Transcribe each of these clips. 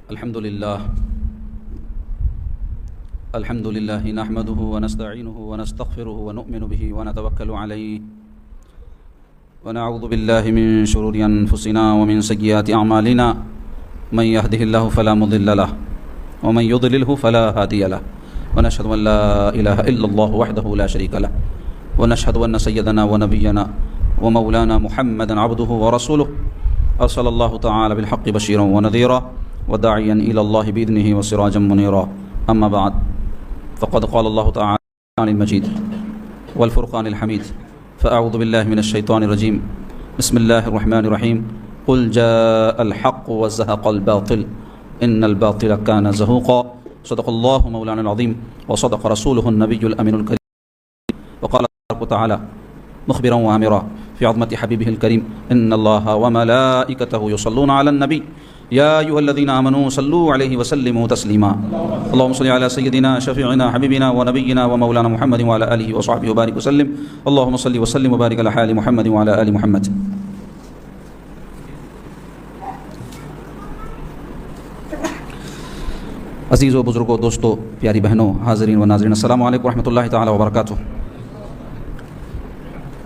الحمد لله نحمده ونستعينه ونستغفره ونؤمن به ونتوكل عليه ونعوذ بالله من شرور أنفسنا ومن سيئات أعمالنا من يهده الله فلا مضل له ومن يضلله فلا هادي له ونشهد أن لا إله إلا الله وحده لا شريك له ونشهد أن سيدنا ونبينا ومولانا محمدا عبده ورسوله أرسل الله تعالى بالحق بشيرا ونذيرا وداعيا إلى الله بإذنه وسراجا منيرا أما بعد فقد قال الله تعالى عن المجيد والفرقان الحميد فأعوذ بالله من الشيطان الرجيم بسم الله الرحمن الرحيم قل جاء الحق وزهق الباطل إن الباطل كان زهوقا صدق الله مولانا العظيم وصدق رسوله النبي الأمين الكريم وقال تعالى مخبرا وآمرا في عظمة حبيبه الكريم إن الله وملائكته يصلون على النبي يا أيها الذين آمنوا صلوا عليه وسلموا تسليما اللهم صل على سيدنا شفيعنا حبيبنا ونبينا ومولانا محمد وعلى آله وصحبه وبارك وسلم اللهم صل وسلم وبارك على حال محمد وعلى آل محمد. عزیزوں بزرگوں دوستوں پیاری بہنوں حاضرین و ناظرین السلام علیکم ورحمۃ اللہ تعالی وبرکاتہ.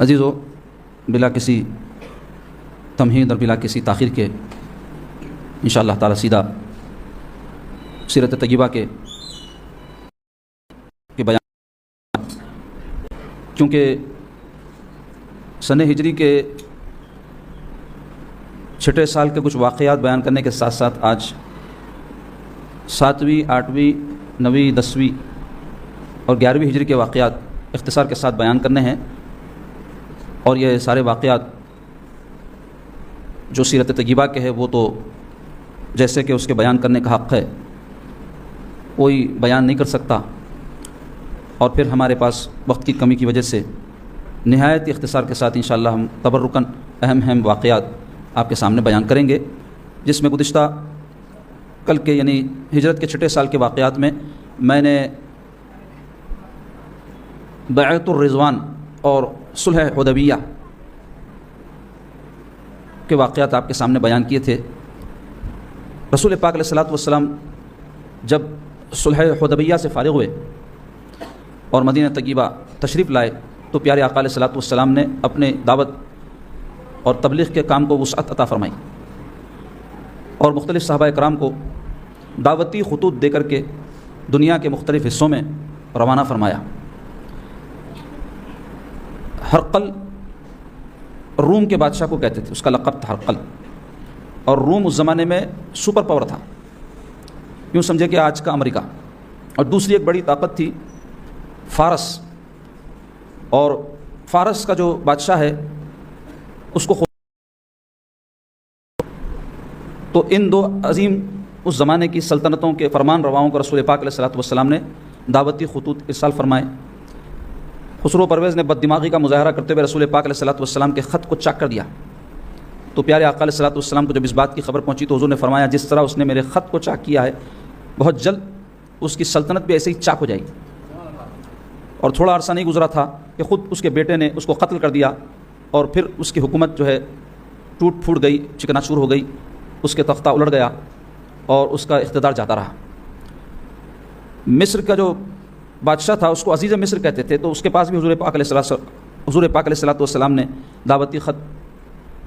عزیزوں بلا کسی تمہید اور بلا کسی تاخیر کے انشاءاللہ تعالی سیدھا سیرت طیبہ کے بیان، کیونکہ سن ہجری کے چھٹے سال کے کچھ واقعات بیان کرنے کے ساتھ ساتھ آج 7ویں 8ویں 9ویں 10ویں اور 11ویں ہجری کے واقعات اختصار کے ساتھ بیان کرنے ہیں. اور یہ سارے واقعات جو سیرت طیبہ کے ہے وہ تو جیسے کہ اس کے بیان کرنے کا حق ہے کوئی بیان نہیں کر سکتا، اور پھر ہمارے پاس وقت کی کمی کی وجہ سے نہایت اختصار کے ساتھ انشاءاللہ ہم تبرکاً اہم واقعات آپ کے سامنے بیان کریں گے، جس میں گزشتہ کل کے یعنی ہجرت کے چھٹے سال کے واقعات میں نے بیعت الرضوان اور صلح حدیبیہ کے واقعات آپ کے سامنے بیان کیے تھے. رسول پاک علیہ الصلوۃ والسلام جب صلح حدیبیہ سے فارغ ہوئے اور مدینہ طیبہ تشریف لائے تو پیارے آقا علیہ الصلوۃ والسلام نے اپنے دعوت اور تبلیغ کے کام کو وسعت عطا فرمائی اور مختلف صحابہ کرام کو دعوتی خطوط دے کر کے دنیا کے مختلف حصوں میں روانہ فرمایا. ہرقل روم کے بادشاہ کو کہتے تھے، اس کا لقب تھا ہرقل، اور روم اس زمانے میں سپر پاور تھا، یوں سمجھے کہ آج کا امریکہ. اور دوسری ایک بڑی طاقت تھی فارس، اور فارس کا جو بادشاہ ہے اس کو تو ان دو عظیم اس زمانے کی سلطنتوں کے فرمان رواؤں کو رسول پاک علیہ الصلوۃ والسلام نے دعوتی خطوط ارسال فرمائے. خسرو پرویز نے بد دماغی کا مظاہرہ کرتے ہوئے رسول پاک علیہ الصلوۃ والسلام کے خط کو چاک کر دیا. تو پیارے آقا علیہ الصلوۃ والسلام کو جب اس بات کی خبر پہنچی تو حضور نے فرمایا جس طرح اس نے میرے خط کو چاک کیا ہے بہت جلد اس کی سلطنت بھی ایسے ہی چاک ہو جائے گی. اور تھوڑا عرصہ نہیں گزرا تھا کہ خود اس کے بیٹے نے اس کو قتل کر دیا، اور پھر اس کی حکومت جو ہے ٹوٹ پھوٹ گئی، چکنا چور ہو گئی، اس کے تختہ الٹ گیا اور اس کا اقتدار جاتا رہا. مصر کا جو بادشاہ تھا اس کو عزیز مصر کہتے تھے، تو اس کے پاس بھی حضور پاک علیہ الصلوۃ والسلام نے دعوتی خط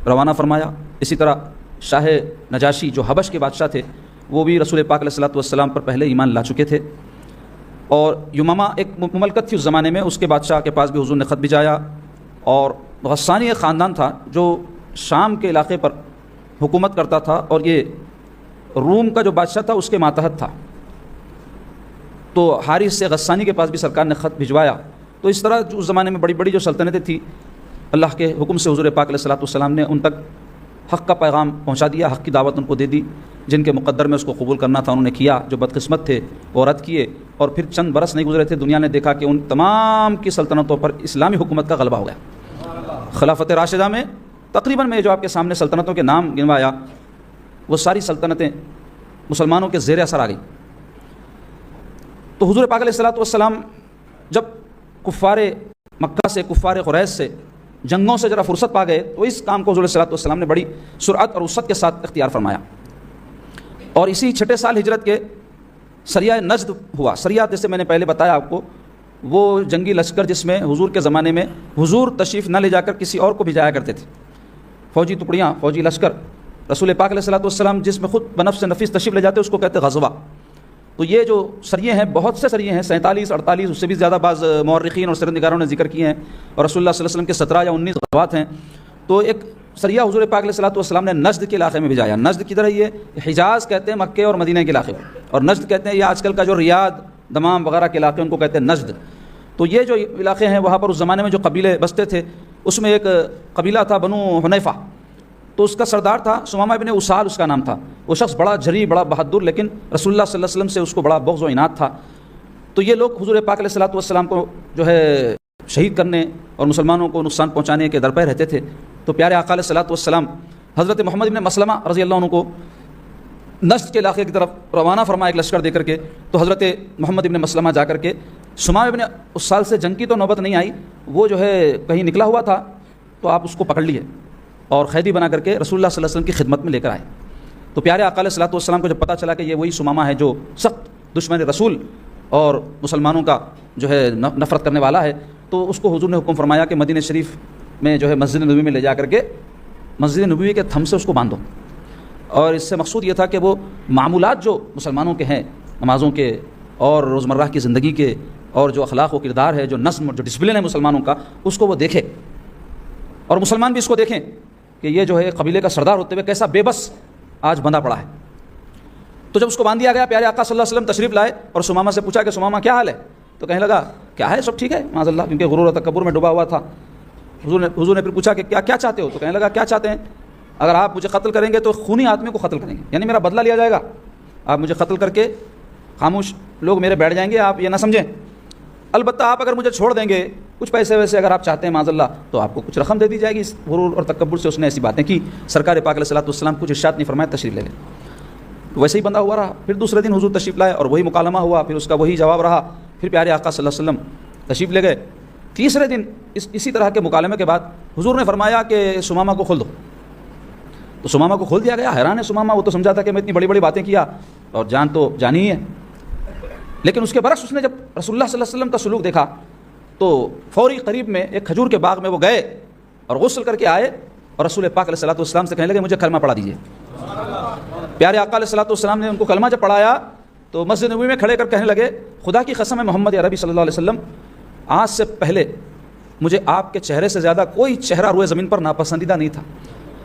روانہ فرمایا. اسی طرح شاہ نجاشی جو حبش کے بادشاہ تھے وہ بھی رسول پاک علیہ الصلوۃ والسلام پر پہلے ایمان لا چکے تھے. اور یمامہ ایک مملکت تھی اس زمانے میں، اس کے بادشاہ کے پاس بھی حضور نے خط بھیجایا. اور غسانی ایک خاندان تھا جو شام کے علاقے پر حکومت کرتا تھا، اور یہ روم کا جو بادشاہ تھا اس کے ماتحت تھا. تو حارث سے غسانی کے پاس بھی سرکار نے خط بھجوایا. تو اس طرح جو اس زمانے میں بڑی بڑی جو سلطنتیں تھیں اللہ کے حکم سے حضور پاک علیہ الصلوۃ والسلام نے ان تک حق کا پیغام پہنچا دیا، حق کی دعوت ان کو دے دی. جن کے مقدر میں اس کو قبول کرنا تھا انہوں نے کیا، جو بدقسمت تھے وہ رد کیے. اور پھر چند برس نہیں گزرے تھے دنیا نے دیکھا کہ ان تمام کی سلطنتوں پر اسلامی حکومت کا غلبہ ہو گیا. خلافت راشدہ میں تقریباً میں جو آپ کے سامنے سلطنتوں کے نام گنوایا وہ ساری سلطنتیں مسلمانوں کے زیر اثر آ گئی. تو حضور پاک علیہ الصلوۃ والسلام جب کفار مکہ سے، کفار قریش سے جنگوں سے ذرا فرصت پا گئے تو اس کام کو حضور صلی اللہ علیہ وسلم نے بڑی سرعت اور وسعت کے ساتھ اختیار فرمایا. اور اسی چھٹے سال ہجرت کے سریہ نجد ہوا. سریہ جیسے میں نے پہلے بتایا آپ کو، وہ جنگی لشکر جس میں حضور کے زمانے میں حضور تشریف نہ لے جا کر کسی اور کو بھیجایا کرتے تھے. فوجی ٹکڑیاں، فوجی لشکر، رسول پاک علیہ الصلوۃ والسلام جس میں خود بنفس نفیس تشریف لے جاتے اس کو کہتے غزوہ. تو یہ جو سریے ہیں، بہت سے سریے ہیں، 47 48 اس سے بھی زیادہ بعض مورخین اور سیرتنگاروں نے ذکر کیے ہیں، اور رسول اللہ صلی اللہ علیہ وسلم کے 17 یا 19 غزوات ہیں. تو ایک سریہ حضور پاک علیہ الصلوۃ والسلام نے نجد کے علاقے میں بھیجایا. نجد کی طرح یہ حجاز کہتے ہیں مکے اور مدینہ کے علاقے کو، اور نجد کہتے ہیں یہ آج کل کا جو ریاض دمام وغیرہ کے علاقے ان کو کہتے ہیں نجد. تو یہ جو علاقے ہیں وہاں پر اس زمانے میں جو قبیلے بستے تھے اس میں ایک قبیلہ تھا بنو حنیفہ. تو اس کا سردار تھا سمامہ ابن اسال اس کا نام تھا. وہ شخص بڑا جری، بڑا بہادر، لیکن رسول اللہ صلی اللہ علیہ وسلم سے اس کو بڑا بغض و عناد تھا. تو یہ لوگ حضور پاک علیہ الصلوۃ والسلام کو جو ہے شہید کرنے اور مسلمانوں کو نقصان پہنچانے کے درپے رہتے تھے. تو پیارے آقا علیہ الصلوۃ والسلام حضرت محمد بن مسلمہ رضی اللہ عنہ کو نجد کے علاقے کی طرف روانہ فرمایا ایک لشکر دے کر کے. تو حضرت محمد بن مسلمہ جا کر کے سمامہ ابن اسال سے جنگ کی تو نوبت نہیں آئی، وہ جو ہے کہیں نکلا ہوا تھا تو آپ اس کو پکڑ لیے اور قیدی بنا کر کے رسول اللہ صلی اللہ علیہ وسلم کی خدمت میں لے کر آئے. تو پیارے آقا علیہ الصلوۃ والسلام کو جب پتہ چلا کہ یہ وہی سمامہ ہے جو سخت دشمن رسول اور مسلمانوں کا جو ہے نفرت کرنے والا ہے، تو اس کو حضور نے حکم فرمایا کہ مدینہ شریف میں جو ہے مسجد نبوی میں لے جا کر کے مسجد نبوی کے تھم سے اس کو باندھو. اور اس سے مقصود یہ تھا کہ وہ معمولات جو مسلمانوں کے ہیں، نمازوں کے اور روزمرہ کی زندگی کے، اور جو اخلاق و کردار ہے، جو نظم اور جو ڈسپلن ہے مسلمانوں کا، اس کو وہ دیکھے اور مسلمان بھی اس کو دیکھیں کہ یہ جو ہے قبیلے کا سردار ہوتے ہوئے کیسا بے بس آج بندھا پڑا ہے. تو جب اس کو باندھ دیا گیا، پیارے آقا صلی اللہ علیہ وسلم تشریف لائے اور سمامہ سے پوچھا کہ سمامہ کیا حال ہے؟ تو کہنے لگا کیا ہے، سب ٹھیک ہے معاذ اللہ، کیونکہ غرور و تکبر میں ڈوبا ہوا تھا. حضور نے پھر پوچھا کہ کیا چاہتے ہو؟ تو کہنے لگا کیا چاہتے ہیں؟ اگر آپ مجھے قتل کریں گے تو خونی آدمی کو قتل کریں گے، یعنی میرا بدلہ لیا جائے گا. آپ مجھے قتل کر کے خاموش لوگ میرے بیٹھ جائیں گے، آپ یہ نہ سمجھیں. البتہ آپ اگر مجھے چھوڑ دیں گے، کچھ پیسے ویسے اگر آپ چاہتے ہیں معاذ اللہ، تو آپ کو کچھ رقم دے دی جائے گی. اس غرور اور تکبر سے اس نے ایسی باتیں کی. سرکار پاک علیہ الصلوۃ والسلام کچھ ارشاد نہیں فرمایا تشریف لے لیں. ویسے ہی بندہ ہوا رہا. پھر دوسرے دن حضور تشریف لائے اور وہی مکالمہ ہوا، پھر اس کا وہی جواب رہا. پھر پیارے آقا صلی اللہ علیہ وسلم تشریف لے گئے. تیسرے دن اسی طرح کے مکالمے کے بعد حضور نے فرمایا کہ سمامہ کو کھول دو. تو سمامہ کو کھول دیا گیا. حیران ہے سمامہ، وہ تو سمجھا تھا کہ میں اتنی بڑی بڑی باتیں کیا اور جان تو جانی ہی ہے. لیکن اس کے برعکس اس نے جب رسول اللہ صلی اللہ علیہ وسلم کا سلوک دیکھا تو فوری قریب میں ایک کھجور کے باغ میں وہ گئے اور غسل کر کے آئے اور رسول پاک علیہ الصلوۃ والسلام سے کہنے لگے مجھے کلمہ پڑھا دیجیے. پیارے آقا علیہ الصلوۃ والسلام نے ان کو کلمہ جب پڑھایا تو مسجد نبوی میں کھڑے کر کہنے لگے خدا کی قسم ہے محمد عربی صلی اللہ علیہ وسلم، آج سے پہلے مجھے آپ کے چہرے سے زیادہ کوئی چہرہ روئے زمین پر ناپسندیدہ نہیں تھا.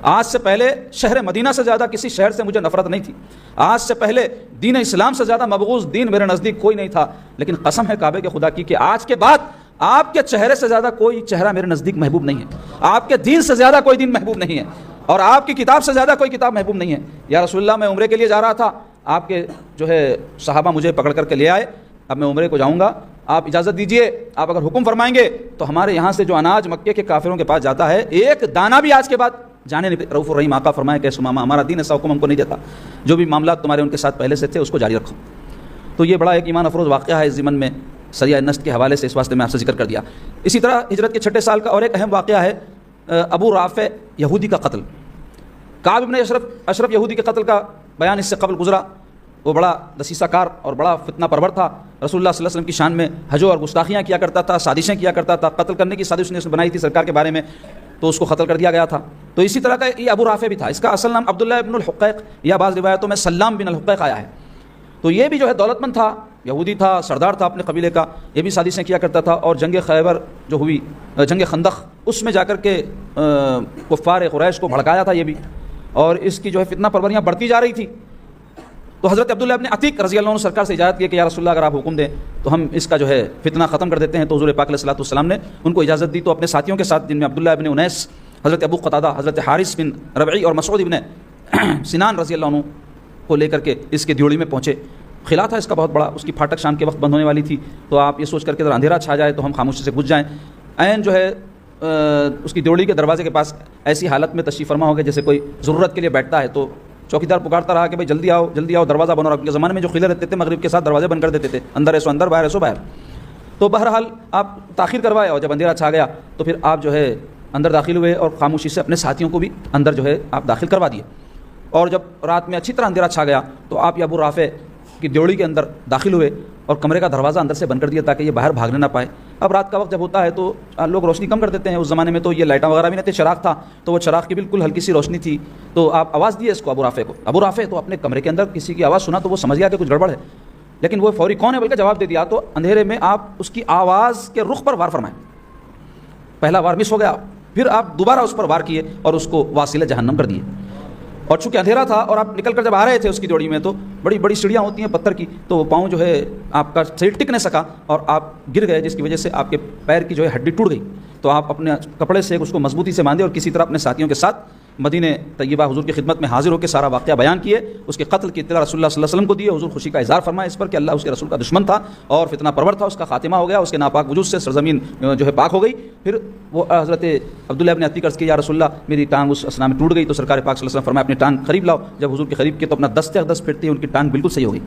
آج سے پہلے شہر مدینہ سے زیادہ کسی شہر سے مجھے نفرت نہیں تھی. آج سے پہلے دین اسلام سے زیادہ مبغوض دین میرے نزدیک کوئی نہیں تھا. لیکن قسم ہے کعبے کے خدا کی کہ آج کے بعد آپ کے چہرے سے زیادہ کوئی چہرہ میرے نزدیک محبوب نہیں ہے. آپ کے دین سے زیادہ کوئی دین محبوب نہیں ہے، اور آپ کی کتاب سے زیادہ کوئی کتاب محبوب نہیں ہے. یا رسول اللہ، میں عمرے کے لیے جا رہا تھا، آپ کے جو ہے صحابہ مجھے پکڑ کر کے لے آئے. اب میں عمرے کو جاؤں گا، آپ اجازت دیجئے، آپ اگر حکم فرمائیں گے تو ہمارے یہاں سے جو اناج مکے کے کافروں کے پاس جاتا ہے ایک دانہ بھی آج کے بعد جانے نہیں. رؤوف الرحیم آقا فرمائے کہ سمامہ ہمارا دین ایسا حکم ہم کو نہیں دیتا، جو بھی معاملات تمہارے ان کے ساتھ پہلے سے تھے اس کو جاری رکھو. تو یہ بڑا ایک ایمان افروز واقعہ ہے اس ضمن میں سریہ نجد کے حوالے سے، اس واسطے میں آپ سے ذکر کر دیا. اسی طرح ہجرت کے 6 سال کا اور ایک اہم واقعہ ہے ابو رافع یہودی کا قتل. کعب ابن اشرف یہودی کے قتل کا بیان اس سے قبل گزرا. وہ بڑا دسیسہ کار اور بڑا فتنہ پرور تھا. رسول اللہ صلی اللہ علیہ وسلم کی شان میں ہجو اور گستاخیاں کیا کرتا تھا، سازشیں کیا کرتا تھا. قتل کرنے کی سازش نے بنائی تھی سرکار کے بارے میں، تو اس کو قتل کر دیا گیا تھا. تو اسی طرح کا یہ ابو رافع بھی تھا. اس کا اصل نام عبداللہ ابن الحقیق یا بعض روایتوں میں سلام بن الحقیق آیا ہے. تو یہ بھی جو ہے دولت مند تھا، یہودی تھا، سردار تھا اپنے قبیلے کا. یہ بھی سازشیں کیا کرتا تھا. اور جنگ خیبر جو ہوئی، جنگ خندق، اس میں جا کر کے کفار قریش کو بھڑکایا تھا یہ بھی. اور اس کی جو ہے فتنہ پروریاں بڑھتی جا رہی تھی. تو حضرت عبداللہ ابن عتیق رضی اللہ عنہ سرکار سے اجازت کی کہ یا رسول اللہ اگر آپ حکم دیں تو ہم اس کا جو ہے فتنہ ختم کر دیتے ہیں. تو حضور پاک علیہ الصلوۃ والسلام نے ان کو اجازت دی. تو اپنے ساتھیوں کے ساتھ، جن میں عبداللہ ابن انیس، حضرت ابو قتادہ، حضرت حارث بن ربعی اور مسعود ابن سنان رضی اللہ عنہ کو لے کر کے اس کے دیوڑی میں پہنچے. خلا تھا اس کا بہت بڑا، اس کی پھاٹک شام کے وقت بند ہونے والی تھی. تو آپ یہ سوچ کر کے اگر اندھیرا چھا جائے تو ہم خاموشی سے گھس جائیں. عین جو ہے اس کی دیوڑی کے دروازے کے پاس ایسی حالت میں تشریف فرما ہو گئے جیسے کوئی ضرورت کے لیے بیٹھتا ہے. تو چوکیدار پکارتا رہا کہ بھائی جلدی آؤ جلدی آؤ، دروازہ بنو. رات کے زمانے میں جو قلعے رہتے تھے مغرب کے ساتھ دروازے بند کر دیتے تھے، اندر ایسو اندر، باہر ایسو باہر. تو بہرحال آپ تاخیر کروائے اور جب اندھیرا چھا گیا تو پھر آپ جو ہے اندر داخل ہوئے اور خاموشی سے اپنے ساتھیوں کو بھی اندر جو ہے آپ داخل کروا دیے. اور جب رات میں اچھی طرح اندھیرا چھا گیا تو آپ ابو رافع کی ڈیوڑی کے اندر داخل ہوئے اور کمرے کا دروازہ اندر سے بند کر دیا تاکہ یہ باہر بھاگنے نہ پائے۔ اب رات کا وقت جب ہوتا ہے تو لوگ روشنی کم کر دیتے ہیں، اس زمانے میں تو یہ لائٹاں وغیرہ بھی نہیں تھے، چراغ تھا، تو وہ چراغ کی بالکل ہلکی سی روشنی تھی، تو آپ آواز دیے اس کو ابو رافع کو۔ ابو رافع تو اپنے کمرے کے اندر کسی کی آواز سنا تو وہ سمجھ گیا کہ کچھ گڑبڑ ہے، لیکن وہ فوری کون ہے بلکہ جواب دے دیا، تو اندھیرے میں آپ اس کی آواز کے رخ پر وار فرمائیں۔ پہلا وار مس ہو گیا، پھر آپ دوبارہ اس پر وار کیے اور اس کو واصل جہنم کر دیے۔ اور چونکہ اندھیرا تھا اور آپ نکل کر جب آ رہے تھے اس کی ڈیوڑی میں تو بڑی بڑی سیڑھیاں ہوتی ہیں پتھر کی، تو وہ پاؤں جو ہے آپ کا صحیح ٹک نہیں سکا اور آپ گر گئے، جس کی وجہ سے آپ کے پیر کی جو ہے ہڈی ٹوٹ گئی۔ تو آپ اپنے کپڑے سے اس کو مضبوطی سے باندھے اور کسی طرح اپنے ساتھیوں کے ساتھ مدینہ طیبہ حضور کی خدمت میں حاضر ہو کے سارا واقعہ بیان کیے۔ اس کے قتل کی اطلاع رسول اللہ صلی اللہ علیہ وسلم کو دیے۔ حضور خوشی کا اظہار فرمایا اس پر کہ اللہ اس کے رسول کا دشمن تھا اور فتنہ پرور تھا، اس کا خاتمہ ہو گیا، اس کے ناپاک وجود سے سرزمین جو ہے پاک ہو گئی۔ پھر وہ حضرت عبداللہ ابن عتیق عرض کیا، یا رسول اللہ میری ٹانگ اس اسنا میں ٹوٹ گئی، تو سرکار پاک صلی اللہ علیہ وسلم فرمایا اپنی ٹانگ قریب لاؤ۔ جب حضور کے قریب کیا تو اپنا دست پھرتی ان کی ٹانگ بالکل صحیح ہو گئی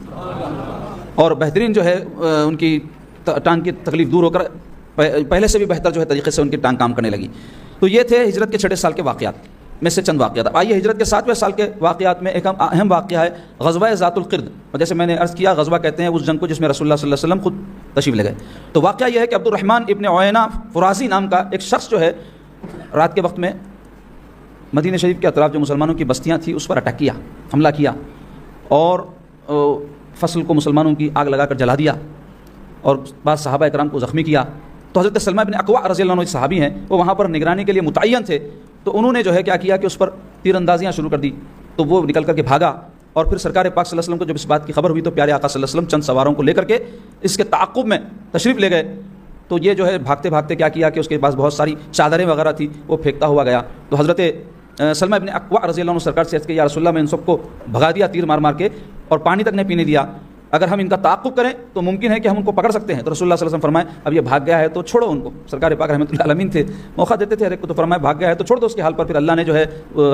اور بہترین جو ہے ان کی ٹانگ کی تکلیف دور ہو کر پہلے سے بھی بہتر جو ہے طریقے سے ان کی ٹانگ کام کرنے لگی۔ تو یہ تھے ہجرت کے 6 سال کے واقعات میں سے چند واقعات۔ آئیے ہجرت کے 7ویں سال کے واقعات میں ایک اہم واقعہ ہے غزوہ ذات القرد، اور جیسے میں نے عرض کیا غزوہ کہتے ہیں اس جنگ کو جس میں رسول اللہ صلی اللہ علیہ وسلم خود تشریف لے گئے۔ تو واقعہ یہ ہے کہ عبد الرحمن ابن عینہ فرازی نام کا ایک شخص جو ہے رات کے وقت میں مدینہ شریف کے اطراف جو مسلمانوں کی بستیاں تھیں اس پر اٹیک کیا، حملہ کیا اور فصل کو مسلمانوں کی آگ لگا کر جلا دیا اور بعض صحابہ اکرام کو زخمی کیا۔ تو حضرت سلمہ بن اکوع رضی اللہ عنہ صحابی ہیں، وہ وہاں پر نگرانی کے لیے متعین تھے، تو انہوں نے جو ہے کیا کیا کہ اس پر تیر اندازیاں شروع کر دی، تو وہ نکل کر کے بھاگا اور پھر سرکار پاک صلی اللہ علیہ وسلم کو جب اس بات کی خبر ہوئی تو پیارے آقا صلی اللہ علیہ وسلم چند سواروں کو لے کر کے اس کے تعاقب میں تشریف لے گئے۔ تو یہ جو ہے بھاگتے بھاگتے کیا کیا کہ اس کے پاس بہت ساری چادریں وغیرہ تھی، وہ پھینکتا ہوا گیا۔ تو حضرت سلمہ بن اکوع رضی اللہ عنہ سرکار سے عرض کہ یا رسول اللہ میں ان سب کو بھگا دیا تیر مار مار کے اور پانی تک نہیں پینے دیا، اگر ہم ان کا تعاقب کریں تو ممکن ہے کہ ہم ان کو پکڑ سکتے ہیں۔ تو رسول اللہ صلی اللہ علیہ وسلم فرمائے اب یہ بھاگ گیا ہے تو چھوڑو ان کو۔ سرکار پاک رحمۃ اللہ علیہ تھے، موقع دیتے تھے ہر ایک کو، تو فرمائے بھاگ گیا ہے تو چھوڑ دو اس کے حال پر۔ پھر اللہ نے جو ہے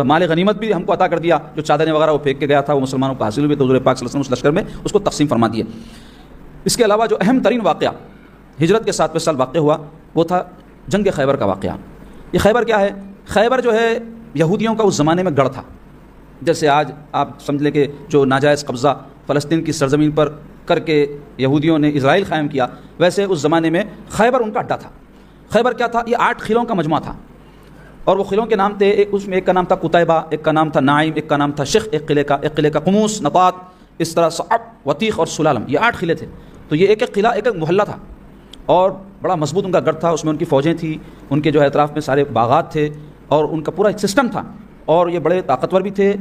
مال غنیمت بھی ہم کو عطا کر دیا، جو چادریں وغیرہ وہ پھینک کے گیا تھا وہ مسلمانوں کو حاصل ہوئے، تو حضور پاک صلی اللہ علیہ وسلم اس لشکر میں اس کو تقسیم فرما دیے۔ اس کے علاوہ جو اہم ترین واقعہ ہجرت کے 7ویں سال واقع ہوا وہ تھا جنگ خیبر کا واقعہ۔ یہ خیبر کیا ہے؟ خیبر جو ہے یہودیوں کا اس زمانے میں گڑھ تھا، جیسے آج آپ سمجھ لیں کہ جو ناجائز قبضہ فلسطین کی سرزمین پر کر کے یہودیوں نے اسرائیل قائم کیا، ویسے اس زمانے میں خیبر ان کا اڈا تھا۔ خیبر کیا تھا؟ یہ 8 قلعوں کا مجموعہ تھا، اور وہ قلعوں کے نام تھے، اس میں ایک کا نام تھا قتیبہ، ایک کا نام تھا نائم، ایک کا نام تھا شق، ایک قلعے کا قموس، نطات، اس طرح صعب، وطیق اور سلالم، یہ 8 قلعے تھے۔ تو یہ ایک ایک قلعہ ایک ایک محلہ تھا اور بڑا مضبوط ان کا گڑھ تھا، اس میں ان کی فوجیں تھیں، ان کے جو ہے اطراف میں سارے باغات تھے اور ان کا پورا ایک سسٹم تھا، اور یہ بڑے طاقتور بھی تھے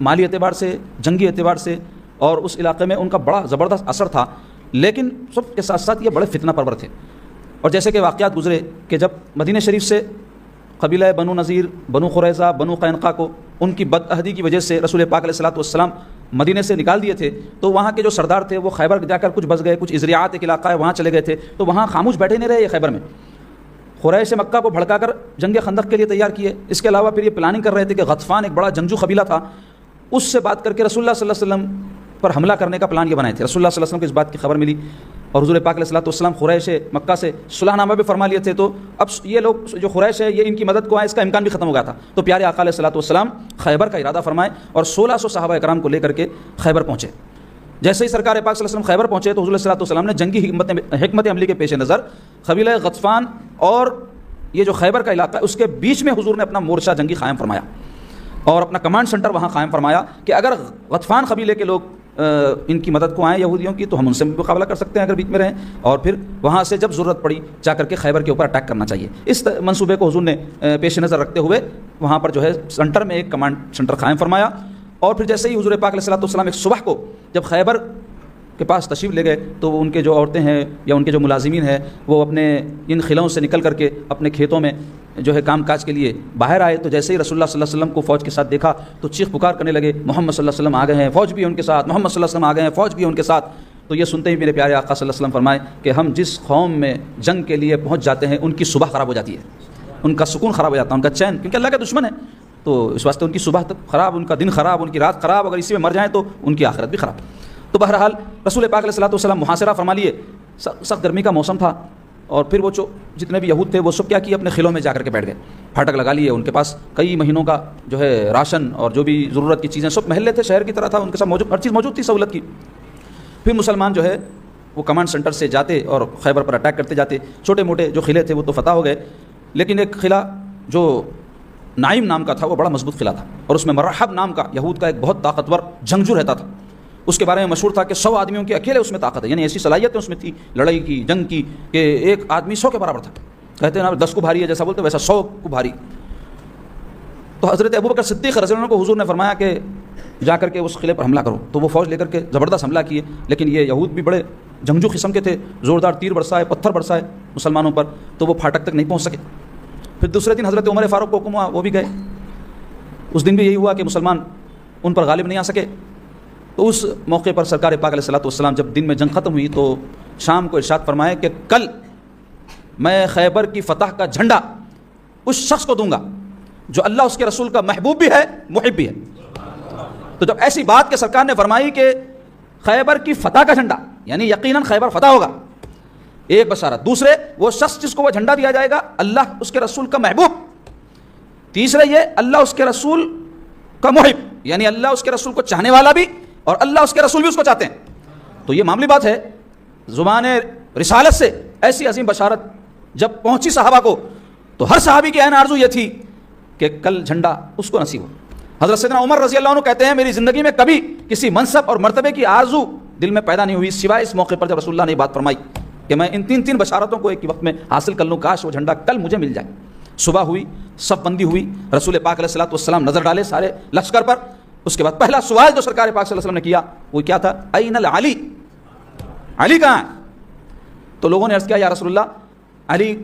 مالی اعتبار سے، جنگی اعتبار سے، اور اس علاقے میں ان کا بڑا زبردست اثر تھا، لیکن سب کے ساتھ ساتھ یہ بڑے فتنہ پرور تھے۔ اور جیسے کہ واقعات گزرے کہ جب مدینہ شریف سے قبیلہ بنو نذیر، بنو قریظہ، بنو قینقاع کو ان کی بد عہدی کی وجہ سے رسول پاک علیہ الصلوۃ والسلام مدینہ سے نکال دیے تھے، تو وہاں کے جو سردار تھے وہ خیبر جا کر کچھ بس گئے، کچھ ازریات ایک علاقہ ہے وہاں چلے گئے تھے، تو وہاں خاموش بیٹھے نہیں رہے یہ خیبر میں، قریش مکہ کو بھڑکا کر جنگ خندق کے لیے تیار کیے۔ اس کے علاوہ پھر یہ پلاننگ کر رہے تھے کہ غطفان ایک بڑا جنگجو قبیلہ تھا، اس سے بات کر کے رسول اللہ صلی اللہ علیہ وسلم پر حملہ کرنے کا پلان یہ بنائے تھے۔ رسول اللہ صلی اللہ علیہ وسلم کو اس بات کی خبر ملی اور حضور پاک علیہ الصلوۃ والسلام قریش مکہ سے صلح نامہ بھی فرما لیے تھے، تو اب یہ لوگ جو قریش ہے یہ ان کی مدد کو آئے، اس کا امکان بھی ختم ہو گیا تھا۔ تو پیارے آقا علیہ الصلوۃ والسلام خیبر کا ارادہ فرمائے اور 1600 صحابہ اکرام کو لے کر کے خیبر پہنچے۔ جیسے ہی سرکار پاک صلی اللہ علیہ وسلم خیبر پہنچے تو حضور صلی اللہ علیہ وسلم نے جنگی حکمت عملی کے پیش نظر قبیلہ غطفان اور یہ جو خیبر کا علاقہ ہے اس کے بیچ میں حضور نے اپنا مورچہ جنگی قائم فرمایا اور اپنا کمانڈ سینٹر وہاں قائم فرمایا کہ اگر غطفان قبیلے کے لوگ ان کی مدد کو آئیں یہودیوں کی تو ہم ان سے مقابلہ کر سکتے ہیں اگر بیچ میں رہیں، اور پھر وہاں سے جب ضرورت پڑی جا کر کے خیبر کے اوپر اٹیک کرنا چاہیے۔ اس منصوبے کو حضور نے پیش نظر رکھتے ہوئے وہاں پر جو ہے سینٹر میں ایک کمانڈ سینٹر قائم فرمایا، اور پھر جیسے ہی حضور پاک علیہ الصلوۃ والسلام ایک صبح کو جب خیبر کے پاس تشریف لے گئے تو ان کے جو عورتیں ہیں یا ان کے جو ملازمین ہیں وہ اپنے ان قلعوں سے نکل کر کے اپنے کھیتوں میں جو ہے کام کاج کے لیے باہر آئے، تو جیسے ہی رسول اللہ صلی اللہ علیہ وسلم کو فوج کے ساتھ دیکھا تو چیخ پکار کرنے لگے، محمد صلی اللہ علیہ وسلم آ گئے ہیں، فوج بھی ان کے ساتھ، محمد صلی اللہ علیہ وسلم آ گئے ہیں، فوج بھی ان کے ساتھ۔ تو یہ سنتے ہی میرے پیارے آقا صلی اللہ علیہ وسلم فرمائے کہ ہم جس قوم میں جنگ کے لیے پہنچ جاتے ہیں ان کی صبح خراب ہو جاتی ہے، ان کا سکون خراب ہو جاتا ہے، ان کا چین، کیونکہ اللہ کا دشمن ہے، تو اس واسطے ان کی صبح تک خراب، ان کا دن خراب، ان کی رات خراب، اگر اسی میں مر جائیں تو ان کی آخرت بھی خراب۔ تو بہرحال رسول پاک علیہ الصلوۃ والسلام محاصرہ فرما لیے، سخت گرمی کا موسم تھا، اور پھر وہ جتنے بھی یہود تھے وہ سب کیا کیے، اپنے قلعوں میں جا کر کے بیٹھ گئے، پھاٹک لگا لیے. ان کے پاس کئی مہینوں کا جو ہے راشن اور جو بھی ضرورت کی چیزیں سب محلے تھے، شہر کی طرح تھا، ان کے ساتھ موجود ہر چیز موجود تھی سہولت کی. پھر مسلمان جو ہے وہ کمانڈ سینٹر سے جاتے اور خیبر پر اٹیک کرتے جاتے. چھوٹے موٹے جو قلعے تھے وہ تو فتح ہو گئے، لیکن ایک قلعہ جو نائم نام کا تھا وہ بڑا مضبوط قلعہ تھا، اور اس میں مرحب نام کا یہود کا ایک بہت طاقتور جنگجو رہتا تھا. اس کے بارے میں مشہور تھا کہ 100 آدمیوں کی اکیلے اس میں طاقت ہے، یعنی ایسی صلاحیتیں اس میں تھی لڑائی کی، جنگ کی، کہ ایک آدمی 100 کے برابر تھا. کہتے ہیں نا 10 کو بھاری ہے جیسا بولتے ویسا 100 کو بھاری. تو حضرت ابوبکر صدیق رضی اللہ عنہ کو حضور نے فرمایا کہ جا کر کے اس قلعے پر حملہ کرو. تو وہ فوج لے کر کے زبردست حملہ کیے، لیکن یہ یہود بھی بڑے جنگجو قسم کے تھے، زوردار تیر برسائے، پتھر برسائے مسلمانوں پر، تو وہ پھاٹک تک نہیں پہنچ سکے. پھر دوسرے دن حضرت عمر فاروق کو حکم ہوا، وہ بھی گئے. اس دن بھی یہی ہوا کہ مسلمان ان پر غالب نہیں آ سکے. تو اس موقع پر سرکار پاک علیہ الصلوۃ والسلام جب دن میں جنگ ختم ہوئی تو شام کو ارشاد فرمائے کہ کل میں خیبر کی فتح کا جھنڈا اس شخص کو دوں گا جو اللہ اس کے رسول کا محبوب بھی ہے، محب بھی ہے. تو جب ایسی بات کے سرکار نے فرمائی کہ خیبر کی فتح کا جھنڈا، یعنی یقیناً خیبر فتح ہوگا، ایک بشارت. دوسرے وہ شخص جس کو وہ جھنڈا دیا جائے گا اللہ اس کے رسول کا محبوب. تیسرے یہ اللہ اس کے رسول کا محب، یعنی اللہ اس کے رسول کو چاہنے والا بھی اور اللہ اس کے رسول بھی اس کو چاہتے ہیں. تو یہ معاملی بات ہے. زبان رسالت سے ایسی عظیم بشارت جب پہنچی صحابہ کو تو ہر صحابی کی عین آرزو یہ تھی کہ کل جھنڈا اس کو نصیب ہو. حضرت سیدنا عمر رضی اللہ عنہ کہتے ہیں میری زندگی میں کبھی کسی منصب اور مرتبے کی آرزو دل میں پیدا نہیں ہوئی سوائے اس موقع پر جب رسول اللہ نے یہ بات فرمائی کہ میں ان تین بشارتوں کو ایک ہی وقت میں حاصل کر لوں، کاش وہ جھنڈا کل مجھے مل جائے. صبح ہوئی، صف بندی ہوئی، رسول پاک علیہ الصلوۃ والسلام نظر ڈالے سارے لشکر پر. اس کے بعد پہلا سوال جو سرکار پاک صلی اللہ علیہ وسلم نے کیا وہ کیا تھا؟ این العلی، علی کہاں ہے؟ تو لوگوں نے عرض کیا یا رسول اللہ علی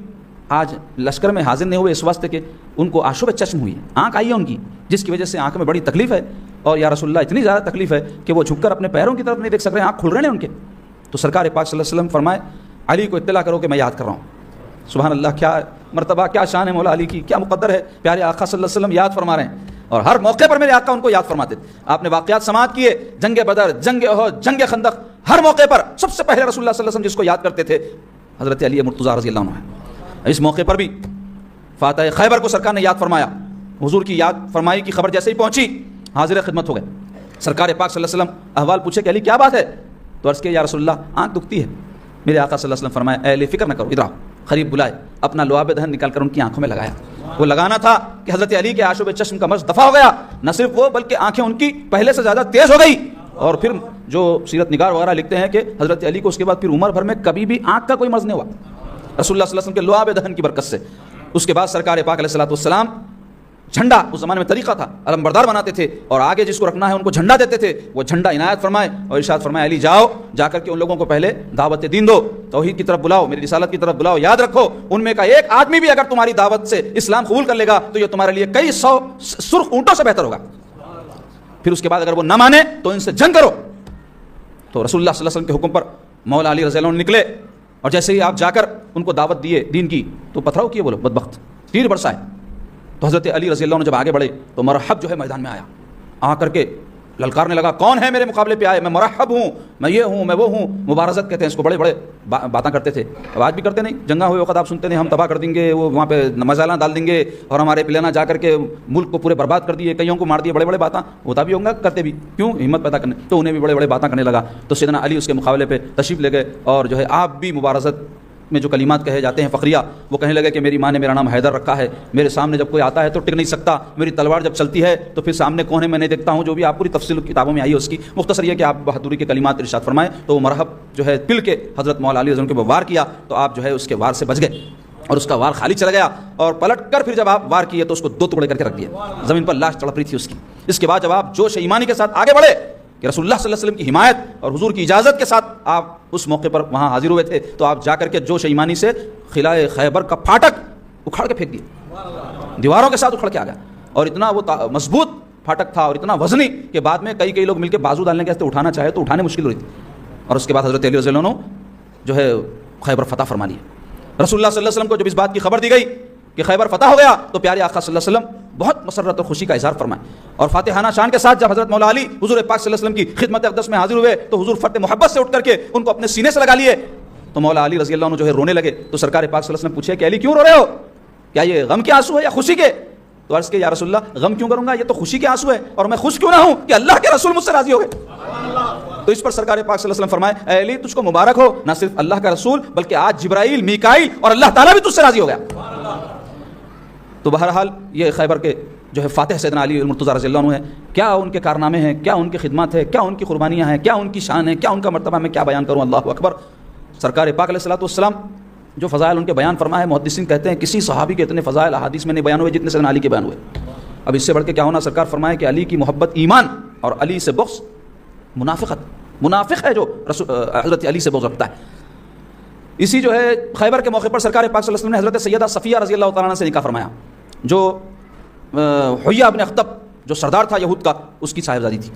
آج لشکر میں حاضر نہیں ہوئے اس واسطے کہ ان کو آشوب چشم ہوئی ہے، آنکھ آئی ہے ان کی، جس کی وجہ سے آنکھ میں بڑی تکلیف ہے، اور یا رسول اللہ اتنی زیادہ تکلیف ہے کہ وہ جھک کر اپنے پیروں کی طرف نہیں دیکھ سک رہے ہیں، آنکھ کھل رہے ہیں ان کے. تو سرکار پاک صلی اللہ علیہ وسلم فرمائے علی کو اطلاع کرو کہ میں یاد کر رہا ہوں. سبحان اللہ، کیا مرتبہ، کیا شان ہے مولا علی کی، کیا مقدر ہے. پیارے آقا صلی اللہ علیہ وسلم یاد فرما رہے ہیں، اور ہر موقع پر میرے آقا ان کو یاد فرماتے تھے. آپ نے واقعات سماعت کیے، جنگ بدر، جنگ احد، جنگ خندق، ہر موقع پر سب سے پہلے رسول اللہ صلی اللہ علیہ وسلم جس کو یاد کرتے تھے حضرت علی مرتضیٰ رضی اللہ عنہ ہے. اس موقع پر بھی فاتح خیبر کو سرکار نے یاد فرمایا. حضور کی یاد فرمائی کی خبر جیسے ہی پہنچی حاضر خدمت ہو گئے. سرکار پاک صلی اللہ علیہ وسلم احوال پوچھے کہ علی کیا بات ہے؟ تو عرض کیا یا رسول اللہ آنکھ دکھتی ہے. میرے آقا صلی اللہ علیہ وسلم فرمایا اے علی فکر نہ کرو، ادھر آؤ. قریب بلائے، اپنا لعاب دہن نکال کر ان کی آنکھوں میں لگایا. وہ لگانا تھا کہ حضرت علی کے آشوب چشم کا مرض دفع ہو گیا. نہ صرف وہ بلکہ آنکھیں ان کی پہلے سے زیادہ تیز ہو گئی. اور پھر جو سیرت نگار وغیرہ لکھتے ہیں کہ حضرت علی کو اس کے بعد پھر عمر بھر میں کبھی بھی آنکھ کا کوئی مرض نہیں ہوا رسول اللہ صلی اللہ علیہ وسلم کے لعاب دہن کی برکت سے. اس کے بعد سرکار پاک علیہ الصلوۃ والسلام جھنڈا، اس زمانے میں طریقہ تھا، علم بردار بناتے تھے اور آگے جس کو رکھنا ہے ان کو جھنڈا دیتے تھے. وہ جھنڈا عنایت فرمائے اور ارشاد فرمائے علی جاؤ، جا کر کے ان لوگوں کو پہلے دعوت دین دو، توحید کی طرف بلاؤ، میری رسالت کی طرف بلاؤ. یاد رکھو ان میں کا ایک آدمی بھی اگر تمہاری دعوت سے اسلام قبول کر لے گا تو یہ تمہارے لیے کئی 100 سرخ اونٹوں سے بہتر ہوگا. پھر اس کے بعد اگر وہ نہ مانے تو ان سے جنگ کرو. تو رسول اللہ صلی اللہ علیہ وسلم کے حکم پر مولا علی رضی اللہ عنہ نکلے، اور جیسے ہی آپ جا کر ان کو دعوت دیے دین کی تو پتھراؤ کیے، بولو بدبخت، تیر برسائے. تو حضرت علی رضی اللہ عنہ جب آگے بڑھے تو مرحب جو ہے میدان میں آیا، آ کر کے للکارنے لگا کون ہے میرے مقابلے پہ آئے، میں مرحب ہوں، میں یہ ہوں، میں وہ ہوں. مبارزت کہتے ہیں اس کو، بڑے بڑے باتیں کرتے تھے. اب آج بھی کرتے نہیں، جنگا ہوئے وقت آپ سنتے ہیں ہم تباہ کر دیں گے، وہ وہاں پہ مزالہ ڈال دیں گے اور ہمارے پلانا جا کر کے ملک کو پورے برباد کر دیے، کئیوں کو مار دیے. بڑے بڑے باتیں ہوتا بھی ہوں گا، کرتے بھی، کیوں ہمت پیدا کرنے. تو انہیں بھی بڑے بڑے باتیں کرنے لگا. تو سیدنا علی اس کے مقابلے پہ تشریف لے گئے اور جو ہے آپ بھی مبارزت میں جو کلمات کہے جاتے ہیں فقریہ، وہ کہنے لگے کہ میری ماں نے میرا نام حیدر رکھا ہے، میرے سامنے جب کوئی آتا ہے تو ٹک نہیں سکتا، میری تلوار جب چلتی ہے تو پھر سامنے کون ہے میں نہیں دیکھتا ہوں. جو بھی آپ پوری تفصیل کتابوں میں آئی ہے اس کی مختصر یہ کہ آپ بہادری کے کلمات ارشاد فرمائیں. تو وہ مرحب جو ہے پل کے حضرت مولا علی رضی اللہ عنہ کے وار کیا تو آپ جو ہے اس کے وار سے بچ گئے اور اس کا وار خالی چلا گیا. اور پلٹ کر پھر جب آپ وار کیے تو اس کو 2 ٹکڑے کر کے رکھ دیے، زمین پر لاش تڑپ رہی تھی اس کی. اس کے بعد جب آپ جوش ایمانی کے ساتھ آگے بڑھے کہ رسول اللہ صلی اللہ علیہ وسلم کی حمایت اور حضور کی اجازت کے ساتھ آپ اس موقع پر وہاں حاضر ہوئے تھے، تو آپ جا کر کے جوش ایمانی سے قلعہ خیبر کا پھاٹک اکھاڑ کے پھینک دیا، دیواروں کے ساتھ اکھڑ کے آ گیا. اور اتنا وہ مضبوط پھاٹک تھا اور اتنا وزنی کہ بعد میں کئی لوگ مل کے بازو ڈالنے کے واسطے اٹھانا چاہے تو اٹھانے مشکل ہو رہی تھی. اور اس کے بعد حضرت علی رضی اللہ عنہ جو ہے خیبر فتح فرما لی. رسول اللہ صلی اللہ علیہ وسلم کو جب اس بات کی خبر دی گئی کہ خیبر فتح ہو گیا تو پیارے آقا صلی اللہ علیہ وسلم بہت مسرت اور خوشی کا اظہار فرمائے. اور فاتحانہ شان کے ساتھ جب حضرت مولا علی حضور پاک صلی اللہ علیہ وسلم کی خدمت اقدس میں حاضر ہوئے تو حضور فرت محبت سے اٹھ کر کے ان کو اپنے سینے سے لگا لیے تو مولا علی رضی اللہ عنہ جو ہے رونے لگے. تو سرکار پاک صلی اللہ علیہ وسلم پوچھے کہ علی کیوں رو رہے ہو؟ کیا یہ غم کے آنسو ہے یا خوشی کے؟ تو عرض کہ یا رسول اللہ غم کیوں کروں گا، یہ تو خوشی کے آنسو ہے، اور میں خوش کیوں نہ ہوں کہ اللہ کے رسول مجھ سے راضی ہو گئے. تو اس پر سرکار پاک صلی اللہ علیہ وسلم فرمائے اے علی تجھ کو مبارک ہو، نہ صرف اللہ کا رسول بلکہ آج جبرائیل، میکائیل اور اللہ تعالیٰ بھی تجھ سے راضی ہو گیا. تو بہرحال یہ خیبر کے جو ہے فاتح سیدنا علی المرتضیٰ رضی اللہ عنہ ہے. کیا ان کے کارنامے ہیں، کیا ان کی خدمات ہے، کیا ان کی قربانیاں ہیں، کیا ان کی شان ہے، کیا ان کا مرتبہ، میں کیا بیان کروں. اللہ اکبر. سرکار پاک علیہ الصلوۃ والسلام جو فضائل ان کے بیان فرمائے، محدثین کہتے ہیں کسی صحابی کے اتنے فضائل احادیث میں نہیں بیان ہوئے جتنے سیدنا علی کے بیان ہوئے. اب اس سے بڑھ کے کیا ہونا. سرکار فرمائے کہ علی کی محبت ایمان اور علی سے بغض منافقت. منافق ہے جو حضرت علی سے بغض رکھتا ہے. اسی جو ہے خیبر کے موقع پر سرکار پاک صلی اللہ علیہ وسلم نے حضرت سیدہ صفیہ رضی اللہ تعالیٰ عنہ سے نکاح فرمایا، جو حیہ بن اخطب جو سردار تھا یہود کا، اس کی صاحبزادی تھی.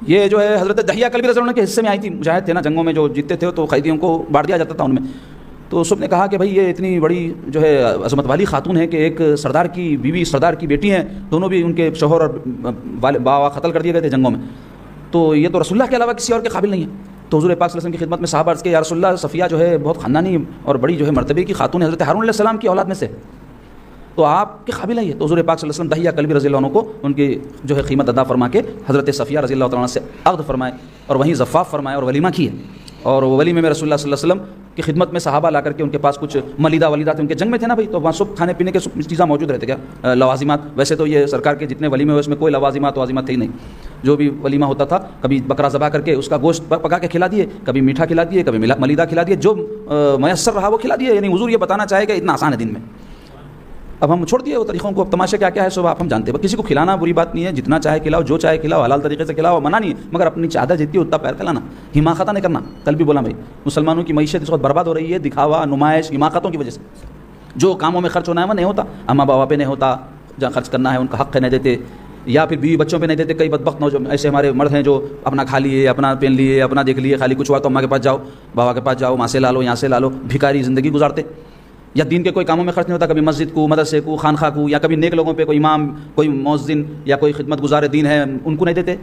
یہ جو ہے حضرت دحیہ کلبی رضی اللہ عنہ کے حصے میں آئی تھی. مجاہد تھے نا، جنگوں میں جو جیتتے تھے تو قیدیوں کو بانٹ دیا جاتا تھا ان میں. تو سب نے کہا کہ بھائی یہ اتنی بڑی جو ہے عظمت والی خاتون ہے کہ ایک سردار کی بیوی سردار کی بیٹی ہیں، دونوں بھی ان کے شوہر اور باوا قتل کر دیے گئے تھے جنگوں میں، تو یہ تو رسول اللہ کے علاوہ کسی اور کے قابل نہیں ہے. تو حضور پاک صلی اللہ علیہ وسلم کی خدمت میں صحابہ عرض کہ یا رسول اللہ صفیہ جو ہے بہت خاندانی اور بڑی جو ہے مرتبے کی خاتون ہے، حضرت ہارون علیہ السلام کی اولاد میں سے، تو آپ کے قابل ہے یہ. تو حضور پاک صلی اللہ علیہ وسلم دحیہ کلبی رضی اللہ عنہ کو ان کی جو ہے قیمت ادا فرما کے حضرت صفیہ رضی اللہ تعالیٰ عنہ سے عقد فرمائے اور وہیں زفاف فرمائے اور ولیمہ کیے. اور وہ ولیمے میں رسول اللہ صلی اللہ علیہ وسلم کی خدمت میں صحابہ لا کر کے ان کے پاس کچھ ملیدہ ولیدہ تھے، ان کے جنگ میں تھے نا بھائی، تو وہاں سب کھانے پینے کے چیزیں موجود رہتے. کیا لوازمات، ویسے تو یہ سرکار کے جتنے ولیمے ہوئے اس میں کوئی لوازمات تھے ہی نہیں. جو بھی ولیمہ ہوتا تھا کبھی بکرا ذبح کر کے اس کا گوشت پکا کے کھلا دیے، کبھی میٹھا کھلا دیے، کبھی ملیدہ کھلا دیے، جو میسر رہا وہ کھلا دیے. یعنی حضور یہ بتانا چاہے کہ اتنا آسان ہے دن میں. اب ہم چھوڑ دیے وہ طریقوں کو. اب تماشا کیا کیا ہے سب آپ ہم جانتے ہیں. کسی کو کھلانا بری بات نہیں ہے، جتنا چاہے کھلاؤ، جو چاہے کھلاؤ، حلال طریقے سے کھلاؤ، منع نہیں ہے، مگر اپنی چادر جتنی اتنا پیر کھلانا، حماقتہ نہیں کرنا. کل بھی بولا بھائی مسلمانوں کی معیشت اس وقت برباد ہو رہی ہے دکھاوا، نمائش، حماقتوں کی وجہ سے. جو کاموں میں خرچ ہونا ہے وہ نہیں ہوتا، اماں بابا پہ نہیں ہوتا، جہاں خرچ کرنا ہے ان کا حق نہیں دیتے، یا پھر بیوی بچوں پہ نہیں دیتے. کئی بدبخت نوجوان ایسے ہمارے مرد ہیں جو اپنا کھا لیے، اپنا پہن لیے، اپنا دیکھ لیے، خالی کچھ ہوا تو اماں کے پاس جاؤ، بابا کے پاس جاؤ، وہاں سے لا لو، یہاں سے لا لو، بھکاری زندگی گزارتے. یا دین کے کوئی کاموں میں خرچ نہیں ہوتا، کبھی مسجد کو، مدرسے کو، خانخواہ کو، یا کبھی نیک لوگوں پہ کوئی امام، کوئی مؤذن یا کوئی خدمت گزار دین ہے ان کو نہیں دیتے.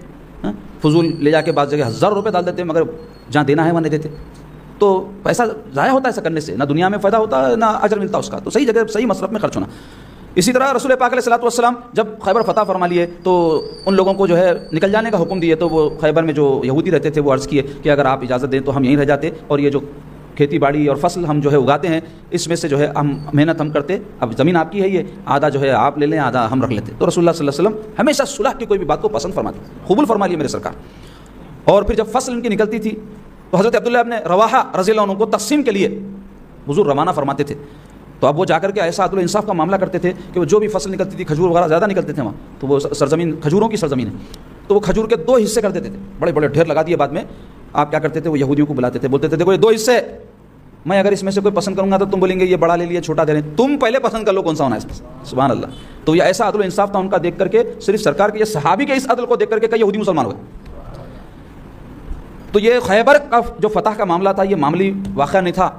فضول لے جا کے بعض جگہ 1000 روپے ڈال دیتے، مگر جہاں دینا ہے وہاں نہیں دیتے. تو پیسہ ضائع ہوتا ہے ایسا کرنے سے، نہ دنیا میں فائدہ ہوتا ہے نہ اجر ملتا اس کا. تو صحیح جگہ صحیح مصرف میں خرچ ہونا. اسی طرح رسول پاک علیہ الصلوۃ والسلام جب خیبر فتح فرما لیے تو ان لوگوں کو جو ہے نکل جانے کا حکم دیے. تو وہ خیبر میں جو یہودی رہتے تھے وہ عرض کیے کہ اگر آپ اجازت دیں تو ہم یہیں رہ جاتے، اور یہ جو کھیتی باڑی اور فصل ہم جو ہے اگاتے ہیں اس میں سے جو ہے ہم محنت ہم کرتے، اب زمین آپ کی ہے، یہ آدھا جو ہے آپ لے لیں، آدھا ہم رکھ لیتے. تو رسول اللہ صلی اللہ علیہ وسلم ہمیشہ صلح کی کوئی بھی بات کو پسند فرماتے، قبول فرما لیے میرے سرکار. اور پھر جب فصل ان کی نکلتی تھی تو حضرت عبداللہ ابن رواحہ رضی اللہ عنہ کو تقسیم کے لیے حضور روانہ فرماتے تھے. تو اب وہ جا کر کے ایسا عدل و انصاف کا معاملہ کرتے تھے کہ وہ جو بھی فصل نکلتی تھی، کھجور وغیرہ زیادہ نکلتے تھے وہاں، تو وہ سرزمین کھجوروں کی سرزمین ہے، تو وہ کھجور کے 2 حصے کر دیتے تھے، بڑے بڑے ڈھیر لگا دیے. بعد میں آپ کیا کرتے تھے، وہ یہودیوں کو بلاتے تھے، بولتے تھے دیکھو یہ 2 حصے، میں اگر اس میں سے کوئی پسند کروں گا تو تم بولیں گے یہ بڑا لے لیا چھوٹا دے رہے ہیں، تم پہلے پسند کر لو کون سا ہونا ہے اس میں. سبحان اللہ. تو یہ ایسا عدل و انصاف تھا ان کا دیکھ کر کے، صرف سرکار کے یہ صحابی کے اس عدل کو دیکھ کر کے کئی یہودی مسلمان ہوئے. تو یہ خیبر کا جو فتح کا معاملہ تھا یہ معمولی واقعہ نہیں تھا.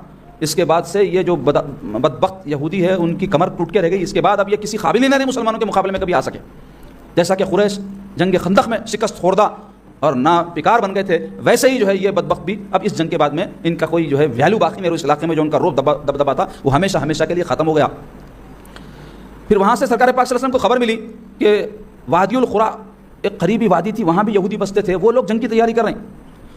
اس کے بعد سے یہ جو بدبخت یہودی ہے ان کی کمر ٹوٹ کے رہ گئی. اس کے بعد اب یہ کسی قابل ہی نہیں رہے مسلمانوں کے مقابلے میں کبھی آ سکے. جیسا کہ قریش جنگ خندق میں شکست خوردہ اور نا پکار بن گئے تھے، ویسے ہی جو ہے یہ بدبخت بھی اب اس جنگ کے بعد میں ان کا کوئی جو ہے ویلیو باقی نہیں. اس علاقے میں جو ان کا روب دبدبا تھا وہ ہمیشہ ہمیشہ کے لیے ختم ہو گیا. پھر وہاں سے سرکار پاک صلی اللہ علیہ وسلم کو خبر ملی کہ وادی القرا ایک قریبی وادی تھی، وہاں بھی یہودی بستے تھے، وہ لوگ جنگ کی تیاری کر رہے ہیں.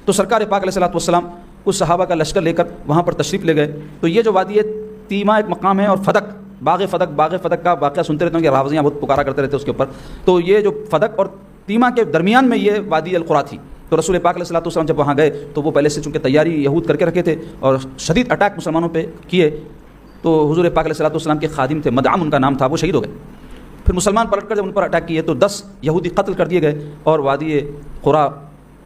تو سرکار پاک علیہ الصلوۃ والسلام کچھ صحابہ کا لشکر لے کر وہاں پر تشریف لے گئے. تو یہ جو وادی تیما ایک مقام ہے، اور فدق باغ فدق کا واقعہ سنتے رہتے ہیں کہ راوزیاں بہت پکارا کرتے رہتے اس کے اوپر. تو یہ جو فدق اور تیما کے درمیان میں یہ وادی القرا تھی. تو رسول پاک علیہ الصلوۃ والسلام جب وہاں گئے تو وہ پہلے سے چونکہ تیاری یہود کر کے رکھے تھے اور شدید اٹیک مسلمانوں پہ کیے. تو حضور پاک علیہ الصلوۃ والسلام کے خادم تھے، مدعم ان کا نام تھا، وہ شہید ہو گئے. پھر مسلمان پلٹ کر جب ان پر اٹیک کیے تو 10 یہودی قتل کر دیے گئے اور وادی قرا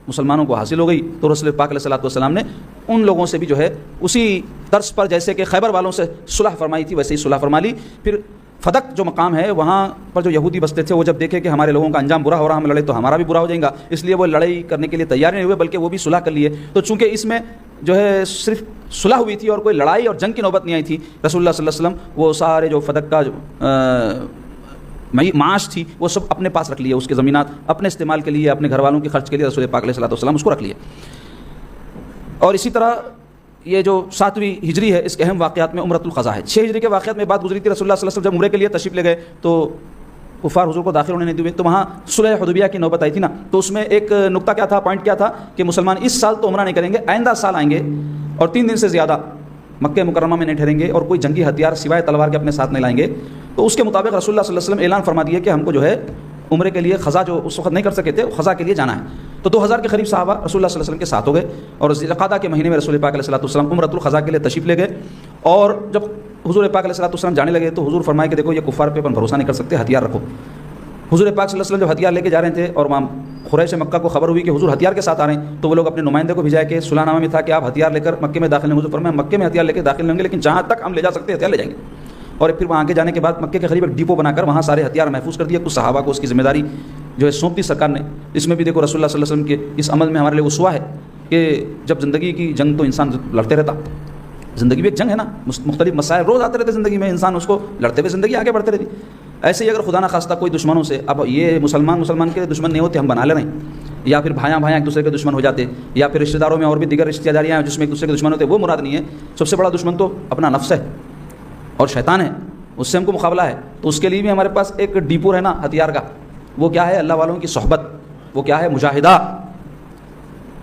مسلمانوں کو حاصل ہو گئی. تو رسول پاک علیہ الصلوۃ والسلام نے ان لوگوں سے بھی جو ہے اسی طرز پر جیسے کہ خیبر والوں سے صلح فرمائی تھی ویسے ہی صلح فرما لی. پھر فدق جو مقام ہے وہاں پر جو یہودی بستے تھے وہ جب دیکھے کہ ہمارے لوگوں کا انجام برا ہو رہا، ہم لڑے تو ہمارا بھی برا ہو جائے گا، اس لیے وہ لڑائی کرنے کے لیے تیار نہیں ہوئے بلکہ وہ بھی صلح کر لیے. تو چونکہ اس میں جو ہے صرف صلح ہوئی تھی اور کوئی لڑائی اور جنگ کی نوبت نہیں آئی تھی، رسول اللہ صلی اللہ علیہ وسلم وہ سارے جو فدق کا معاش تھی وہ سب اپنے پاس رکھ لیے، اس کے زمینات اپنے استعمال کے لیے، اپنے گھر والوں کے خرچ کے لیے رسول پاک علیہ الصلوۃ والسلام اس کو رکھ لیے. اور اسی طرح یہ جو 7ویں ہجری ہے اس کے اہم واقعات میں عمرۃ القضاء ہے. 6 ہجری کے واقعات میں بات گزری تھی. رسول اللہ صلی اللہ علیہ وسلم جب عمرے کے لیے تشریف لے گئے تو کفار حضور کو داخل ہونے نہیں دیے. تو وہاں صلح حدیبیہ کی نوبت آئی تھی نا, تو اس میں ایک نقطہ کیا تھا, پوائنٹ کیا تھا کہ مسلمان اس سال تو عمرہ نہیں کریں گے, آئندہ سال آئیں گے اور 3 دن سے زیادہ مکہ مکرمہ میں نہیں ٹھہریں گے اور کوئی جنگی ہتھیار سوائے تلوار کے اپنے ساتھ نہیں لائیں گے. تو اس کے مطابق رسول اللہ صلی اللہ علیہ وسلم اعلان فرما دیے کہ ہم کو جو ہے عمرے کے لیے خزا جو اس وقت نہیں کر سکے تھے, خزا کے لیے جانا ہے. تو 2000 کے قریب صحابہ رسول اللہ صلی اللہ علیہ وسلم کے ساتھ ہو گئے اور ذی القعدہ کے مہینے میں رسول پاک علیہ الصلوۃ والسلام عمرۃ القضاء کے لیے تشریف لے گئے. اور جب حضور پاک علیہ الصلوۃ والسلام جانے لگے تو حضور فرمائے کہ دیکھو یہ کفار پہ اپن بھروسہ نہیں کر سکتے, ہتھیار رکھو. حضور پاک صلی اللہ علیہ وسلم جب ہتھیار لے کے جا رہے تھے اور وہاں قریش مکہ کو خبر ہوئی کہ حضور ہتھیار کے ساتھ آ رہے ہیں, تو وہ لوگ اپنے نمائندے کو بھیجائے کہ صلح نامہ میں تھا کہ آپ ہتھیار لے کر مکے میں داخل نہیں. حضور فرمایا مکے میں ہتھیار لے کے داخل نہیں ہوں گے, لیکن جہاں تک ہم لے جا سکتے ہیں ہتھیار لے جائیں گے. اور پھر وہاں آگے جانے کے بعد مکے کے قریب ایک ڈیپو بنا کر وہاں سارے ہتھیار محفوظ کر دیا. کچھ صحابہ کو اس کی ذمہ داری جو ہے سونپ دی سرکار نے. اس میں بھی دیکھو رسول اللہ صلی اللہ علیہ وسلم کے اس عمل میں ہمارے لیے اسوہ ہے کہ جب زندگی کی جنگ تو انسان لڑتے رہتا, زندگی بھی ایک جنگ ہے نا, مختلف مسائل روز آتے رہتے زندگی میں, انسان اس کو لڑتے ہوئے زندگی آگے بڑھتے رہتی. ایسے ہی اگر خدا نہ خواستہ کوئی دشمنوں سے, اب یہ مسلمان کے دشمن نہیں ہوتے, ہم بنا لے رہے ہیں, یا پھر بھائیاں ایک دوسرے کے دشمن ہو جاتے, یا پھر رشتہ داروں میں اور بھی دیگر رشتہ داریاں ہیں جس میں ایک دوسرے کے دشمن ہوتے, وہ مراد نہیں ہے. سب سے بڑا دشمن تو اپنا نفس ہے اور شیطان ہے, اس سے ہم کو مقابلہ ہے. تو اس کے لیے بھی ہمارے پاس ایک ڈیپو ہے نا ہتھیار کا, وہ کیا ہے اللہ والوں کی صحبت, وہ کیا ہے مجاہدہ,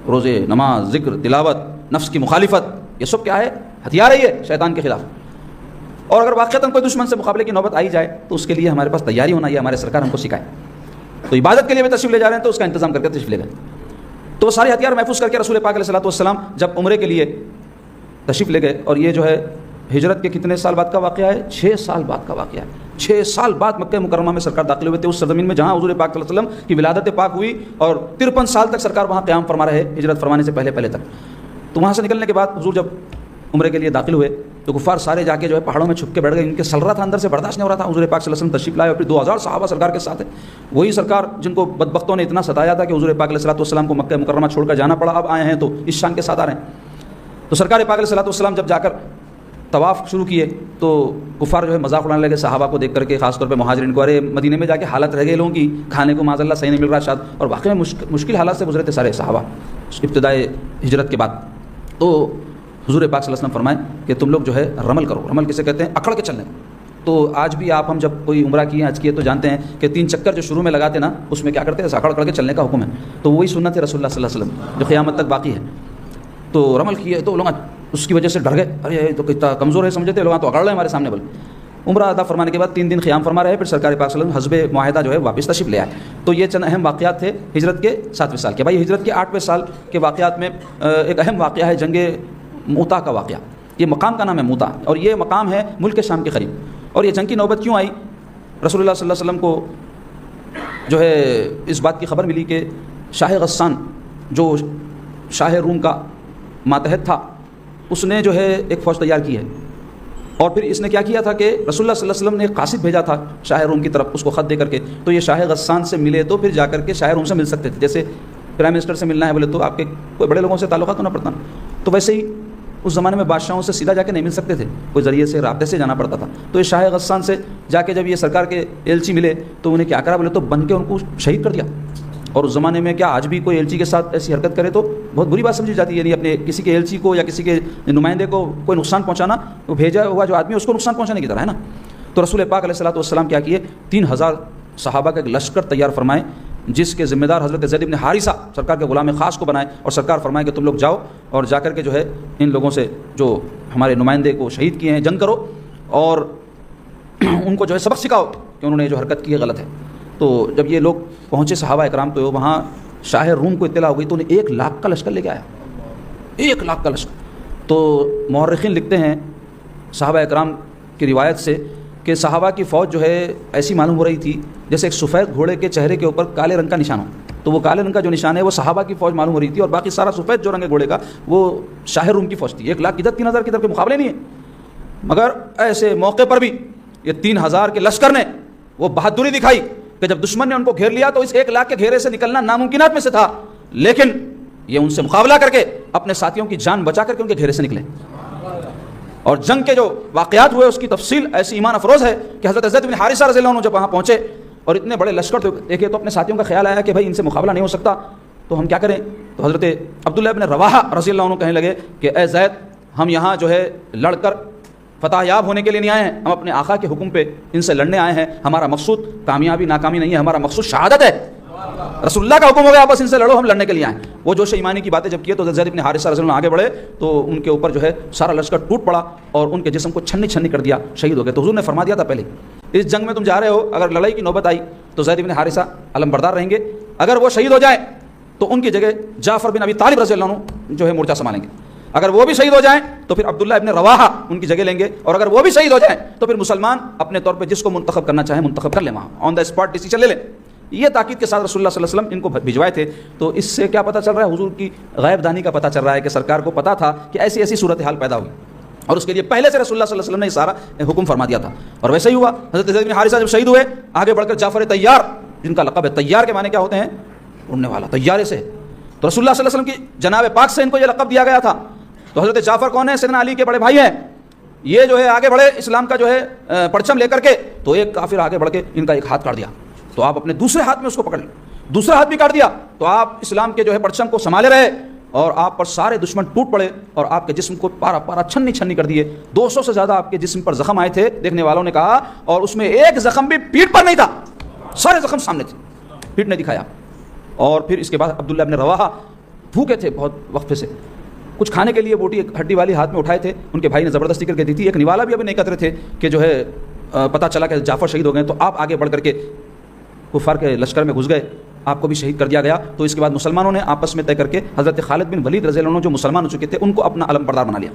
روزے, نماز, ذکر, تلاوت, نفس کی مخالفت, یہ سب کیا ہے ہتھیار ہے یہ شیطان کے خلاف. اور اگر واقعتاً کوئی دشمن سے مقابلے کی نوبت آئی جائے تو اس کے لیے ہمارے پاس تیاری ہونا, یہ ہمارے سرکار ہم کو سکھائے. تو عبادت کے لیے بھی تشریف لے جا رہے ہیں تو اس کا انتظام کر کے تشریف لے گئے. تو سارے ہتھیار محفوظ کر کے رسول پاک علیہ الصلوۃ والسلام جب عمرے کے لیے تشریف لے گئے, اور یہ جو ہے ہجرت کے کتنے سال بعد کا واقعہ ہے, 6 سال بعد کا واقعہ ہے. 6 سال بعد مکہ مکرمہ میں سرکار داخل ہوئے تھے, اس سرزمین میں جہاں حضور پاک صلی اللہ علیہ وسلم کی ولادت پاک ہوئی, اور 53 سال تک سرکار وہاں قیام فرما رہے ہجرت فرمانے سے پہلے تک. تو وہاں سے نکلنے کے بعد حضور جب عمرے کے لیے داخل ہوئے تو کفار سارے جا کے جو ہے پہاڑوں میں چھپ کے بیٹھ گئے. ان کے سل رہا تھا, اندر سے برداشت نہیں ہو رہا تھا. حضور پاک صلی اللہ علیہ وسلم تشریف لائے اور پھر 2000 صحابہ سرکار کے ساتھ ہیں. وہی سرکار جن کو بدبختوں نے اتنا ستایا تھا کہ حضور پاک علیہ الصلوۃ والسلام کو مکہ مکرمہ چھوڑ کر جانا پڑا, اب آئے ہیں تو اس شان کے ساتھ آ رہے ہیں. تو سرکار پاک علیہ الصلوۃ والسلام جب جا کر طواف شروع کیے تو کفار جو ہے مذاق اڑانے لگے صحابہ کو دیکھ کر کے, خاص طور پہ مہاجرین کو. ارے مدینے میں جا کے حالت رہ گئی لوگوں کی, کھانے کو معاذ اللہ صحیح نہیں مل رہا شاید, اور واقعی مشکل حالات سے گزرے تھے سارے صحابہ ابتدائے ہجرت کے بعد. تو حضور پاک صلی اللہ علیہ وسلم فرمائے کہ تم لوگ جو ہے رمل کرو. رمل کسے کہتے ہیں, اکڑ کے چلنے. تو آج بھی آپ ہم جب کوئی عمرہ کیے, حج کیے, تو جانتے ہیں کہ 3 چکر جو شروع میں لگاتے نا, اس میں کیا کرتے ہیں, اکڑ کے چلنے کا حکم ہے. تو وہی سنت ہے رسول اللہ صلی اللہ علیہ وسلم جو قیامت تک باقی ہے. تو رمل کیے تو لوگ اس کی وجہ سے ڈر گئے, ارے یہ تو کتنا کمزور ہے سمجھتے لوگ, تو اکڑ رہے ہیں ہمارے سامنے. بل عمرہ ادا فرمانے کے بعد 3 دن قیام فرما رہے, پھر سرکار پاک صلی اللہ علیہ وسلم حسب معاہدہ جو ہے واپس تشریف لے آئے. تو یہ چند اہم واقعات تھے ہجرت کے 7ویں سال کے. بھائی ہجرت کے 8ویں سال کے واقعات میں ایک اہم واقعہ ہے جنگ موتا کا واقعہ. یہ مقام کا نام ہے موتا, اور یہ مقام ہے ملک شام کے قریب. اور یہ جنگ کی نوبت کیوں آئی, رسول اللہ صلی اللہ علیہ وسلم کو جو ہے اس بات کی خبر ملی کہ شاہ غسان جو شاہ روم کا ماتحت تھا, اس نے جو ہے ایک فوج تیار کی ہے. اور پھر اس نے کیا کیا تھا کہ رسول اللہ صلی اللہ علیہ وسلم نے ایک قاصد بھیجا تھا شاہ روم کی طرف, اس کو خط دے کر کے. تو یہ شاہ غسان سے ملے تو پھر جا کر کے شاہ روم سے مل سکتے تھے. جیسے پرائم منسٹر سے ملنا ہے بولے تو آپ کے کوئی بڑے لوگوں سے تعلقات ہونا پڑتا, تو ویسے ہی اس زمانے میں بادشاہوں سے سیدھا جا کے نہیں مل سکتے تھے, کوئی ذریعے سے رابطے سے جانا پڑتا تھا. تو یہ شاہ غسان سے جا کے جب یہ سرکار کے ایلچی ملے تو انہیں کیا کرا بولے تو بن کے ان کو شہید کر دیا. اور اس زمانے میں کیا آج بھی کوئی ایلچی کے ساتھ ایسی حرکت کرے تو بہت بری بات سمجھی جاتی ہے. یعنی اپنے کسی کے ایلچی کو یا کسی کے نمائندے کو کوئی نقصان پہنچانا, وہ بھیجا ہوا جو آدمی ہے اس کو نقصان پہنچانے کی طرح ہے نا. تو رسول پاک علیہ الصلوۃ والسلام کیا کیے, 3000 صحابہ کا ایک لشکر تیار فرمائے, جس کے ذمہ دار حضرت زید بن حارثہ سرکار کے غلام خاص کو بنائے. اور سرکار فرمائے کہ تم لوگ جاؤ اور جا کر کے جو ہے ان لوگوں سے جو ہمارے نمائندے کو شہید کیے ہیں جنگ کرو, اور ان کو جو ہے سبق سکھاؤ کہ انہوں نے جو حرکت کی ہے غلط ہے. تو جب یہ لوگ پہنچے صحابہ اکرام تو وہاں شاہ روم کو اطلاع ہو گئی, تو انہیں 1 لاکھ کا لشکر لے کے آیا, 1 لاکھ کا لشکر. تو مورخین لکھتے ہیں صحابہ اکرام کی روایت سے کہ صحابہ کی فوج جو ہے ایسی معلوم ہو رہی تھی جیسے ایک سفید گھوڑے کے چہرے کے اوپر کالے رنگ کا نشان ہو. تو وہ کالے رنگ کا جو نشان ہے وہ صحابہ کی فوج معلوم ہو رہی تھی, اور باقی سارا سفید جو رنگ ہے گھوڑے کا وہ شاہ روم کی فوج تھی. 1 لاکھ ادھر 3000 کی طرف کے مقابلے نہیں ہے. مگر ایسے موقع پر بھی یہ 3000 کے لشکر نے وہ بہادری دکھائی کہ جب دشمن نے ان کو گھیر لیا تو اس 1 لاکھ کے گھیرے سے نکلنا ناممکنات میں سے تھا, لیکن یہ ان سے مقابلہ کر کے اپنے ساتھیوں کی جان بچا کر کے ان کے گھیرے سے نکلے. اور جنگ کے جو واقعات ہوئے اس کی تفصیل ایسی ایمان افروز ہے کہ حضرت زید بن حارثہ رضی اللہ عنہ جب وہاں پہنچے اور اتنے بڑے لشکر دیکھے تو اپنے ساتھیوں کا خیال آیا کہ بھائی ان سے مقابلہ نہیں ہو سکتا, تو ہم کیا کریں. تو حضرت عبداللہ بن رواحہ رضی اللہ عنہ کہنے لگے کہ اے زید, ہم یہاں جو ہے لڑ کر فتح یاب ہونے کے لیے نہیں آئے ہیں، ہم اپنے آقا کے حکم پہ ان سے لڑنے آئے ہیں. ہمارا مقصود کامیابی ناکامی نہیں ہے، ہمارا مقصود شہادت ہے. رسول اللہ کا حکم ہو گیا بس ان سے لڑو، ہم لڑنے کے لیے آئے. وہ جوش ایمانی کی باتیں جب کیے تو زید بن حارثہ رضی اللہ عنہ آگے بڑھے تو ان کے اوپر جو ہے سارا لشکر ٹوٹ پڑا اور ان کے جسم کو چھنی چھنی کر دیا، شہید ہو گئے. تو حضور نے فرما دیا تھا پہلے اس جنگ میں تم جا رہے ہو، اگر لڑائی کی نوبت آئی تو زید بن حارثہ علم بردار رہیں گے، اگر وہ شہید ہو جائیں تو ان کی جگہ جعفر بن ابی طالب رضی اللہ عنہ جو ہے مورچہ سنبھالیں گے. اگر وہ بھی شہید ہو جائیں تو پھر عبداللہ ابن رواحہ ان کی جگہ لیں گے، اور اگر وہ بھی شہید ہو جائیں تو پھر مسلمان اپنے طور پہ جس کو منتخب کرنا چاہیں منتخب کر لیں، وہاں آن دا اسپاٹ ڈیسیجن لے لیں. یہ تاکید کے ساتھ رسول اللہ صلی اللہ علیہ وسلم ان کو بھجوائے تھے. تو اس سے کیا پتہ چل رہا ہے؟ حضور کی غیب دانی کا پتہ چل رہا ہے کہ سرکار کو پتہ تھا کہ ایسی ایسی صورتحال پیدا ہوگی، اور اس کے لیے پہلے سے رسول اللہ صلی اللہ علیہ وسلم نے یہ سارا حکم فرما دیا تھا. اور ویسے ہی ہوا. حضرت زید بن حارثہ جب شہید ہوئے آگے بڑھ کر جعفر طیار، جن کا لقب ہے طیار کے معنی کیا ہوتے ہیں؟ اڑنے والا، طیارے سے. تو رسول اللہ صلی اللہ علیہ وسلم کی جناب پاک سے ان کو یہ لقب دیا گیا تھا. تو حضرت جعفر کون ہے؟ سیدنا علی کے بڑے بھائی ہیں. یہ جو ہے آگے بڑھے اسلام کا جو ہے پرچم لے کر کے، تو ایک کافر آگے بڑھ کے ان کا ایک ہاتھ کاٹ دیا، تو آپ اپنے دوسرے ہاتھ میں اس کو پکڑ لیں، دوسرا ہاتھ بھی کاٹ دیا. تو آپ اسلام کے جو ہے پرچم کو سنبھالے رہے اور آپ پر سارے دشمن ٹوٹ پڑے اور آپ کے جسم کو پارا پارا چھنی چھنی کر دیے. 200 سے زیادہ آپ کے جسم پر زخم آئے تھے دیکھنے والوں نے کہا، اور اس میں ایک زخم بھی پیٹھ پر نہیں تھا، سارے زخم سامنے تھے، پیٹھ نے دکھایا. اور پھر اس کے بعد عبداللہ ابن رواحہ بھوکے تھے بہت وقفے سے، کچھ کھانے کے لیے بوٹی ایک ہڈی والی ہاتھ میں اٹھائے تھے، ان کے بھائی نے زبردستی کر کے دی تھی. ایک نوالا بھی ابھی نہیں قطرے تھے کہ جو ہے پتہ چلا کہ جعفر شہید ہو گئے. تو آپ آگے بڑھ کر کے کفار کے لشکر میں گھس گئے، آپ کو بھی شہید کر دیا گیا. تو اس کے بعد مسلمانوں نے آپس میں طے کر کے حضرت خالد بن ولید رضی اللہ عنہ جو مسلمان ہو چکے تھے ان کو اپنا علم بردار بنا لیا.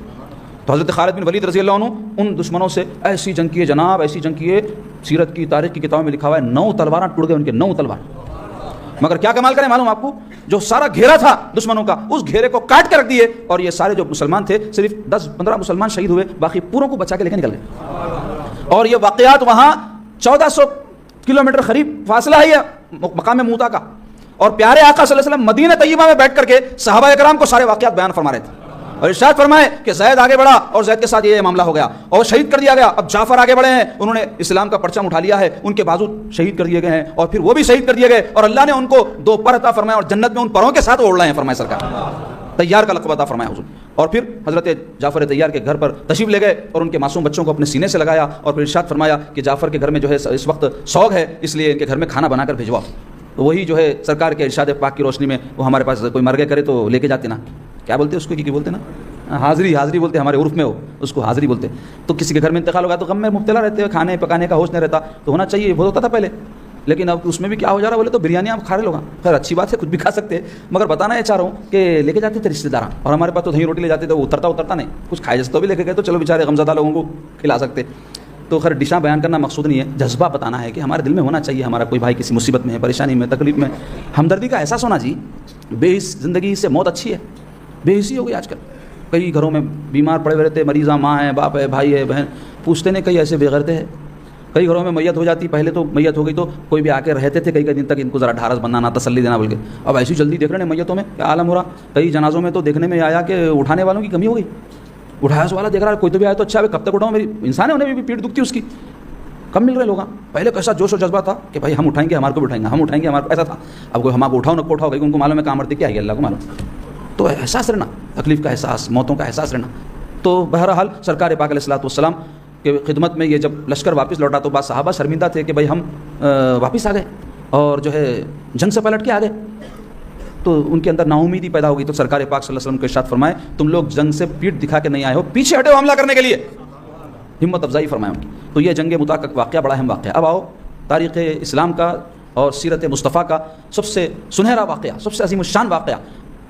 تو حضرت خالد بن ولید رضی اللہ عنہ ان دشمنوں سے ایسی جنگ کیے جناب، ایسی جنگ کیے، سیرت کی تاریخ کی کتابوں میں لکھا ہوا ہے 9 تلوار ٹوٹ گئے ان کے، 9 تلوار. مگر کیا کمال کریں معلوم آپ کو، جو سارا گھیرا تھا دشمنوں کا اس گھیرے کو کاٹ کے رکھ دیے، اور یہ سارے جو مسلمان تھے صرف 10-15 مسلمان شہید ہوئے، باقی پوروں کو بچا کے لے کے نکل گئے. اور یہ واقعات وہاں 1400 کلومیٹر قریب فاصلہ ہے یہ مقام موتا کا. اور پیارے آقا صلی اللہ علیہ وسلم مدینہ طیبہ میں بیٹھ کر کے صحابہ اکرام کو سارے واقعات بیان فرما رہے تھے، اور ارشاد فرمائے کہ زید آگے بڑھا اور زید کے ساتھ یہ معاملہ ہو گیا اور شہید کر دیا گیا. اب جعفر آگے بڑھے ہیں، انہوں نے اسلام کا پرچم اٹھا لیا ہے، ان کے بازو شہید کر دیے گئے ہیں اور پھر وہ بھی شہید کر دیے گئے، اور اللہ نے ان کو 2 پر عطا فرمایا اور جنت میں ان پروں کے ساتھ اوڑھ رہے ہیں. فرمائے سرکار طیار کا لقب عطا فرمایا حضور. اور پھر حضرت جعفر طیار کے گھر پر تشریف لے گئے اور ان کے معصوم بچوں کو اپنے سینے سے لگایا، اور پھر ارشاد فرمایا کہ جعفر کے گھر میں جو ہے اس وقت سوگ ہے، اس لیے ان کے گھر میں کھانا بنا کر بھیجواؤ. تو وہی جو ہے سرکار کے ارشاد پاک کی روشنی میں وہ ہمارے پاس کوئی مرگے کرے تو لے کے جاتے نا، کیا بولتے اس کو، کی بولتے نا، حاضری بولتے ہمارے عرف میں، ہو اس کو حاضری بولتے. تو کسی کے گھر میں انتقال ہوگا تو غم میں مبتلا رہتے ہیں، کھانے پکانے کا ہوش نہیں رہتا. تو ہونا چاہیے، وہ ہوتا تھا پہلے، لیکن اب اس میں بھی کیا ہو جا رہا ہے بولے تو بریانی آپ کھا رہے لوگ. خیر اچھی بات ہے، کچھ بھی کھا سکتے ہیں، مگر بتانا یہ چاہ رہا ہوں کہ لے کے جاتے تھے رشتے دار، اور ہمارے پاس تو دہی روٹی لے جاتے تھے، وہ اترتا نہیں، کچھ کھائے جیسے تو بھی لے کے گئے تو چلو بیچارے غمزدہ لوگوں کو کھلا سکتے. تو خیر ڈشاں بیان کرنا مقصود نہیں ہے، جذبہ بتانا ہے کہ ہمارے دل میں ہونا چاہیے، ہمارا کوئی بھائی کسی مصیبت میں ہے، پریشانی میں، تکلیف میں، ہمدردی کا احساس ہونا جی. بے حس زندگی سے موت اچھی ہے، بے حسی ہو گئی آج کل. کئی گھروں میں بیمار پڑے ہوئے رہتے، مریضاں، ماں ہے، باپ ہے، بھائی ہے، بہن، پوچھتے نہیں. کئی ایسے بے غیرتے ہیں، کئی گھروں میں میت ہو جاتی، پہلے تو میت ہو گئی تو کوئی بھی آ کے رہتے تھے کئی دن تک، ان کو ذرا ڈھارس بنانا، تسلی دینا بول کے. اب ایسی جلدی دیکھ رہے ہیں میتوں میں کیا عالم ہو رہا. کئی جنازوں میں تو دیکھنے میں آیا کہ اٹھانے والوں کی کمی ہو گئی، اٹھایا والا دیکھ رہا ہے، کوئی تو بھی آیا تو اچھا ہے کب تک اٹھاؤں، میری انسان ہے، انہیں بھی پیٹ دکھتی اس کی. کم مل رہے لوگ. پہلے کیسا جوش و جذبہ تھا کہ بھائی ہم اٹھائیں گے، ہمارے کو بھی اٹھائیں گے، ہم اٹھائیں گے، ہمارے کو ایسا تھا. اب کوئی ہمارے کو اٹھاؤ نہ کو اٹھاؤ، ان کو معلوم ہے کام مرتے کیا ہے، اللہ کو معلوم. تو احساس رہنا، تکلیف کا احساس، موتوں کا احساس رہنا. تو بہرحال سرکار پاک علیہ الصلوۃ والسلام کے خدمت میں یہ جب لشکر واپس لوٹا تو بعض صحابہ شرمندہ تھے کہ بھائی ہم واپس آ گئے اور جو ہے جنگ سے پلٹ کے آ گئے. تو ان کے اندر نا امیدی پیدا ہو گئی. تو سرکار پاک صلی اللہ علیہ وسلم کو ارشاد فرمائے تم لوگ جنگ سے پیٹ دکھا کے نہیں آئے ہو، پیچھے ہٹے ہو حملہ کرنے کے لیے. ہمت افزائی فرمائے ان کی. تو یہ جنگ موتا کا واقعہ بڑا اہم واقعہ. اب آؤ تاریخ اسلام کا اور سیرت مصطفیٰ کا سب سے سنہرا واقعہ، سب سے عظیم الشان واقعہ،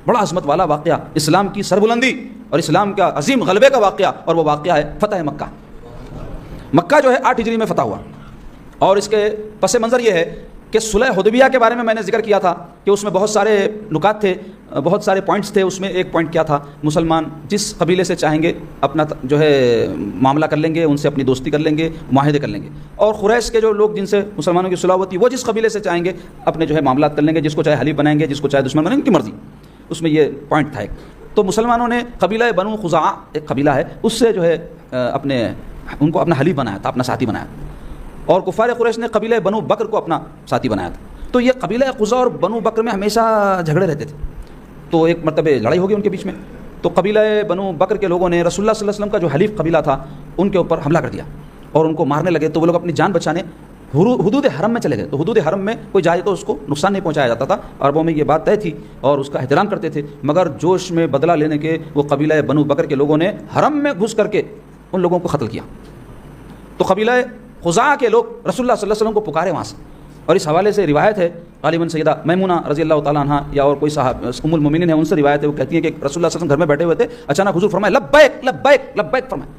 بڑا عظمت والا واقعہ، اسلام کی سربلندی اور اسلام کا عظیم غلبے کا واقعہ، اور وہ واقعہ ہے فتح مکہ. مکہ جو ہے 8 ہجری میں فتح ہوا، اور اس کے پس منظر یہ ہے کہ صلح حدیبیہ کے بارے میں نے ذکر کیا تھا کہ اس میں بہت سارے نکات تھے، بہت سارے پوائنٹس تھے. اس میں ایک پوائنٹ کیا تھا، مسلمان جس قبیلے سے چاہیں گے اپنا جو ہے معاملہ کر لیں گے، ان سے اپنی دوستی کر لیں گے، معاہدے کر لیں گے. اور قریش کے جو لوگ جن سے مسلمانوں کی صلح ہوتی وہ جس قبیلے سے چاہیں گے اپنے جو ہے معاملات کر لیں گے، جس کو چاہے حلیف بنائیں گے، جس کو چاہے دشمن بنائیں گے، ان کی مرضی. اس میں یہ پوائنٹ تھا ایک. تو مسلمانوں نے قبیلہ بنو خزاعہ ایک قبیلہ ہے، اس سے جو ہے ان کو اپنا حلیف بنایا تھا، اپنا ساتھی بنایا. اور کفار قریش نے قبیلہ بنو بکر کو اپنا ساتھی بنایا تھا. تو یہ قبیلہ خزاع اور بنو بکر میں ہمیشہ جھگڑے رہتے تھے. تو ایک مرتبہ لڑائی ہو گئی ان کے بیچ میں. تو قبیلہ بنو بکر کے لوگوں نے رسول اللہ صلی اللہ علیہ وسلم کا جو حلیف قبیلہ تھا ان کے اوپر حملہ کر دیا اور ان کو مارنے لگے. تو وہ لوگ اپنی جان بچانے حدود حرم میں چلے گئے. تو حدود حرم میں کوئی جائے تو اس کو نقصان نہیں پہنچایا جاتا تھا. عربوں میں یہ بات طے تھی اور اس کا احترام کرتے تھے. مگر جوش میں بدلہ لینے کے وہ قبیلہ بنو بکر کے لوگوں نے حرم میں گھس کر کے ان لوگوں کو قتل کیا. تو قبیلہ خزاعہ کے لوگ رسول اللہ صلی اللہ علیہ وسلم کو پکارے وہاں سے. اور اس حوالے سے روایت ہے غالباً سیدہ میمونہ رضی اللہ تعالیٰ عنہ یا اور کوئی صاحب ام المومنین ہے ان سے روایت ہے. وہ کہتی ہے کہ رسول اللہ صلی اللہ علیہ وسلم گھر میں بیٹھے ہوئے تھے, اچانک حضور فرمائے لبیک لبیک لبیک فرمائے.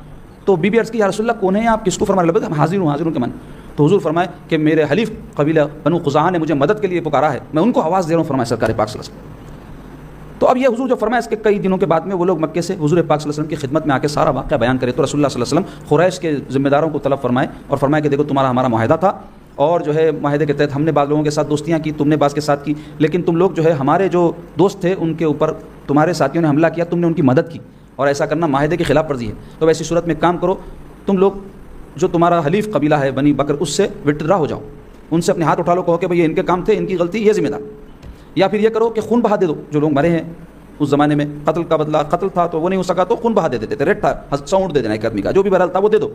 تو بی بی عرض کی یا رسول اللہ کون ہے آپ, کس کو فرمائے لبیک؟ ہم حاضر ہوں کے من. تو حضور فرمائے کہ میرے حلیف قبیلہ بنو خزاعہ نے مجھے مدد کے لیے پکارا ہے, میں ان کو آواز دے رہا ہوں فرمائے سرکار پاک صلی اللہ علیہ وسلم. تو اب یہ حضور جو فرمایا اس کے کئی دنوں کے بعد میں وہ لوگ مکے سے حضور پاک صلی اللہ علیہ وسلم کی خدمت میں آ کے سارا واقعہ بیان کرے. تو رسول اللہ صلی اللہ علیہ وسلم قریش کے ذمہ داروں کو طلب فرمائے اور فرمائے کہ دیکھو تمہارا ہمارا معاہدہ تھا اور جو ہے معاہدے کے تحت ہم نے بعض لوگوں کے ساتھ دوستیاں کی, تم نے بعض کے ساتھ کی, لیکن تم لوگ جو ہے ہمارے جو دوست تھے ان کے اوپر تمہارے ساتھیوں نے حملہ کیا, تم نے ان کی مدد کی اور ایسا کرنا معاہدے کی خلاف ورزی ہے. تو ایسی صورت میں کام کرو, تم لوگ جو تمہارا حلیف قبیلہ ہے بنی بکر اس سے وڈرا ہو جاؤ, ان سے اپنے ہاتھ اٹھا لو, کہو کہ بھئی یہ ان کے کام تھے, ان کی غلطی, یہ ذمہ دار. یا پھر یہ کرو کہ خون بہا دے دو, جو لوگ مرے ہیں اس زمانے میں قتل کا بدلہ قتل تھا تو وہ نہیں ہو سکا تو خون بہا دے دیتے تھے, ریٹ تھا, ساؤنڈ دے دینا ایک آدمی کا, جو بھی بہرحال تھا وہ دے دو.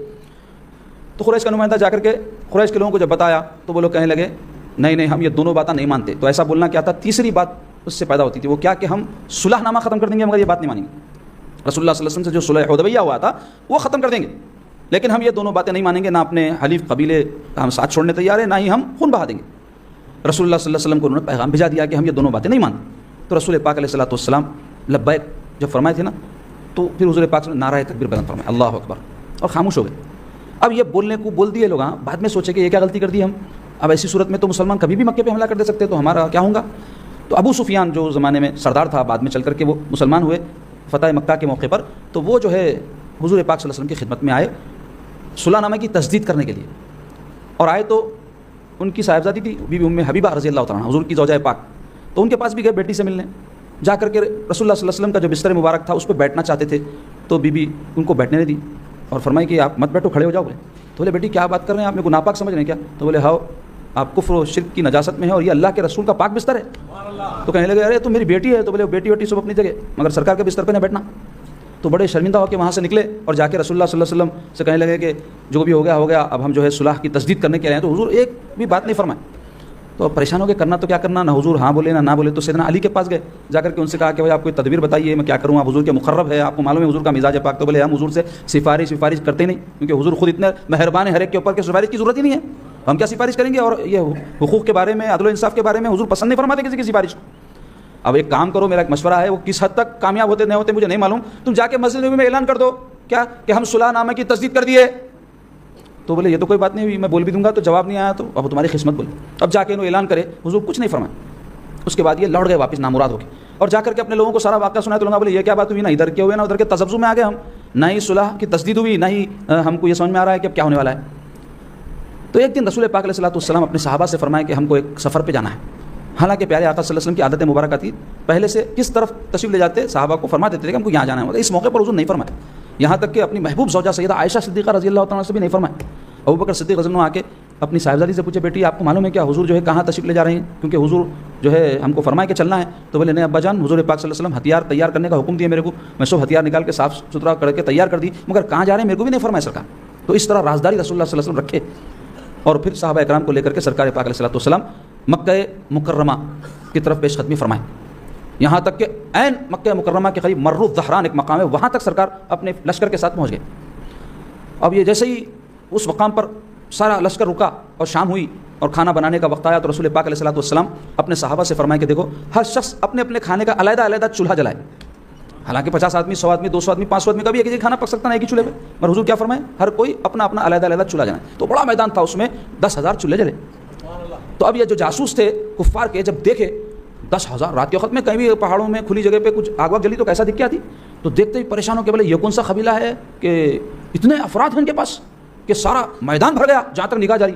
تو قریش کا نمائندہ جا کر کے قریش کے لوگوں کو جب بتایا تو وہ لوگ کہنے لگے نہیں نہیں ہم یہ دونوں باتیں نہیں مانتے. تو ایسا بولنا کیا تھا, تیسری بات اس سے پیدا ہوتی تھی, وہ کیا کہ ہم صلح نامہ ختم کر دیں گے مگر یہ بات نہیں مانیں گے. رسول اللہ صلی اللہ علیہ وسلم سے جو صلح حدیبیہ ہوا تھا وہ ختم کر دیں گے, لیکن ہم یہ دونوں باتیں نہیں مانیں گے, نہ اپنے حلیف قبیلے کا ہم ساتھ چھوڑنے تیار ہیں, نہ ہی ہم خون بہا دیں گے. رسول اللہ صلی اللہ علیہ وسلم کو انہوں نے پیغام بھیجا دیا کہ ہم یہ دونوں باتیں نہیں مانتے. تو رسول پاک علیہ الصلوۃ والسلام لبیک جب فرمائے تھے نا, تو پھر حضور پاک نے نعرہ تکبیر بلند فرمایا اللہ اکبر اور خاموش ہو گئے. اب یہ بولنے کو بول دیے لوگ, ہاں بعد میں سوچے کہ یہ کیا غلطی کر دی ہم, اب ایسی صورت میں تو مسلمان کبھی بھی مکے پہ حملہ کر دے سکتے, تو ہمارا کیا ہوگا. تو ابو سفیان جو زمانے میں سردار تھا, بعد میں چل کر کے وہ مسلمان ہوئے فتح مکہ کے موقع پر, تو وہ جو ہے حضور پاک صلی اللہ علیہ وسلم کی خدمت میں آئے صلح نامے کی تجدید کرنے کے لیے. اور آئے تو ان کی صاحبزادی تھی بی بی ام حبیبہ رضی اللہ تعالیٰ عنہ, حضور کی زوجہ پاک, تو ان کے پاس بھی گئے بیٹی سے ملنے. جا کر کے رسول اللہ صلی اللہ علیہ وسلم کا جو بستر مبارک تھا اس پہ بیٹھنا چاہتے تھے, تو بی بی ان کو بیٹھنے نہیں دی اور فرمائی کہ آپ مت بیٹھو, کھڑے ہو جاؤ. بولے تو بولے بیٹی کیا بات کر رہے ہیں آپ, میرے کو ناپاک سمجھ رہے ہیں کیا؟ تو بولے ہاؤ آپ کفر و شرک کی نجاست میں ہے اور یہ اللہ کے رسول کا پاک بستر ہے. تو کہنے لگے ارے تو میری بیٹی ہے. تو بولے بیٹی ویٹی سب اپنی جگہ, مگر سرکار کے بستر پہ نہ بیٹھنا. تو بڑے شرمندہ ہو کے وہاں سے نکلے اور جا کے رسول اللہ صلی اللہ علیہ وسلم سے کہنے لگے کہ جو بھی ہو گیا, اب ہم جو ہے صلح کی تجدید کرنے کے لیے ہیں. تو حضور ایک بھی بات نہیں فرمائے. تو پریشان ہو کے کرنا تو کیا کرنا, نہ حضور ہاں بولے نہ بولے. تو سیدنا علی کے پاس گئے, جا کر کے ان سے کہا کہ بھائی آپ کوئی تدبیر بتائیے, میں کیا کروں, آپ حضور کے مقرب ہے, آپ کو معلوم ہے حضور کا مزاج پاک. تو بولے ہم حضور سے سفارش کرتے نہیں, کیونکہ حضور خود اتنے مہربان ہیں ہر ایک کے اوپر کہ سفارش کی ضرورت ہی نہیں ہے, ہم کیا سفارش کریں گے. اور یہ حقوق کے بارے میں, عدل و انصاف کے بارے میں حضور پسند نہیں فرماتے کسی کی سفارش کو. اب ایک کام کرو, میرا ایک مشورہ ہے, وہ کس حد تک کامیاب ہوتے نہیں ہوتے مجھے نہیں معلوم, تم جا کے مسجد نبوی میں اعلان کر دو کیا کہ ہم صلح نامے کی تجدید کر دیے. تو بولے یہ تو کوئی بات نہیں ہوئی, میں بول بھی دوں گا. تو جواب نہیں آیا تو اب تمہاری قسمت بولے. اب جا کے انہوں اعلان کرے, حضور کچھ نہیں فرمائے. اس کے بعد یہ لوٹ گئے واپس نامراد ہو کے, اور جا کر کے اپنے لوگوں کو سارا واقعہ سنایا. تو لوگ بولے یہ کیا بات ہوئی, نہ ادھر کے ہوئے نہ ادھر کے تذبذب میں آ گئے ہم, نہ ہی صلح کی تجدید ہوئی, نہ ہی ہم کو یہ سمجھ میں آ رہا ہے کہ اب کیا ہونے والا ہے. تو ایک دن رسول پاک علیہ الصلوۃ والسلام اپنے صحابہ سے فرمائے کہ ہم کو ایک سفر پہ جانا ہے. حالانکہ پیارے آقا صلی اللہ علیہ وسلم کی عادت مبارکہ تھی, پہلے سے کس طرف تشریف لے جاتے صحابہ کو فرما دیتے تھے کہ ہم کو یہاں جانا ہے. اس موقع پر حضور نہیں فرمائے, یہاں تک کہ اپنی محبوب زوجہ سیدہ عائشہ صدیقہ رضی اللہ تعالیٰ عنہ سے بھی نہیں فرمائے. ابوبکر صدیق رضی اللہ عنہ آ کے اپنی صاحبزادی سے پوچھے بیٹی آپ کو معلوم ہے کیا حضور جو ہے کہاں تشریف لے جا رہے ہیں, کیونکہ حضور جو ہے ہم کو فرمائے کہ چلنا ہے. تو بولے نہیں ابا جان, حضور پاک صلی اللہ علیہ وسلم ہتھیار تیار کرنے کا حکم دیا میرے کو, میں سب ہتھیار نکال کے صاف ستھرا کر کے تیار کر دی, مگر کہاں جا رہے ہیں میرے کو بھی نہیں فرمائے سرکار. تو اس طرح رازداری رسول اللہ صلی اللہ علیہ وسلم رکھے, اور پھر صحابہ اکرام کو لے کر کے سرکار پاک علیہ الصلوۃ والسلام مکہ مکرمہ کی طرف پیش قدمی فرمائے. یہاں تک کہ عین مکہ مکرمہ کے قریب مرو الظہران ایک مقام ہے, وہاں تک سرکار اپنے لشکر کے ساتھ پہنچ گئے. اب یہ جیسے ہی اس مقام پر سارا لشکر رکا اور شام ہوئی اور کھانا بنانے کا وقت آیا, تو رسول پاک علیہ الصلوۃ والسلام اپنے صحابہ سے فرمائے کہ دیکھو ہر شخص اپنے اپنے کھانے کا علیحدہ چولہا جلائے. حالانکہ 50 آدمی 100 آدمی 200 آدمی 500 آدمی کبھی ایک ہی کھانا پک سکتا ہے ایک ہی چولہے پہ, مگر حضور کیا فرمائے ہر کوئی اپنا اپنا علیحدہ چولہا جلائے. تو بڑا میدان تھا, اس میں 10,000 چولہے جلے. تو اب یہ جو جاسوس تھے کفار کے, جب دیکھے 10,000 رات کے وقت میں کہیں بھی پہاڑوں میں کھلی جگہ پہ کچھ آگ واگ جلی تو کیسا دکھ کیا تھی, تو دیکھتے ہی پریشان ہو کے بولے یہ کون سا قبیلہ ہے کہ اتنے افراد ہیں ان کے پاس کہ سارا میدان بھر گیا جہاں تک نگاہ جاری.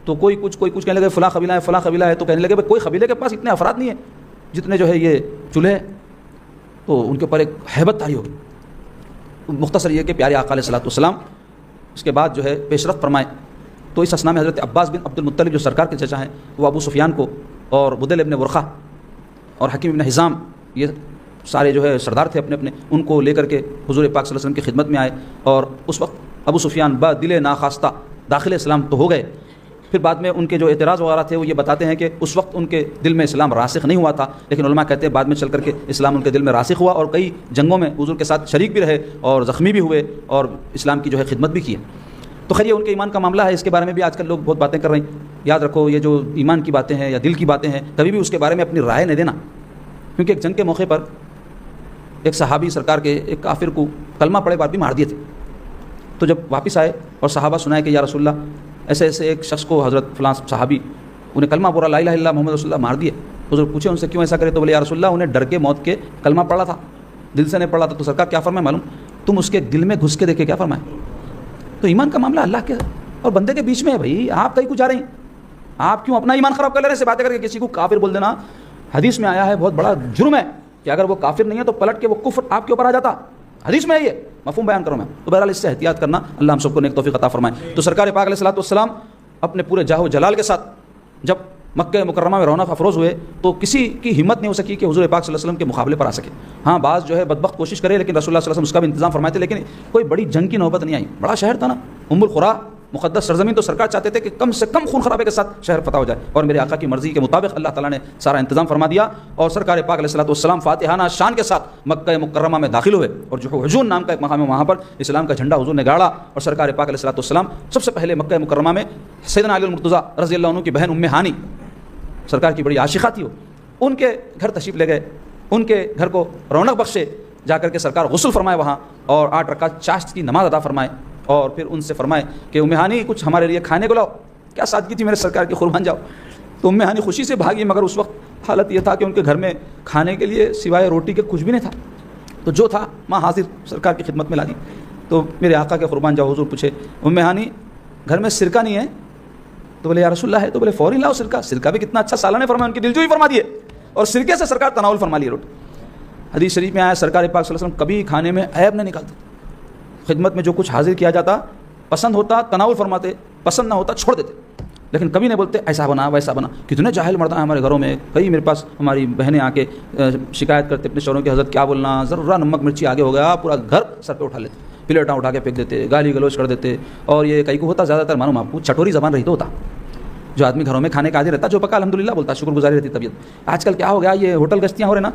تو کوئی کچھ کہنے لگے فلاں قبیلہ ہے فلاں قبیلہ ہے. تو کہنے لگے کوئی قبیلے کے پاس اتنے افراد نہیں ہیں جتنے جو ہے یہ چولہے. تو ان کے اوپر ایک ہیبت طاری ہوگی. مختصر یہ کہ پیارے آقا علیہ الصلوۃ والسلام اس کے بعد جو ہے پیش رفت فرمائے. تو اس اسنا میں حضرت عباس بن عبد المطلب جو سرکار کے چچا ہیں, وہ ابو سفیان کو اور بدیل ابن ورقہ اور حکیم ابن حزام یہ سارے جو ہے سردار تھے اپنے اپنے، ان کو لے کر کے حضور پاک صلی اللہ علیہ وسلم کی خدمت میں آئے، اور اس وقت ابو سفیان با دل ناخواستہ داخل اسلام تو ہو گئے۔ پھر بعد میں ان کے جو اعتراض وغیرہ تھے وہ یہ بتاتے ہیں کہ اس وقت ان کے دل میں اسلام راسخ نہیں ہوا تھا، لیکن علماء کہتے ہیں بعد میں چل کر کے اسلام ان کے دل میں راسخ ہوا، اور کئی جنگوں میں حضور کے ساتھ شریک بھی رہے اور زخمی بھی ہوئے اور اسلام کی جو ہے خدمت بھی کی ہے۔ تو خیر یہ ان کے ایمان کا معاملہ ہے، اس کے بارے میں بھی آج کل لوگ بہت باتیں کر رہے ہیں۔ یاد رکھو یہ جو ایمان کی باتیں ہیں یا دل کی باتیں ہیں، کبھی بھی اس کے بارے میں اپنی رائے نہیں دینا، کیونکہ ایک جنگ کے موقع پر ایک صحابی سرکار کے ایک کافر کو کلمہ پڑھے بعد بھی مار دیے تھے۔ تو جب واپس آئے اور صحابہ سنائے کہ یا رسول اللہ ایسے ایسے ایک شخص کو حضرت فلاں صحابی انہیں کلمہ پورا لا الہ الا اللہ محمد رسول اللہ مار دیے، حضور پوچھے ان سے کیوں ایسا کرے؟ تو بولے یا رسول اللہ انہیں ڈر کے موت کے کلمہ پڑھا تھا، دل سے نہیں پڑھا تھا۔ تو سرکار کیا فرمائے معلوم؟ تم اس کے دل میں گھس کے دیکھے کیا فرمائے۔ تو ایمان کا معاملہ اللہ کے اور بندے کے بیچ میں ہے بھائی، آپ کہیں کو جا رہے ہیں، آپ کیوں اپنا ایمان خراب کر لے رہے ہیں سے باتیں کر کے کسی کو کافر بول دینا؟ حدیث میں آیا ہے بہت بڑا جرم ہے کہ اگر وہ کافر نہیں ہے تو پلٹ کے وہ کفر آپ کے اوپر آ جاتا، حدیث میں ہے، یہ مفہوم بیان کروں میں۔ تو بہرحال اس سے احتیاط کرنا، اللہ ہم سب کو نیک توفیق عطا فرمائے۔ تو سرکار پاک علیہ الصلوۃ والسلام اپنے پورے جاہ و جلال کے ساتھ جب مکہ مکرمہ میں رونق افروز ہوئے تو کسی کی ہمت نہیں ہو سکی کہ حضور پاک صلی اللہ علیہ وسلم کے مقابلے پر آ سکے۔ ہاں بعض جو ہے بدبخت کوشش کرے، لیکن رسول اللہ صلی اللہ علیہ وسلم اس کا بھی انتظام فرمائے تھے، لیکن کوئی بڑی جنگ کی نوبت نہیں آئی۔ بڑا شہر تھا نا ام القریٰ، مقدس سرزمین، تو سرکار چاہتے تھے کہ کم سے کم خون خرابے کے ساتھ شہر فتح ہو جائے، اور میرے آقا کی مرضی کے مطابق اللہ تعالیٰ نے سارا انتظام فرما دیا، اور سرکار پاک علیہ الصلوۃ والسلام فاتحانہ شان کے ساتھ مکہ مکرمہ میں داخل ہوئے، اور جو حجون نام کا ایک مقام ہے وہاں پر اسلام کا جھنڈا حضور نے گاڑا، اور سرکار پاک علیہ الصلوۃ والسلام سب سے پہلے مکہ مکرمہ میں سیدنا علی المرتضیٰ رضی اللہ عنہ کی بہن ام ہانی، سرکار کی بڑی عاشقہ تھی وہ، ان کے گھر تشریف لے گئے، ان کے گھر کو رونق بخشے، جا کر کے سرکار غسل فرمائے وہاں، اور 8 رکعت چاشت کی نماز ادا فرمائے، اور پھر ان سے فرمائے کہ ام ہانی کچھ ہمارے لیے کھانے کو لاؤ۔ کیا سادگی تھی میرے سرکار کی، قربان جاؤ۔ تو ام ہانی خوشی سے بھاگی، مگر اس وقت حالت یہ تھا کہ ان کے گھر میں کھانے کے لیے سوائے روٹی کے کچھ بھی نہیں تھا، تو جو تھا ماں حاضر سرکار کی خدمت میں لا دی۔ تو میرے آقا کے قربان جاؤ حضور پوچھے ام ہانی گھر میں سرکہ نہیں ہے؟ تو بولے یا رسول اللہ ہے، تو بولے فوری لاؤ سرکہ۔ سرکہ بھی کتنا اچھا سالہ نے فرمایا، ان کی دلجوئی فرما دیے، اور سرکے سے سرکار تناول فرما لیے روٹی۔ حدیث شریف میں آیا سرکار پاک صلی اللہ علیہ وسلم کبھی کھانے میں عیب نہیں نکالتے، خدمت میں جو کچھ حاضر کیا جاتا پسند ہوتا تناول فرماتے، پسند نہ ہوتا چھوڑ دیتے، لیکن کبھی نہیں بولتے ایسا بنا ویسا بنا۔ کتنے جاہل مردان ہیں ہمارے گھروں میں، کئی میرے پاس ہماری بہنیں آ کے شکایت کرتے اپنے شوہروں کی، حضرت کیا بولنا، ذرا نمک مرچی آگے ہو گیا پورا گھر سر پہ اٹھا لیتے، پلیٹاں اٹھا کے پھینک دیتے، گالی گلوچ کر دیتے، اور یہ کئی کو ہوتا زیادہ تر معلوم آپ کو چٹوری زبان رہی تو ہوتا، جو آدمی گھروں میں کھانے کا عادی رہتا، جو پکا الحمدللہ بولتا، شکر گزاری رہتی طبیعت۔ آج کل کیا ہو گیا، یہ ہوٹل گشتیاں ہو رہے نا،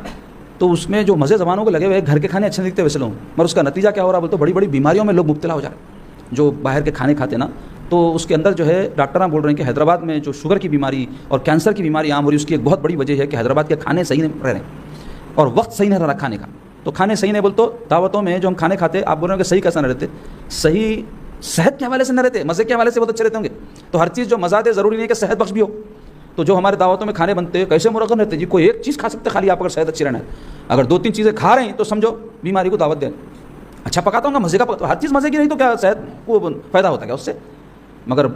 تو اس میں جو مزے زبانوں کو لگے ہوئے گھر کے کھانے اچھے نہیں دکھتے ویسے لوگ، مگر اس کا نتیجہ کیا ہو رہا بولتے بڑی بڑی بیماریوں میں لوگ مبتلا ہو جا رہے ہیں جو باہر کے کھانے کھاتے نا۔ تو اس کے اندر جو ہے ڈاکٹراں بول رہے ہیں کہ حیدرآباد میں جو شوگر کی بیماری اور کینسر کی بیماری عام ہو رہی ہے، اس کی ایک بہت بڑی وجہ ہے کہ حیدرآباد کے کھانے صحیح نہیں رہ رہے ہیں اور وقت صحیح نہیں رہ رہا کھانے کا۔ تو کھانے صحیح نہیں بول تو دعوتوں میں جو ہم کھانے کھاتے آپ بول رہے ہیں کہ صحیح کیسا نہ رہتے، صحیح صحت کے حوالے سے نہ رہتے، مزے کے حوالے سے بہت اچھے رہتے ہوں گے۔ تو ہر چیز جو مزہ دے ضروری نہیں ہے کہ صحت بخش بھی ہو۔ تو جو ہمارے دعوتوں میں کھانے بنتے ہیں کیسے مرغن رہتے جی، کوئی ایک چیز کھا سکتے خالی آپ اگر صحت اچھی رہنا ہے، اگر 2-3 چیزیں کھا رہے ہیں تو سمجھو بیماری کو دعوت دیں۔ اچھا پکاتا ہوں گا مزے کا پکاتا، ہر چیز مزے کی نہیں تو کیا صحت کو فائدہ ہوتا ہے کیا اس سے؟ مگر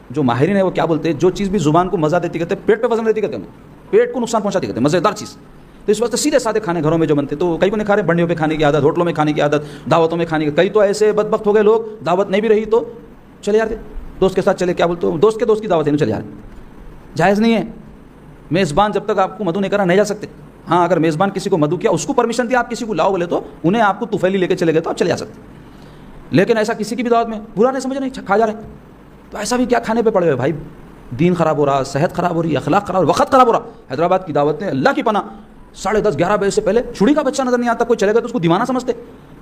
جو ماہرین ہیں وہ کیا بولتے ہیں، جو چیز بھی زبان کو مزہ دیتی کہتے ہیں، پیٹ پہ وزن دیتی کہتے ہیں، پیٹ کو نقصان پہنچاتی کہتے ہیں، مزیدار چیز۔ تو اس واسطے سیدھے سادے کھانے گھروں میں جو بنتے، تو کئی کو نہیں کھا رہے، بنڈیوں پہ کھانے کی عادت، ہوٹلوں میں کھانے کی عادت، دعوتوں میں کھانے کی۔ کئی تو ایسے بدبخت ہو گئے لوگ، دعوت نہیں بھی رہی تو چلے یار دوست کے ساتھ چلے، کیا بولتے ہو، دوست کے دوست کی دعوت ہے چلے یار، جائز نہیں ہے۔ میزبان جب تک آپ کو مدعو نہیں کرا نہیں جا سکتے۔ ہاں اگر میزبان کسی کو مدعو کیا، اس کو پرمیشن دیا، آپ کسی کو لاؤ بولے تو انہیں آپ کو طفیلی لے کے چلے گئے تو آپ چلے جا سکتے، لیکن ایسا کسی کی بھی دعوت میں برا نہیں سمجھ نہیں کھا جا رہے، تو ایسا بھی کیا کھانے پہ پڑے ہوئے بھائی، دین خراب ہو رہا، صحت خراب ہو رہی، اخلاق خراب، وقت خراب ہو رہا۔ حیدرآباد کی دعوت نے اللہ کی پناہ 10:30-11 بجے سے پہلے چھڑی کا بچہ نظر نہیں آتا، کوئی چلے گا تو اس کو دیوانہ سمجھتے،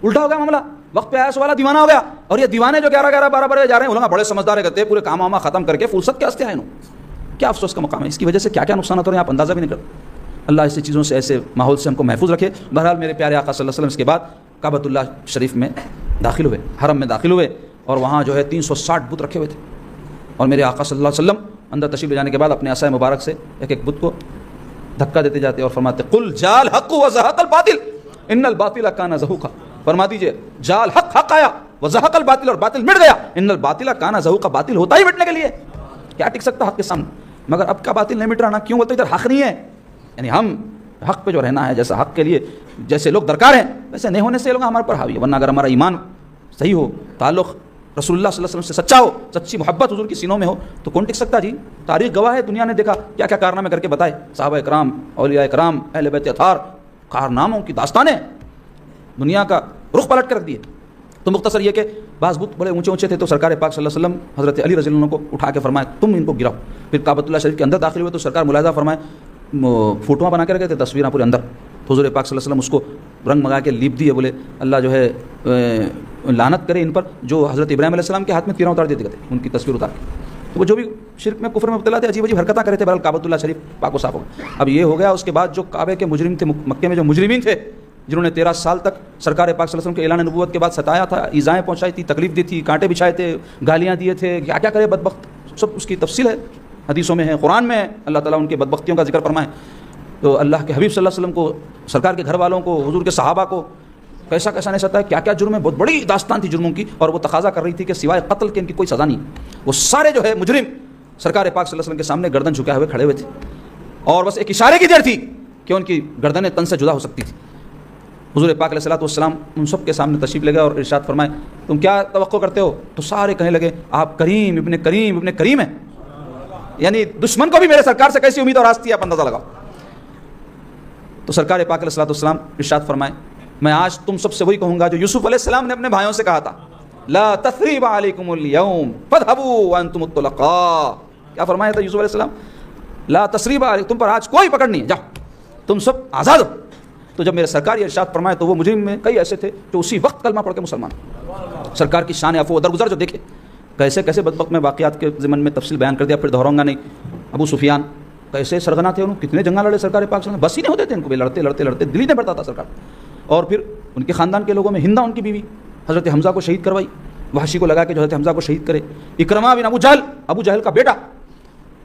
الٹا ہو گیا معاملہ، وقت پہ آیا سو والا دیوانہ ہو گیا۔ اور یہ دیوانے جو 11-12 بجے جا رہے ہیں، وہ لوگ بڑے سمجھدار کرتے ہیں، پورے کام واما ختم کر کے فرصت کے واسطے آئے انہوں، کیا افسوس کا مقام ہے، اس کی وجہ سے کیا کیا نقصانات ہو رہے ہیں آپ اندازہ بھی نہیں کرتے۔ اللہ ایسی چیزوں سے، ایسے ماحول سے ہم کو محفوظ رکھے۔ بہرحال میرے پیارے آقا صلی اللہ علیہ وسلم اس کے بعد کعبۃ اللہ شریف میں داخل ہوئے، حرم میں داخل ہوئے، اور وہاں جو ہے 360 بت رکھے ہوئے تھے، اور میرے آقا صلی اللہ علیہ وسلم اندر تشریف لے جانے کے بعد اپنے عصا مبارک سے ایک بت کو دھکا دیتے جاتے اور فرماتے قل جاء الحق وزهق الباطل ان الباطل كان زهوقا، فرما دیجئے جاء الحق، حق آیا، وزهق الباطل، اور باطل مٹ گیا، ان الباطل كان زهوقا، باطل ہوتا ہی مٹنے کے لیے، کیا ٹک سکتا حق کے سامنے؟ مگر اب کا باطل نہیں مٹ رہا نا، کیوں بولتے ادھر حق نہیں ہے، یعنی ہم حق پہ جو رہنا ہے، جیسا حق کے لیے جیسے لوگ درکار ہیں ویسے نہیں ہونے سے لوگ ہمارے پر حاوی ہے، ورنہ اگر ہمارا ایمان صحیح ہو، تعلق رسول اللہ صلی اللہ علیہ وسلم سے سچا ہو، سچی محبت حضور کی سینوں میں ہو، تو کون ٹک سکتا جی؟ تاریخ گواہ ہے، دنیا نے دیکھا کیا کیا کارنامے کر کے بتائے، صحابہ کرام، اولیاء کرام، اہل بیت اطہار، کارناموں کی داستانیں دنیا کا رخ پلٹ کر رکھ دیے. تو مختصر یہ کہ بعض بت بڑے اونچے اونچے تھے تو سرکار پاک صلی اللہ علیہ وسلم حضرت علی رضی اللہ عنہ کو اٹھا کے فرمائے تم ان کو گراؤ. پھر کعبۃ اللہ شریف کے اندر داخل ہوئے تو سرکار ملاحظہ فرمائے فوٹوਆਂ بنا کے رکھے تھے, تصویریں پورے اندر. تو حضور پاک صلی اللہ علیہ وسلم اس کو رنگ منگا کے لیپ دیے, بولے اللہ جو ہے لعنت کرے ان پر جو حضرت ابراہیم علیہ السلام کے ہاتھ میں تیرہ اتار دیتے تھے, ان کی تصویر اتار کے. تو وہ جو بھی شرک میں کفر میں مبتلا تھے, عجیب عجیب حرکتیں کرے تھے, بہرحال کعبۃ اللہ شریف پاک و صاف ہو گیا. اب یہ ہو گیا. اس کے بعد جو کعبے کے مجرم تھے, مکے میں جو مجرمین تھے جنہوں نے 13 سال تک سرکار پاک صلی اللہ علیہ وسلم کے اعلان نبوت کے بعد ستایا تھا, ایذائیں پہنچائی تھی, تکلیف دی تھی, کانٹے بچھائے تھے, گالیاں دیے تھے, کیا کیا کرے بدبخت, سب اس کی تفصیل ہے, حدیثوں میں ہے, قرآن میں ہے. اللہ تعالیٰ ان کی بدبختیوں کا ذکر فرمائے. تو اللہ کے حبیب صلی اللہ علیہ وسلم کو, سرکار کے گھر والوں کو, حضور کے صحابہ کو کیسا کیسا نہیں ستا ہے, کیا کیا جرم ہے. بہت بڑی داستان تھی جرموں کی, اور وہ تقاضا کر رہی تھی کہ سوائے قتل کے ان کی کوئی سزا نہیں. وہ سارے جو ہے مجرم سرکار پاک صلی اللہ علیہ وسلم کے سامنے گردن جھکائے ہوئے کھڑے ہوئے تھے, اور بس ایک اشارے کی دیر تھی کہ ان کی گردنیں تن سے جدا ہو سکتی تھی. حضور پاک علیہ الصلوۃ والسلام ان سب کے سامنے تشریف لے گئے اور ارشاد فرمائے تم کیا توقع کرتے ہو. تو سارے کہنے لگے آپ کریم ابن کریم ابن کریم ہیں, یعنی دشمن کو بھی میرے سرکار سے کیسی امید اور آس تھی, آپ اندازہ لگاؤ. تو سرکار پاک علیہ الصلوۃ والسلام ارشاد فرمائے میں آج تم سب سے وہی کہوں گا جو یوسف علیہ السلام نے اپنے بھائیوں سے کہا تھا, لا تثریب علیکم اليوم فاذهبوا وانتم الطلقاء. کیا فرمایا تھا یوسف علیہ السلام, لا تثریب علیکم, تم پر آج کوئی پکڑ نہیں ہے, جاؤ تم سب آزاد ہو. تو جب میرے سرکار یہ ارشاد فرمائے تو وہ مجرم میں کئی ایسے تھے جو اسی وقت کلمہ پڑھ کے مسلمان. سرکار کی شان عفو و درگزر جو دیکھے, کیسے کیسے بدبخت میں واقعات کے ضمن میں تفصیل بیان کر دیا, پھر دہراؤں گا نہیں. ابو سفیان کیسے سرغنا تھے, انہوں کتنے جنگاں لڑے سرکار پاک صلی اللہ علیہ وسلم, بس ہی نہیں ہوتے تھے ان کو, بھی لڑتے لڑتے لڑتے دل ہی نہیں بڑھتا تھا سرکار. اور پھر ان کے خاندان کے لوگوں میں ہندا ان کی بیوی, حضرت حمزہ کو شہید کروائی, وحشی کو لگا کے جو حضرت حمزہ کو شہید کرے. اکرمہ بن ابو جہل کا بیٹا,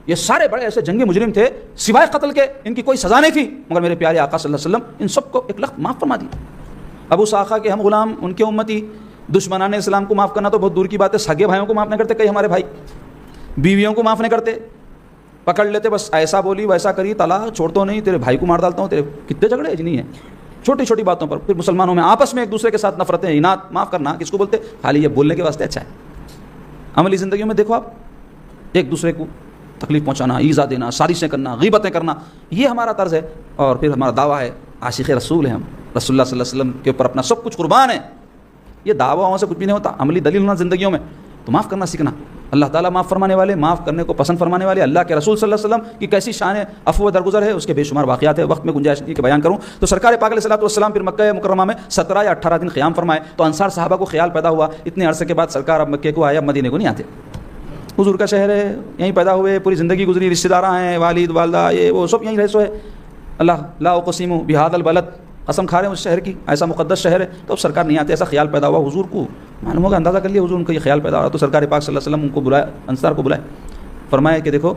یہ سارے بڑے ایسے جنگی مجرم تھے, سوائے قتل کے ان کی کوئی سزا نہیں تھی, مگر میرے پیارے آقا صلی اللہ علیہ وسلم ان سب کو ایک لخت معاف فرما دی. ابو ساخا کے ہم غلام, ان کے امتی, دشمنان اسلام کو معاف کرنا تو بہت دور کی بات ہے, سگے بھائیوں کو معاف نہیں کرتے, کئی ہمارے بھائی بیویوں کو معاف نہیں کرتے, پکڑ لیتے, بس ایسا بولی ویسا کری, طلاق چھوڑ تو نہیں, تیرے بھائی کو مار ڈالتا ہوں, تیرے کتنے جھگڑے اجنی ہیں چھوٹی چھوٹی باتوں پر. پھر مسلمانوں میں آپس میں ایک دوسرے کے ساتھ نفرتیں, انات, معاف کرنا کس کو بولتے, خالی یہ بولنے کے واسطے اچھا ہے. عملی زندگیوں میں دیکھو آپ, ایک دوسرے کو تکلیف پہنچانا, ایذا دینا, سازشیں کرنا, غیبتیں کرنا, یہ ہمارا طرز ہے. اور پھر ہمارا دعویٰ ہے عاشق رسول ہیں ہم, رسول اللہ صلی اللہ علیہ وسلم کے اوپر اپنا سب کچھ قربان ہے. یہ دعویٰ سے کچھ بھی نہیں ہوتا, عملی دلیل ہونا زندگیوں میں. تو معاف کرنا سیکھنا, اللہ تعالیٰ معاف فرمانے والے, معاف کرنے کو پسند فرمانے والے, اللہ کے رسول صلی اللہ علیہ وسلم کی کیسی شان ہے, عفو و درگزر ہے, اس کے بے شمار واقعات ہے. وقت میں گنجائش نہیں کہ بیان کروں. تو سرکار پاک علیہ الصلوۃ والسلام پھر مکہ مکرمہ میں 17 یا 18 دن قیام فرمائے. تو انصار صحابہ کو خیال پیدا ہوا, اتنے عرصے کے بعد سرکار اب مکے کو آئے, اب مدینے کو نہیں آتے. حضور کا شہر ہے, یہیں پیدا ہوئے, پوری زندگی گزری, رشتہ دار ہیں, والد والدہ, یہ وہ سب یہیں رہ سو ہے. اللہ لا اقسم بہذا البلد, قسم کھا رہے ہیں اس شہر کی, ایسا مقدس شہر ہے. تو اب سرکار نہیں آتے, ایسا خیال پیدا ہوا. حضور کو معلوم ہوگا, اندازہ کر لیا حضور ان کا یہ خیال پیدا ہوا. تو سرکار پاک صلی اللہ علیہ وسلم ان کو بلایا, انصار کو بلائے, فرمایا کہ دیکھو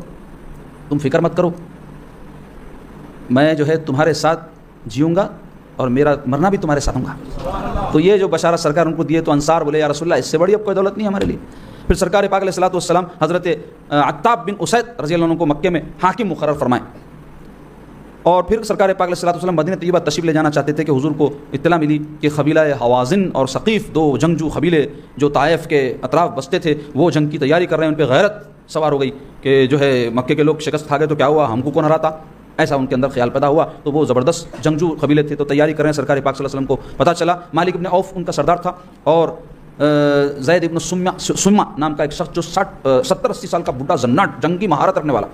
تم فکر مت کرو, میں جو ہے تمہارے ساتھ جیوں گا اور میرا مرنا بھی تمہارے ساتھ ہوں گا. تو یہ جو بشارت سرکار ان کو دیے, تو انصار بولے یا رسول اللہ اس سے بڑی اب کوئی دولت نہیں ہمارے لیے. پھر سرکار پاک علیہ الصلوۃ والسلام حضرت عتاب بن اسید رضی اللہ عنہ کو مکے میں حاکم مقرر فرمائے. اور پھر سرکار پاک علیہ الصلوۃ والسلام مدینہ طیبہ تشریف لے جانا چاہتے تھے کہ حضور کو اطلاع ملی کہ قبیلہ حوازن اور ثقیف, 2 جنگجو قبیلے جو طائف کے اطراف بستے تھے, وہ جنگ کی تیاری کر رہے ہیں. ان پہ غیرت سوار ہو گئی کہ جو ہے مکے کے لوگ شکست کھا گئے تو کیا ہوا, ہم کو کون ہراتا, ایسا ان کے اندر خیال پیدا ہوا. تو وہ زبردست جنگجو قبیلے تھے, تو تیاری کر رہے ہیں. سرکار پاک صلی اللہ علیہ وسلم کو پتہ چلا, مالک ابن عوف ان کا سردار تھا, اور زید ابن سما نام کا ایک شخص جو 70-80 سال کا بوڑھا زناٹ, جنگی مہارت رکھنے والا.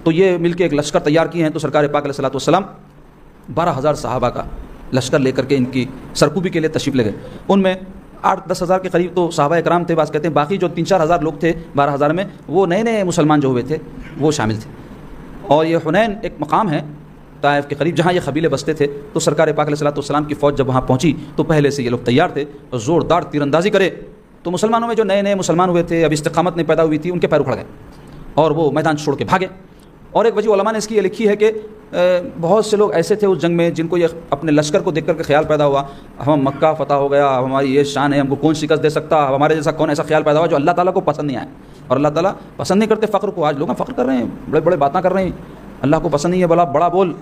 تو یہ مل کے ایک لشکر تیار کیے ہیں. تو سرکار پاک علیہ الصلوۃ والسلام 12,000 صحابہ کا لشکر لے کر کے ان کی سرکوبی کے لیے تشریف لے گئے. ان میں 8-10 ہزار کے قریب تو صحابہ اکرام تھے, بعض کہتے ہیں باقی جو 3-4 ہزار لوگ تھے 12,000 میں, وہ نئے نئے مسلمان جو ہوئے تھے وہ شامل تھے. اور یہ حنین ایک مقام ہے طائف کے قریب جہاں یہ قبیلے بستے تھے. تو سرکار پاک علیہ الصلوۃ والسلام کی فوج جب وہاں پہنچی تو پہلے سے یہ لوگ تیار تھے اور زوردار تیر اندازی کرے. تو مسلمانوں میں جو نئے نئے مسلمان ہوئے تھے, اب استقامت نہیں پیدا ہوئی تھی, ان کے پیر اکھڑ گئے اور وہ میدان چھوڑ کے بھاگے. اور ایک وجہ علماء نے اس کی یہ لکھی ہے کہ بہت سے لوگ ایسے تھے اس جنگ میں جن کو یہ اپنے لشکر کو دیکھ کر کے خیال پیدا ہوا, ہم مکہ فتح ہو گیا, ہماری یہ شان ہے, ہم کو کون شکست دے سکتا, ہمارے جیسا کون, ایسا خیال پیدا ہوا جو اللہ تعالیٰ کو پسند نہیں آئے. اور اللہ تعالیٰ پسند نہیں کرتے فخر کو. آج لوگ فخر کر رہے ہیں, بڑے بڑے باتیں کر رہے ہیں, اللہ کو پسند نہیں ہے بڑا بول.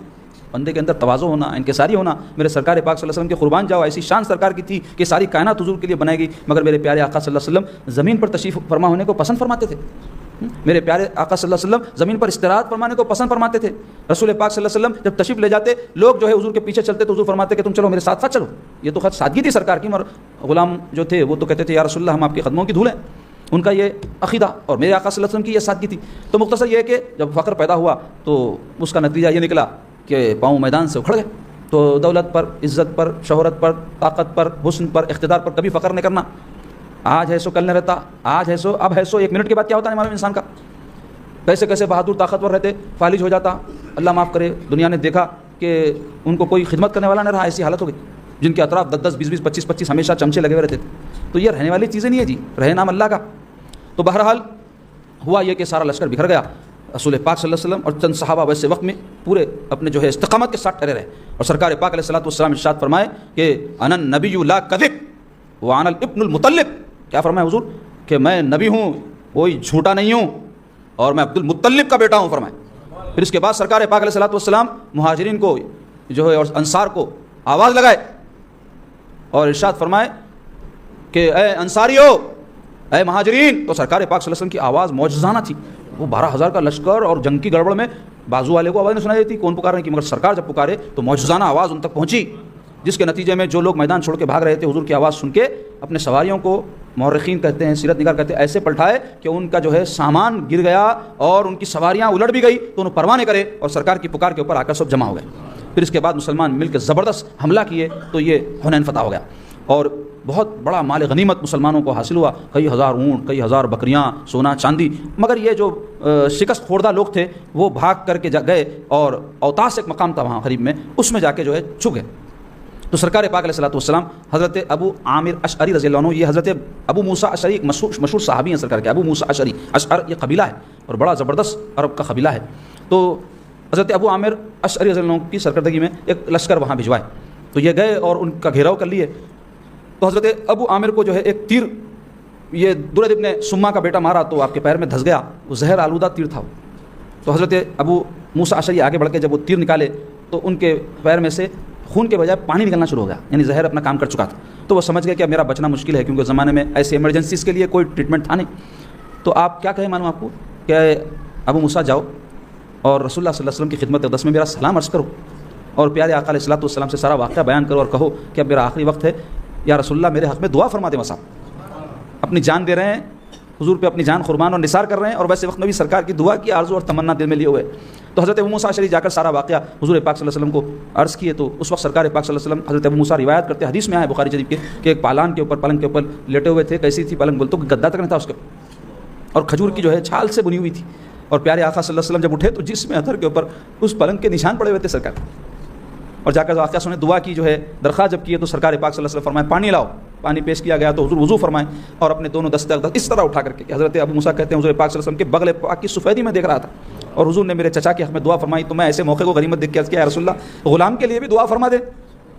بندے کے اندر تواضع ہونا, انکساری ہونا. میرے سرکار پاک صلی اللہ علیہ وسلم کے قربان جاؤ, ایسی شان سرکار کی تھی کہ ساری کائنات حضور کے لیے بنائی گئی, مگر میرے پیارے آقا صلی اللہ علیہ وسلم زمین پر تشریف فرما ہونے کو پسند فرماتے تھے. میرے پیارے آقا صلی اللہ علیہ وسلم زمین پر استراحت فرمانے کو پسند فرماتے تھے. رسول پاک صلی اللہ علیہ وسلم جب تشریف لے جاتے لوگ جو ہے حضور کے پیچھے چلتے تو حضور فرماتے کہ تم چلو میرے ساتھ ساتھ چلو. یہ تو خود سادگی تھی سرکار کی. اور غلام جو تھے وہ تو کہتے تھے یا رسول اللہ ہم آپ کے قدموں کی دھول ہیں. ان کا یہ عقیدہ اور میرے آقا صلی اللہ علیہ وسلم کی یہ سادگی تھی. تو مختصر یہ ہے کہ جب فقر پیدا ہوا تو اس کا نتیجہ یہ نکلا کہ پاؤں میدان سے اکھڑ گئے. تو دولت پر، عزت پر، شہرت پر، طاقت پر، حسن پر، اقتدار پر کبھی فخر نہیں کرنا. آج ہے سو کل نہیں رہتا، آج ہے سو اب ہے سو. 1 منٹ کے بعد کیا ہوتا ہے معلوم انسان کا. کیسے کیسے بہادر طاقتور رہتے فالج ہو جاتا. اللہ معاف کرے. دنیا نے دیکھا کہ ان کو کوئی خدمت کرنے والا نہیں رہا. ایسی حالت ہو گئی جن کے اطراف 10 20 25 ہمیشہ چمچے لگے ہوئے رہتے تھے. تو یہ رہنے والی چیزیں نہیں ہے جی، رہے نام اللہ کا. تو بہرحال ہوا یہ کہ سارا لشکر بکھر گیا. رسول پاک صلی اللہ علیہ وسلم اور چند صحابہ ویسے وقت میں پورے اپنے جو ہے استقامت کے ساتھ ٹھہرے رہے. اور سرکار پاک علیہ الصلوۃ والسلام ارشاد فرمائے کہ انا النبی لا کذب وانا الابن المطلب. کیا فرمایا حضور کہ میں نبی ہوں، کوئی جھوٹا نہیں ہوں، اور میں عبد المطلب کا بیٹا ہوں فرمائے. پھر اس کے بعد سرکار پاک علیہ الصلوۃ والسلام مہاجرین کو جو ہے اور انصار کو آواز لگائے اور ارشاد فرمائے کہ اے انصاریو، اے مہاجرین. تو سرکار پاک صلی اللہ علیہ وسلم کی آواز معجزانہ تھی. وہ 12,000 کا لشکر اور جنگ کی گڑبڑ میں بازو والے کو آواز نہیں سنائی دیتی کون پکار رہے کی، مگر سرکار جب پکارے تو معجزانہ آواز ان تک پہنچی، جس کے نتیجے میں جو لوگ میدان چھوڑ کے بھاگ رہے تھے حضور کی آواز سن کے اپنے سواریوں کو، مورخین کہتے ہیں، سیرت نگار کہتے ہیں، ایسے پلٹائے کہ ان کا جو ہے سامان گر گیا اور ان کی سواریاں الٹ بھی گئی. تو انہوں پرواہ نہیں کرے اور سرکار کی پکار کے اوپر آ کر سب جمع ہو گئے. پھر اس کے بعد مسلمان مل کے زبردست حملہ کیے تو یہ حنین فتح ہو گیا اور بہت بڑا مال غنیمت مسلمانوں کو حاصل ہوا. کئی ہزار اونٹ، کئی ہزار بکریاں، سونا چاندی. مگر یہ جو شکست خوردہ لوگ تھے وہ بھاگ کر کے گئے اور اوتاس ایک مقام تھا وہاں قریب میں، اس میں جا کے جو ہے چھپ گئے. تو سرکار پاک علیہ الصلوۃ والسلام حضرت ابو عامر اشعری رضی اللہ عنہ، یہ حضرت ابو موسیٰ اشعری ایک مشہور صحابی ہیں سرکار کے. ابو موسیٰ اشعری، اشعر یہ قبیلہ ہے اور بڑا زبردست عرب کا قبیلہ ہے. تو حضرت ابو عامر اشعری رضی اللہ عنہ کی سرکردگی میں ایک لشکر وہاں بھجوائے. تو یہ گئے اور ان کا گھیراؤ کر لیے. تو حضرت ابو عامر کو جو ہے ایک تیر یہ درد ابن سما کا بیٹا مارا تو آپ کے پیر میں دھس گیا. وہ زہر آلودہ تیر تھا. تو حضرت ابو موسیٰ اشعری آگے بڑھ کے جب وہ تیر نکالے تو ان کے پیر میں سے خون کے بجائے پانی نکلنا شروع ہو گیا، یعنی زہر اپنا کام کر چکا تھا. تو وہ سمجھ گئے کہ اب میرا بچنا مشکل ہے، کیونکہ اس زمانے میں ایسے ایمرجنسیز کے لیے کوئی ٹریٹمنٹ تھا نہیں. تو آپ کیا کہیں معلوم آپ کو کہ ابو موسیٰ جاؤ اور رسول اللہ صلی اللہ علیہ وسلم کی خدمت اقدس میں میرا سلام عرض کرو اور پیارے آقا علیہ الصلوۃ والسلام سے سارا واقعہ بیان کرو اور کہو کہ اب میرا آخری وقت ہے، یا رسول اللہ میرے حق میں دعا فرما دیں. وسا اپنی جان دے رہے ہیں حضور پہ، اپنی جان قربان اور نثار کر رہے ہیں، اور ویسے وقت میں بھی سرکار کی دعا کی آرزو اور تمنا دل میں لیے ہوئے. تو حضرت ابو موسیٰ اشعری جا کر سارا واقعہ حضور پاک صلی اللہ علیہ وسلم کو عرض کیے. تو اس وقت سرکار پاک صلی اللہ علیہ وسلم حضرت ابو موسیٰ روایت کرتے حدیث میں آئے بخاری شریف کے کہ ایک پالان کے اوپر، پلنگ کے اوپر لیٹے ہوئے تھے. کیسی تھی پلنگ؟ بولتے کہ گدا تک نہیں تھا اس کے، اور کھجور کی جو ہے چھال سے بنی ہوئی تھی. اور پیارے آقا صلی اللہ علیہ وسلم جب اٹھے تو جس میں اتھر کے اوپر اس پلنگ کے نشان پڑے ہوئے تھے سرکار. اور جا کر واقعہ سنے، دعا کی جو ہے درخواست جب کی ہے تو سرکار پاک صلی اللہ علیہ وسلم فرمائے پانی لاؤ. پانی پیش کیا گیا تو حضور وضو فرمائے اور اپنے دونوں دستے اس طرح اٹھا کر کے، حضرت ابو موسیٰ کہتے ہیں حضور پاک صلی اللہ علیہ وسلم کے بغل پاک کی سفیدی میں دیکھ رہا تھا اور حضور نے میرے چچا کے حق میں دعا فرمائی. تو میں ایسے موقع کو غنیمت دیکھ کے عرض کیا یا رسول اللہ غلام کے لیے بھی دعا فرما دے.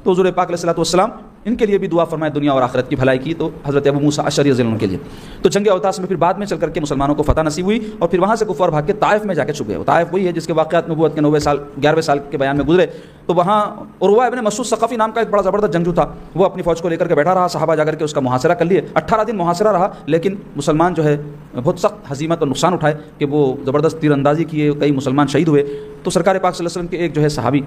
تو حضور پاک علیہ الصلوۃ والسلام ان کے لیے بھی دعا فرمائے دنیا اور آخرت کی بھلائی کی. تو حضرت ابو موسیٰ اشعری رضی اللہ عنہ کے لیے تو جنگ اوتاس میں پھر بعد میں چل کر کے مسلمانوں کو فتح نصیب ہوئی اور پھر وہاں سے کفار بھاگ کے طائف میں جا کے چھپ گئے. طائف وہی ہے جس کے واقعات نبوت کے 11ویں سال کے بیان میں گزرے. تو وہاں عروہ ابن مسعود ثقفی نام کا ایک بڑا زبردست جنگجو تھا، وہ اپنی فوج کو لے کر کے بیٹھا رہا. صحابہ جا کر کے اس کا محاصرہ کر لیے. 18 دن محاصرہ رہا، لیکن مسلمان جو ہے بہت سخت ہزیمت اور نقصان اٹھائے کہ وہ زبردست تیر اندازی کیے، کئی مسلمان شہید ہوئے. تو سرکار پاک صلی اللہ علیہ وسلم کے ایک جو ہے صحابی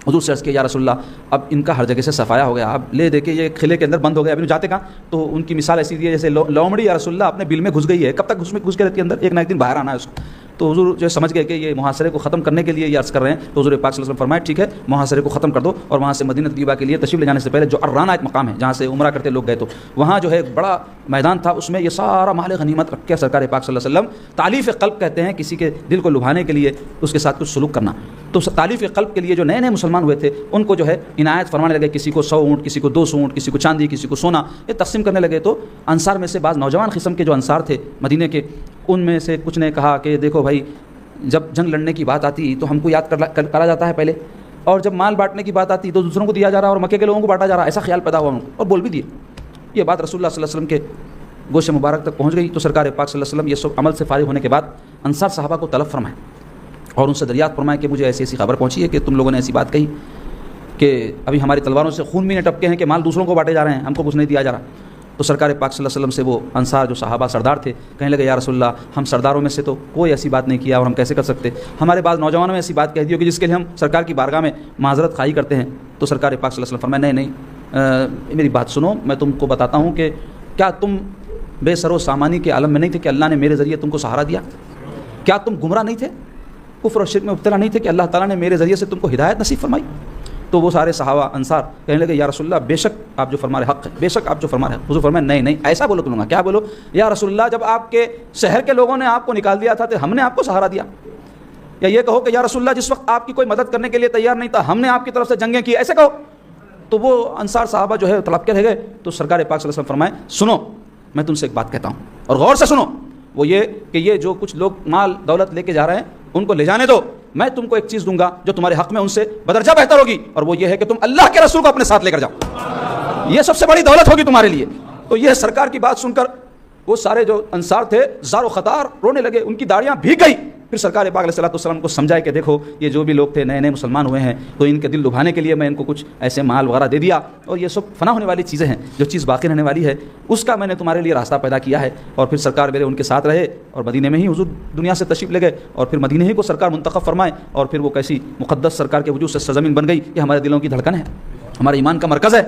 حضور سے عرض کیا یا رسول اللہ اب ان کا ہر جگہ سے صفایا ہو گیا، اب لے دے کے یہ قلعے کے اندر بند ہو گیا، ابھی جاتے کہاں؟ تو ان کی مثال ایسی دی ہے جیسے لومڑی یا رسول اللہ اپنے بل میں گھس گئی ہے، کب تک گھس کے رہتی ہے اندر، ایک نہ ایک دن باہر آنا ہے اس کو. تو حضور جو سمجھ گئے کہ یہ محاصرے کو ختم کرنے کے لیے یہ عرض کر رہے ہیں. تو حضور پاک صلی اللہ علیہ وسلم فرمایا ٹھیک ہے محاصرے کو ختم کر دو. اور وہاں سے مدینہ طیبہ کے لیے تشریف لے جانے سے پہلے جو ارانہ ایک مقام ہے جہاں سے عمرہ کرتے لوگ گئے، تو وہاں جو ہے ایک بڑا میدان تھا، اس میں یہ سارا مال غنیمت رکھ کے سرکار پاک صلی اللہ علیہ وسلم تالیف قلب کہتے ہیں کسی کے دل کو لبھانے کے لیے اس کے ساتھ کچھ سلوک کرنا. تو تالیف قلب کے لیے جو نئے نئے مسلمان ہوئے تھے ان کو جو ہے عنایت فرمانے لگے، کسی کو 100 اونٹ، کسی کو 200 اونٹ، کسی کو چاندی، کسی کو سونا، یہ تقسیم کرنے لگے. تو انصار میں سے بعض نوجوان قسم کے جو انصار تھے مدینے کے، ان میں سے کچھ نے کہا کہ دیکھو بھائی جب جنگ لڑنے کی بات آتی تو ہم کو یاد کرا جاتا ہے پہلے، اور جب مال بانٹنے کی بات آتی تو دوسروں کو دیا جا رہا اور مکے کے لوگوں کو بانٹا جا رہا، ایسا خیال پیدا ہوا ان کو اور بول بھی دیے. یہ بات رسول اللہ صلی اللہ علیہ وسلم کے گوش مبارک تک پہنچ گئی. تو سرکار پاک صلی اللہ علیہ وسلم یہ سب عمل سے فارغ ہونے کے بعد انصار صحابہ کو طلب فرمائے اور ان سے دریافت فرمائے کہ مجھے ایسی ایسی خبر پہنچی ہے کہ تم لوگوں نے ایسی بات کہی کہ ابھی ہماری تلواروں سے خون بھی نہیں ٹپکے ہیں کہ مال دوسروں کو بانٹے جا رہے ہیں، ہم کو کچھ نہیں دیا جا رہا. تو سرکار پاک صلی اللہ علیہ وسلم سے وہ انصار جو صحابہ سردار تھے کہنے لگے یا رسول اللہ ہم سرداروں میں سے تو کوئی ایسی بات نہیں کیا اور ہم کیسے کر سکتے، ہمارے بعض نوجوانوں میں ایسی بات کہہ دی ہو کہ جس کے لیے ہم سرکار کی بارگاہ میں معذرت خواہی کرتے ہیں۔ تو سرکار پاک صلی اللہ علیہ وسلم فرمایا نہیں میری بات سنو، میں تم کو بتاتا ہوں کہ کیا تم بے سر و سامانی کے عالم میں نہیں تھے کہ اللہ نے میرے ذریعے تم کو سہارا دیا؟ کیا تم گمراہ نہیں تھے، کفر اور شرک میں مبتلا نہیں تھے کہ اللہ تعالیٰ نے میرے ذریعے سے تم کو ہدایت نصیب فرمائی؟ تو وہ سارے صحابہ انصار کہنے لگے یا رسول اللہ بے شک آپ جو فرما رہے حق ہے، بے شک آپ جو فرما رہے ہیں۔ حضور فرمایا نہیں ایسا بولو کروں گا، کیا بولو؟ یا رسول اللہ جب آپ کے شہر کے لوگوں نے آپ کو نکال دیا تھا تو ہم نے آپ کو سہارا دیا، یا یہ کہو کہ یا رسول اللہ جس وقت آپ کی کوئی مدد کرنے کے لیے تیار نہیں تھا ہم نے آپ کی طرف سے جنگیں کی، ایسے کہو۔ تو وہ انصار صحابہ جو ہے تڑپ کے رہ گئے۔ تو سرکار پاک صلی اللہ علیہ وسلم فرمائے سنو میں تم سے ایک بات کہتا ہوں اور غور سے سنو، وہ یہ کہ یہ جو کچھ لوگ مال دولت لے کے جا رہے ہیں ان کو لے جانے دو، میں تم کو ایک چیز دوں گا جو تمہارے حق میں ان سے بدرجہ بہتر ہوگی، اور وہ یہ ہے کہ تم اللہ کے رسول کو اپنے ساتھ لے کر جاؤ، یہ سب سے بڑی دولت ہوگی تمہارے لیے۔ تو یہ سرکار کی بات سن کر وہ سارے جو انصار تھے زار و خطار رونے لگے، ان کی داڑیاں بھیگ گئی۔ پھر سرکار پاک علیہ السلام کو سمجھائے کہ دیکھو یہ جو بھی لوگ تھے نئے مسلمان ہوئے ہیں تو ان کے دل لبھانے کے لیے میں ان کو کچھ ایسے مال وغیرہ دے دیا، اور یہ سب فنا ہونے والی چیزیں ہیں، جو چیز باقی رہنے والی ہے اس کا میں نے تمہارے لیے راستہ پیدا کیا ہے۔ اور پھر سرکار میرے ان کے ساتھ رہے اور مدینے میں ہی حضور دنیا سے تشریف لے گئے، اور پھر مدینے ہی کو سرکار منتخب فرمائے، اور پھر وہ کیسی مقدس سرکار کے وجود سے سرزمین بن گئی کہ ہمارے دلوں کی دھڑکن ہے، ہمارے ایمان کا مرکز ہے۔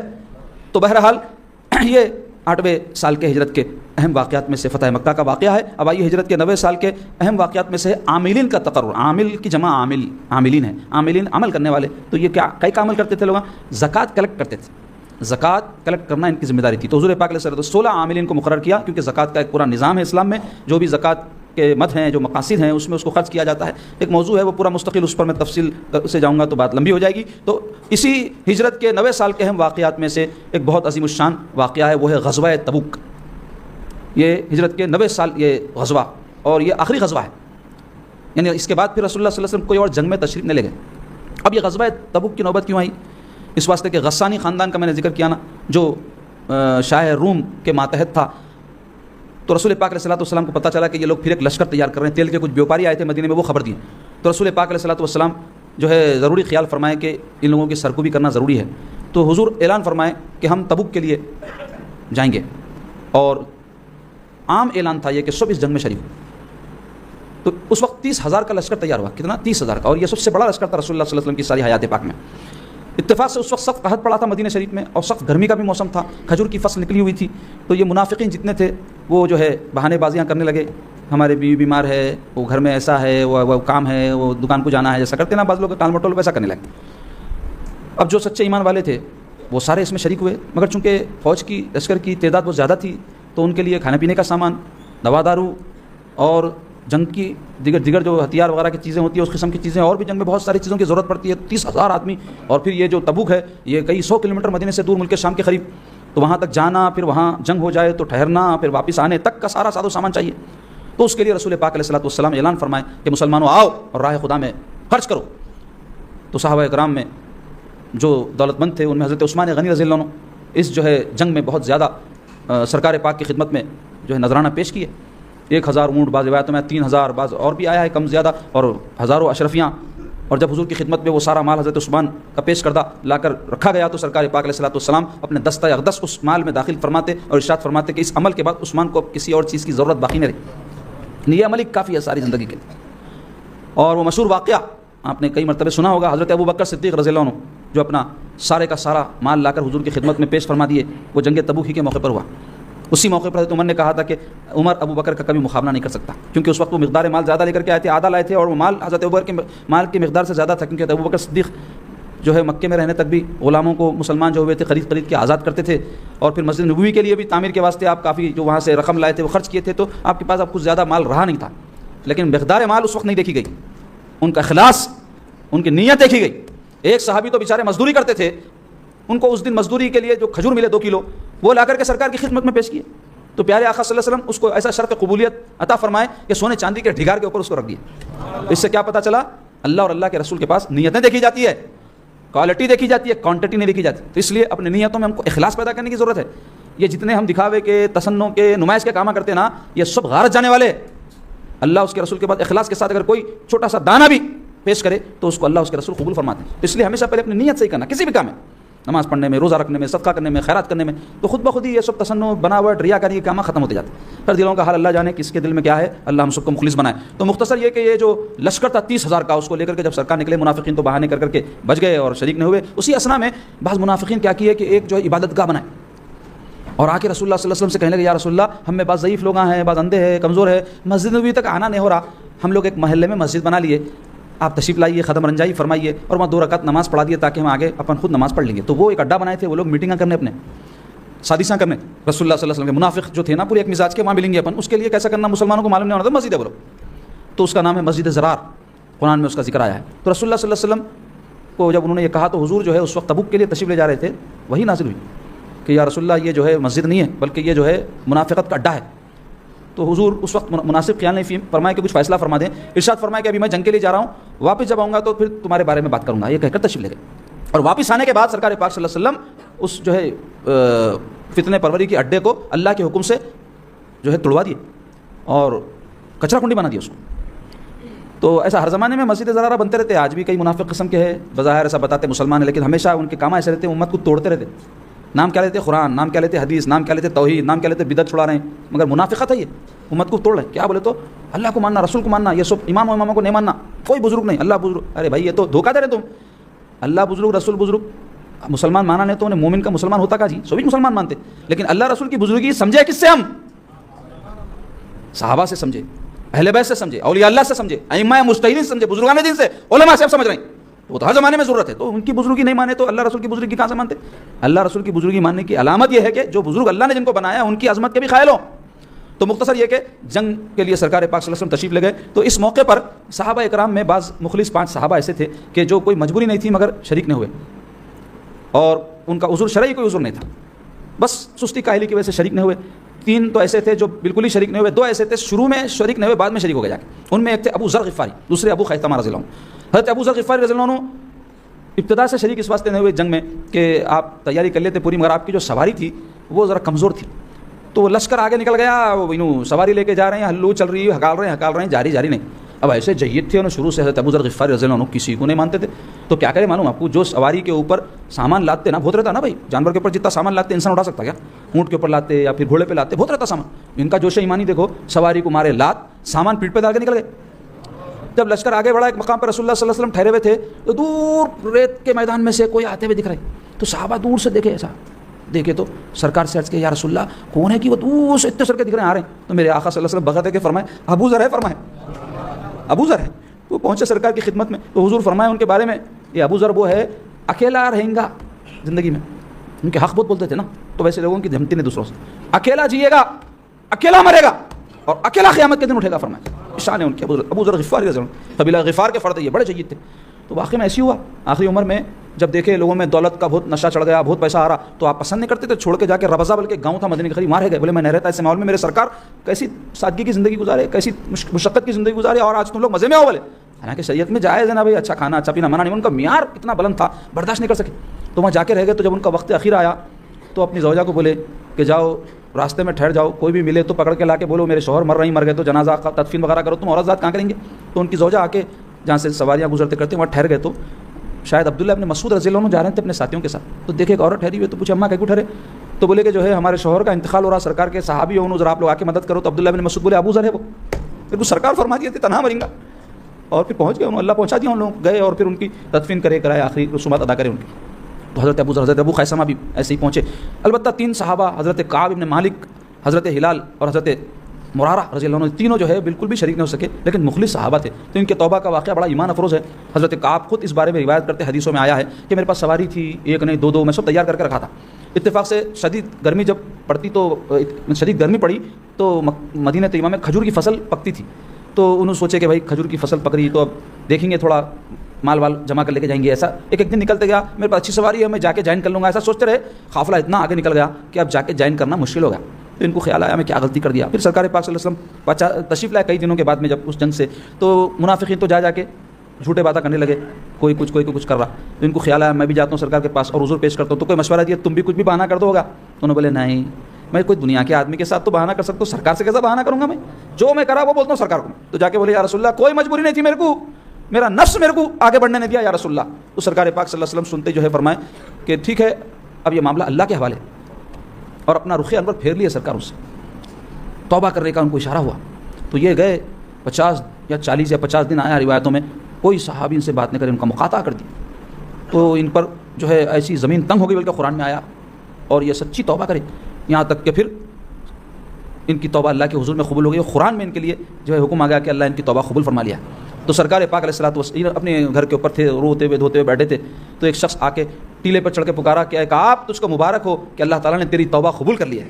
تو بہرحال یہ 8ویں سال کے ہجرت کے اہم واقعات میں سے فتح مکہ کا واقعہ ہے۔ اب آئیے ہجرت کے 90 سال کے اہم واقعات میں سے عاملین کا تقرر، عامل کی جمع عاملین ہیں، عاملین عمل کرنے والے۔ تو یہ کیا کئی کا عمل کرتے تھے لوگ؟ زکوٰۃ کلیکٹ کرتے تھے، زکوٰۃ کلیکٹ کرنا ان کی ذمہ داری تھی۔ تو حضور پاک علیہ الصلوۃ والسلام 16 عاملین کو مقرر کیا، کیونکہ زکوٰۃ کا ایک پورا نظام ہے اسلام میں، جو بھی زکوٰۃ کے مد ہیں جو مقاصد ہیں اس میں اس کو خرچ کیا جاتا ہے، ایک موضوع ہے وہ پورا مستقل، اس پر میں تفصیل سے جاؤں گا تو بات لمبی ہو جائے گی۔ تو اسی ہجرت کے 90 سال کے اہم واقعات میں سے ایک بہت عظیم الشان واقعہ ہے، وہ ہے غزوہ تبوک۔ یہ ہجرت کے 90 سال یہ غزوہ، اور یہ آخری غزوہ ہے، یعنی اس کے بعد پھر رسول اللہ صلی اللہ علیہ وسلم کوئی اور جنگ میں تشریف نہیں لے گئے۔ اب یہ غزوہ تبوک کی نوبت کیوں آئی؟ اس واسطے کہ غسانی خاندان کا میں نے ذکر کیا نا، جو شاہ روم کے ماتحت تھا۔ تو رسول پاک علیہ السلام کو پتہ چلا کہ یہ لوگ پھر ایک لشکر تیار کر رہے ہیں، تیل کے کچھ بیوپاری آئے تھے مدینے میں، وہ خبر دی۔ تو رسول پاک علیہ السلام جو ہے ضروری خیال فرمائے کہ ان لوگوں کی سرکوبی کرنا ضروری ہے۔ تو حضور اعلان فرمائے کہ ہم تبوک کے لیے جائیں گے، اور عام اعلان تھا یہ کہ سب اس جنگ میں شریک ہو۔ تو اس وقت 30,000 کا لشکر تیار ہوا، کتنا؟ 30,000 کا، اور یہ سب سے بڑا لشکر تھا رسول اللہ صلی اللہ علیہ وسلم کی ساری حیات پاک میں۔ اتفاق سے اس وقت سخت قحط پڑا تھا مدینہ شریف میں، اور سخت گرمی کا بھی موسم تھا، کھجور کی فصل نکلی ہوئی تھی۔ تو یہ منافقین جتنے تھے وہ جو ہے بہانے بازیاں کرنے لگے، ہمارے بیوی بیمار ہے، وہ گھر میں ایسا ہے، وہ کام ہے، وہ دکان کو جانا ہے، جیسا کرتے نا بعض لوگ ٹال مٹول ویسا کرنے لگے۔ اب جو سچے ایمان والے تھے وہ سارے اس میں شریک ہوئے، مگر چونکہ فوج کی لشکر کی تعداد بہت زیادہ تھی تو ان کے لیے کھانے پینے کا سامان، دوا دارو اور جنگ کی دیگر جو ہتھیار وغیرہ کی چیزیں ہوتی ہیں اس قسم کی چیزیں، اور بھی جنگ میں بہت ساری چیزوں کی ضرورت پڑتی ہے۔ 30,000 آدمی، اور پھر یہ جو تبوک ہے یہ کئی 100 کلومیٹر مدینے سے دور، ملک شام کے قریب، تو وہاں تک جانا، پھر وہاں جنگ ہو جائے تو ٹھہرنا، پھر واپس آنے تک کا سارا ساز و سامان چاہیے۔ تو اس کے لیے رسول پاک علیہ الصلوۃ والسلام اعلان فرمائے کہ مسلمانوں آؤ اور راہ خدا میں خرچ کرو۔ تو صحابہ کرام میں جو دولت مند تھے ان میں حضرت عثمان غنی رضی اللہ عنہ اس جو ہے جنگ میں بہت زیادہ سرکار پاک کی خدمت میں جو ہے نذرانہ پیش کیے۔ 1,000 اونٹ، بعض روایتوں میں 3,000، بعض اور بھی آیا ہے کم زیادہ، اور ہزاروں اشرفیاں۔ اور جب حضور کی خدمت میں وہ سارا مال حضرت عثمان کا پیش کردہ لا کر رکھا گیا تو سرکار پاک علیہ الصلوۃ والسلام اپنے دستہ اقدس اس مال میں داخل فرماتے اور ارشاد فرماتے کہ اس عمل کے بعد عثمان کو کسی اور چیز کی ضرورت باقی نہیں رہی، یہ عمل کافی ہے ساری زندگی کے لیے۔ اور وہ مشہور واقعہ آپ نے کئی مرتبہ سنا ہوگا، حضرت ابوبکر صدیق رضی اللہ عنہ جو اپنا سارے کا سارا مال لا کر حضور کی خدمت میں پیش فرما دیے، وہ جنگ تبوک ہی کے موقع پر ہوا۔ اسی موقع پر حضرت عمر نے کہا تھا کہ عمر ابوبکر کا کبھی مقابلہ نہیں کر سکتا، کیونکہ اس وقت وہ مقدار مال زیادہ لے کر کے آئے تھے، آدھا لائے تھے، اور وہ مال حضرت ابوبکر کے مال کی مقدار سے زیادہ تھا، کیونکہ ابوبکر صدیق جو ہے مکے میں رہنے تک بھی غلاموں کو مسلمان جو ہوئے تھے خرید کے آزاد کرتے تھے، اور پھر مسجد نبوی کے لیے بھی تعمیر کے واسطے آپ کافی جو وہاں سے رقم لائے تھے وہ خرچ کیے تھے، تو آپ کے پاس اب کچھ زیادہ مال رہا نہیں تھا، لیکن مقدار مال اس وقت نہیں دیکھی گئی، ان کا اخلاص، ان کی نیت دیکھی گئی۔ ایک صحابی تو بیچارے مزدوری کرتے تھے، ان کو اس دن مزدوری کے لیے جو کھجور ملے 2 کلو وہ لا کر کے سرکار کی خدمت میں پیش کیے، تو پیارے آقا صلی اللہ علیہ وسلم اس کو ایسا شرف قبولیت عطا فرمائے کہ سونے چاندی کے ڈھگار کے اوپر اس کو رکھ دیا۔ اس سے کیا پتہ چلا؟ اللہ اور اللہ کے رسول کے پاس نیتیں دیکھی جاتی ہے، کوالٹی دیکھی جاتی ہے، کوانٹٹی نہیں دیکھی جاتی۔ تو اس لیے اپنی نیتوں میں ہم کو اخلاص پیدا کرنے کی ضرورت ہے۔ یہ جتنے ہم دکھاوے کے، تصنع کے، نمائش کے کام کرتے ہیں نا، یہ سب غارت جانے والے۔ اللہ اس کے رسول کے بعد اخلاص کے ساتھ اگر کوئی چھوٹا سا دانہ بھی پیش کرے تو اس کو اللہ اس کے رسول قبول فرماتے ہیں۔ اس لیے ہمیشہ پہلے اپنی نیت صحیح کرنا کسی بھی کام میں، نماز پڑھنے میں، روزہ رکھنے میں، صدقہ کرنے میں، خیرات کرنے میں، تو خود بخود ہی یہ سب تصنع، بناوٹ، ریاکاری کے کام ختم ہوتے جاتے ہیں. پھر دلوں کا حال اللہ جانے کس کے دل میں کیا ہے، اللہ ہم سب کو مخلص بنائے. تو مختصر یہ کہ یہ جو لشکر تھا 30,000 کا، اس کو لے کر کے جب سرکار نکلے، منافقین تو بہانے کر کے بچ گئے اور شریک نہیں ہوئے. اسی اسنا میں بعض منافقین کیا کیے کہ ایک جو ہے عبادت گاہ بنائے اور آ کے رسول اللہ صلی اللہ علیہ وسلم سے کہنے لگے یا رسول اللہ ہم میں بعض ضعیف لوگ ہیں، بعض اندھے ہیں، کمزور ہے، مسجد نبوی تک آنا نہیں ہو رہا، ہم لوگ ایک محلے میں مسجد بنا لیے، آپ تشریف لائیے، خدم رنجائی فرمائیے اور وہاں 2 رکعت نماز پڑھا دیے تاکہ ہم آگے اپن خود نماز پڑھ لیں گے. تو وہ ایک اڈا بنائے تھے، وہ لوگ میٹنگاں کرنے، اپنے سازشاں کرنے. رسول اللہ صلی اللہ علیہ وسلم کے منافق جو تھے نا، پورے ایک مزاج کے، وہاں ملیں گے اپن، اس کے لیے کیسا کرنا مسلمانوں کو معلوم نہیں ہونا تھا، مسجد ہے بولو. تو اس کا نام ہے مسجد زرار، قرآن میں اس کا ذکر آیا ہے. تو رسول اللہ صلی اللہ علیہ وسلم کو جب انہوں نے یہ کہا تو حضور جو ہے اس وقت تبوک کے لیے تشریف لے جا رہے تھے، وہی نازل ہوئی کہ یا رسول اللہ یہ جو ہے مسجد نہیں ہے بلکہ یہ جو ہے منافقت کا اڈا ہے. تو حضور اس وقت مناسب خیال نہیں فرمایا کہ کچھ فیصلہ فرما دیں. ارشاد فرمایا کہ ابھی میں جنگ کے لیے جا رہا ہوں، واپس جب آؤں گا تو پھر تمہارے بارے میں بات کروں گا، یہ کہہ کر تشریف لے گئے. اور واپس آنے کے بعد سرکار پاک صلی اللہ علیہ وسلم اس جو ہے فتنہ پروری کے اڈے کو اللہ کے حکم سے جو ہے توڑوا دیے اور کچرا کنڈی بنا دیا اس کو. تو ایسا ہر زمانے میں مسجد زرارہ بنتے رہتے. آج بھی کئی منافق قسم کے ہیں، بظاہر ایسا بتاتے مسلمان ہیں لیکن ہمیشہ ان کے کام ایسے رہتے ہیں، امت کو توڑتے رہتے. نام کیا لیتے قرآن، نام کیا لیتے حدیث، نام کیا لیتے توحید، نام کیا لیتے بدعت چھڑا رہے ہیں، مگر منافقت ہے یہ، امت کو توڑ رہے ہیں. کیا بولے تو اللہ کو ماننا، رسول کو ماننا، یہ سب امام و اماموں کو نہیں ماننا، کوئی بزرگ نہیں، اللہ بزرگ. ارے بھائی یہ تو دھوکہ دے رہے تم. اللہ بزرگ، رسول بزرگ، مسلمان مانا نہیں تو انہیں مومن کا مسلمان ہوتا کا جی، سبھی مسلمان مانتے. لیکن اللہ رسول کی بزرگی سمجھے کس سے؟ ہم صحابہ سے سمجھے، اہل بیت سے سمجھے، اولیاء اللہ سے سمجھے، ائمہ مجتہدین سے سمجھے، بزرگان دین سے، علماء سے سمجھ رہے ہیں. وہ تو ہر زمانے میں ضرورت ہے. تو ان کی بزرگی نہیں مانے تو اللہ رسول کی بزرگی کہاں سے مانتے؟ اللہ رسول کی بزرگی ماننے کی علامت یہ ہے کہ جو بزرگ اللہ نے جن کو بنایا ان کی عظمت کے بھی قائل ہوں. تو مختصر یہ کہ جنگ کے لیے سرکار پاک صلی اللہ علیہ وسلم تشریف لے گئے. تو اس موقع پر صحابہ اکرام میں بعض مخلص 5 صحابہ ایسے تھے کہ جو کوئی مجبوری نہیں تھی مگر شریک نہیں ہوئے اور ان کا عذر شرعی کوئی عذر نہیں تھا، بس سستی کاہلی کی وجہ سے شریک نہیں ہوئے. 3 تو ایسے تھے جو بالکل ہی شریک نہیں ہوئے، 2 ایسے تھے شروع میں شریک نہیں ہوئے، بعد میں شریک ہو گئے جا کے. ان میں ایک تھے ابو ذر غفاری، دوسرے ابو خیثمہ رضی اللہ عنہ. حضرت ابو ذر غفاری رضی اللہ عنہ ابتدا سے شریک اس واسطے نہیں ہوئے جنگ میں کہ آپ تیاری کر لیتے پوری، مگر آپ کی جو سواری تھی وہ ذرا کمزور تھی. تو لشکر آگے نکل گیا، وہ سواری لے کے جا رہے ہیں، ہلو چل رہی ہے، ہکال رہے ہیں، جاری نہیں. اب ایسے جید تھے انہوں شروع سے حضرت ابو ذر غفاری رضی اللہ عنہ کسی کو نہیں مانتے تھے. تو کیا کرے معلوم آپ کو، جو سواری کے اوپر سامان لاتے نا، بہت رہتا نا بھائی، جانور کے اوپر جتنا سامان لاتے انسان اٹھا سکتا کیا؟ اونٹ کے اوپر لاتے یا پھر گھوڑے پہ لاتے، بہت رہتا سامان. ان کا جوش ایمانی دیکھو، سواری کو مارے لات، سامان پیٹھ پہ ڈال کے نکل گئے. جب لشکر آگے بڑھا، ایک مقام پر رسول اللہ صلی اللہ علیہ وسلم ٹھہرے ہوئے تھے، تو دور ریت کے میدان میں سے کوئی آتے ہوئے دکھ رہے. تو صحابہ دور سے دیکھے، ایسا دیکھے تو سرکار سے عرض کیا یا رسول اللہ کون ہے کہ وہ دور سے اتنے سر کے دکھ رہے ہیں، آ رہے ہیں. تو میرے آقا صلی اللہ علیہ وسلم بغیر کے فرمائے ابو ذر ہے، فرمائے ابو ذر ہے. وہ پہنچے سرکار کی خدمت میں. تو حضور فرمائے ان کے بارے میں، یہ ابو ذر وہ ہے اکیلا رہیں گا زندگی میں. ان کے حق بہت بولتے تھے نا، تو ویسے لوگوں کی دھمتی نے دوسروں سے، اکیلا جیے گا، اکیلا مرے گا اور اکیلا قیامت کے دن اٹھے گا. فرمائے شان ہے ان کے. ابو ذر غفاری رضی اللہ عنہ قبیلہ غفار کے فرد، یہ بڑے جید تھے. تو واقعی میں ایسی ہوا آخری عمر میں جب دیکھے لوگوں میں دولت کا بہت نشہ چڑھ گیا، بہت پیسہ آ رہا، تو آپ پسند نہیں کرتے تھے، چھوڑ کے جا کے ربضہ بلکہ گاؤں تھا مدینے کے قریب، مارے گئے. بولے میں نہیں رہتا ایسے ماحول میں، میرے سرکار کیسی سادگی کی زندگی گزارے، کیسی مشقت کی زندگی گزارے اور آج تم لوگ مزے میں ہو. بولے حالانکہ شریعت میں جائز ہے نا بھائی، اچھا کھانا اچھا پینا منع نہیں. ان کا معیار اتنا بلند تھا، برداشت نہیں کر سکے. تو وہاں جا کے رہ گئے. تو جب ان کا وقت اخیر آیا تو اپنی زوجہ کو بولے کہ جاؤ راستے میں ٹھہر جاؤ، کوئی بھی ملے تو پکڑ کے لا کے بولو میرے شوہر مر گئے، تو جنازہ کا تدفین وغیرہ کرو. تم عورت ذات کہاں کریں گے؟ تو ان کی زوجہ آ کے جہاں سے سواریاں گزرتے کرتے وہاں ٹھہر گئے. تو شاید عبداللہ ابن مسعود رضی اللہ عنہ جا رہے تھے اپنے ساتھیوں کے ساتھ. تو دیکھے ایک عورت ٹھہری ہوئی. تو پوچھے اماں کیوں ٹھہرے؟ تو بولے کہ جو ہے ہمارے شوہر کا انتقال ہو رہا، سرکار کے صحابی ہو، ذرا آپ لوگ آ کے مدد کرو. تو عبداللہ ابن مسعود بولے ابو ذر ہے وہ. پھر وہ سرکار فرما دیے تھے تنہا مریں گا. اور پھر پہنچ گئے، انہوں اللہ پہنچا دیا. ان لوگ گئے اور پھر ان کی تدفین کرائے، آخری رسومات ادا کرے ان کی. تو حضرت ابو ذر، حضرت ابو خیثمہ بھی ایسے ہی پہنچے. البتہ 3 صحابہ حضرت کعب ابن مالک، حضرت ہلال اور حضرت مرارہ رضی اللہ عنہ، تینوں جو ہے بالکل بھی شریک نہیں ہو سکے لیکن مخلص صحابہ تھے. تو ان کے توبہ کا واقعہ بڑا ایمان افروز ہے. حضرت کعب خود اس بارے میں روایت کرتے، حدیثوں میں آیا ہے کہ میرے پاس سواری تھی، ایک نہیں 2 میں سب تیار کر کے رکھا تھا. اتفاق سے شدید گرمی جب پڑتی تو شدید گرمی پڑی تو مدینہ طیبہ میں کھجور کی فصل پکتی تھی. تو انہوں سوچے کہ بھائی کھجور کی فصل پک رہی تو اب دیکھیں گے تھوڑا مال وال جمع کر لے کے جائیں گے. ایسا ایک دن نکلتے گیا، میرے پاس اچھی سواری ہے، میں جا کے جوائن کر لوں گا. ایسا سوچتے رہے، قافلہ اتنا آگے نکل گیا کہ اب جا کے جوائن کرنا مشکل ہو گیا. تو ان کو خیال آیا میں کیا غلطی کر دیا. پھر سرکار پاک صلی اللہ علیہ وسلم تشریف لائے کئی دنوں کے بعد میں جب اس جنگ سے. تو منافقین تو جا کے جھوٹے باتیں کرنے لگے، کوئی کچھ کر رہا. تو ان کو خیال آیا میں بھی جاتا ہوں سرکار کے پاس اور حضور پیش کرتا ہوں. تو کوئی مشورہ دیا تم بھی کچھ بھی بہانہ کر دو ہوگا. تو انہوں نے بولے نہیں، میں کوئی دنیا کے آدمی کے ساتھ تو بہانہ کر سکتا ہوں، سرکار سے کیسا بہانہ کروں گا میں؟ جو میں کرا وہ بولتا ہوں سرکار کو. تو جا کے بولے یا رسول اللہ کوئی مجبوری نہیں تھی میرے کو، میرا نفس میرے کو آگے بڑھنے نہیں دیا یا رسول اللہ. تو سرکار پاک صلی اللہ علیہ وسلم سنتے جو ہے فرمائے کہ ٹھیک ہے اب یہ معاملہ اللہ کے حوالے, اور اپنا رخ انور پھیر لیے سرکار اس سے. توبہ کرنے کا ان کو اشارہ ہوا. تو یہ گئے 50 یا 40 یا 50 دن آیا روایتوں میں, کوئی صحابی ان سے بات نہیں کرے, ان کا مقاطعہ کر دی. تو ان پر جو ہے ایسی زمین تنگ ہو گئی, بلکہ قرآن میں آیا اور یہ سچی توبہ کرے, یہاں تک کہ پھر ان کی توبہ اللہ کے حضور میں قبول ہو گئی. اور قرآن میں ان کے لیے جو ہے حکم آ گیا کہ اللہ ان کی توبہ قبول فرما لیا. تو سرکار پاک علیہ الصلوۃ والسلام اپنے گھر کے اوپر تھے, روتے ہوئے دھوتے ہوئے بیٹھے تھے. تو ایک شخص آ کے ٹیلے پر چڑھ کے پکارا کہ آپ تجھ کو مبارک ہو کہ اللہ تعالیٰ نے تیری توبہ قبول کر لی ہے.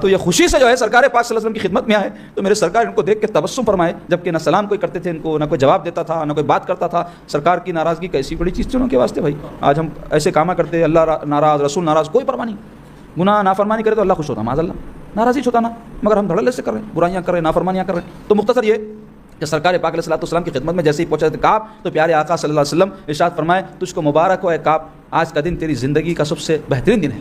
تو یہ خوشی سے جو ہے سرکار پاک صلی اللہ علیہ وسلم کی خدمت میں آئے. تو میرے سرکار ان کو دیکھ کے تبسم فرمائے, جبکہ نہ سلام کوئی کرتے تھے ان کو, نہ کوئی جواب دیتا تھا, نہ کوئی بات کرتا تھا. سرکار کی ناراضگی کیسی بڑی چیز تھی ان کے واسطے بھائی. آج ہم ایسے کام کرتے, اللہ ناراض, رسول ناراض, کوئی پرواہ نہیں. گناہ نافرمانی کرے تو اللہ خوش ہوتا, معاذ اللہ ناراضی ہوتا نا, مگر ہم دھڑلے سے کر رہے ہیں, برائیاں کر رہے ہیں, نافرمانیاں کر رہے ہیں. تو مختصر یہ کہ سرکار پاک علیہ الصلوۃ والسلام کی خدمت میں جیسے ہی پہنچے تھے کعب, تو پیارے آقا صلی اللہ علیہ وسلم ارشاد فرمائے تجھ کو مبارک ہو اے کعب, آج کا دن تیری زندگی کا سب سے بہترین دن ہے.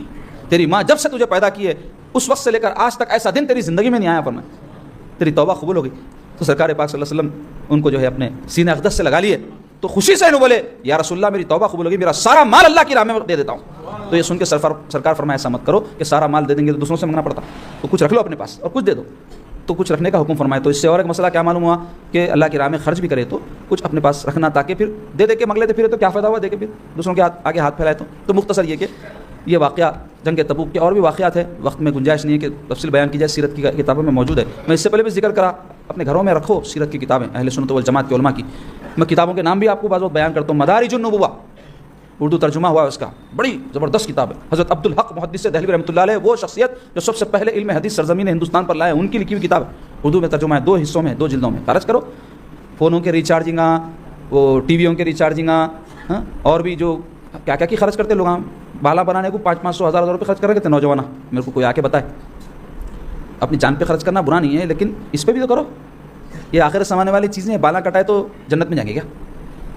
تیری ماں جب سے تجھے پیدا کی ہے اس وقت سے لے کر آج تک ایسا دن تیری زندگی میں نہیں آیا, فرمائے تیری توبہ قبول ہو گئی. تو سرکار پاک صلی اللہ علیہ وسلم ان کو جو ہے اپنے سینہ اقدس سے لگا لیے. تو خوشی سے انہوں بولے یا رسول اللہ میری توبہ قبول ہو گئی, میرا سارا مال اللہ کی راہ میں دے دیتا ہوں. تو یہ سن کے سرکار فرمایا ایسا مت کرو کہ سارا مال دے دیں گے تو دوسروں سے منگنا پڑتا, تو کچھ رکھ لو اپنے پاس اور کچھ دے دو. تو کچھ رکھنے کا حکم فرمایا. تو اس سے اور ایک مسئلہ کیا معلوم ہوا کہ اللہ کی راہ میں خرچ بھی کرے تو کچھ اپنے پاس رکھنا, تاکہ پھر دے کے منگ لیتے پھر تو کیا فائدہ ہوا دے کے پھر دوسروں کے آگے ہاتھ پھیلائے. تو مختصر یہ کہ یہ واقعہ جنگ تبوک کے اور بھی واقعات ہے, وقت میں گنجائش نہیں ہے کہ تفصیل بیان کی جائے, سیرت کی کتابوں میں موجود ہے. میں اس سے پہلے بھی ذکر کرا, اپنے گھروں میں رکھو سیرت کی کتابیں اہل سنت والجماعت کے علماء کی. میں کتابوں کے نام بھی آپ کو بعض وقت بیان کرتا ہوں. مدارج النبوہ اردو ترجمہ ہوا ہے اس کا, بڑی زبردست کتاب ہے. حضرت عبدالحق محدث دہلوی رحمۃ اللہ علیہ, وہ شخصیت جو سب سے پہلے علم حدیث سرزمین ہندوستان پر لائے, ان کی لکھی ہوئی کتاب ہے. اردو میں ترجمہ ہے, 2 حصوں میں, 2 جلدوں میں. خرچ کرو, فونوں کے ریچارجنگ, وہ ٹی ویوں کے ریچارجنگ, اور بھی جو کیا کیا کی خرچ کرتے لوگ. بالا بنانے کو 500-500 ہزار روپے خرچ کر رہے تھے نوجوان. میرے کو کوئی آ کے بتائے. اپنی جان پہ خرچ کرنا برا نہیں ہے, لیکن اس پہ بھی تو کرو. یہ آخر سنوانے والی چیزیں ہیں, بالا کٹائے تو جنت میں جائیں گے کیا؟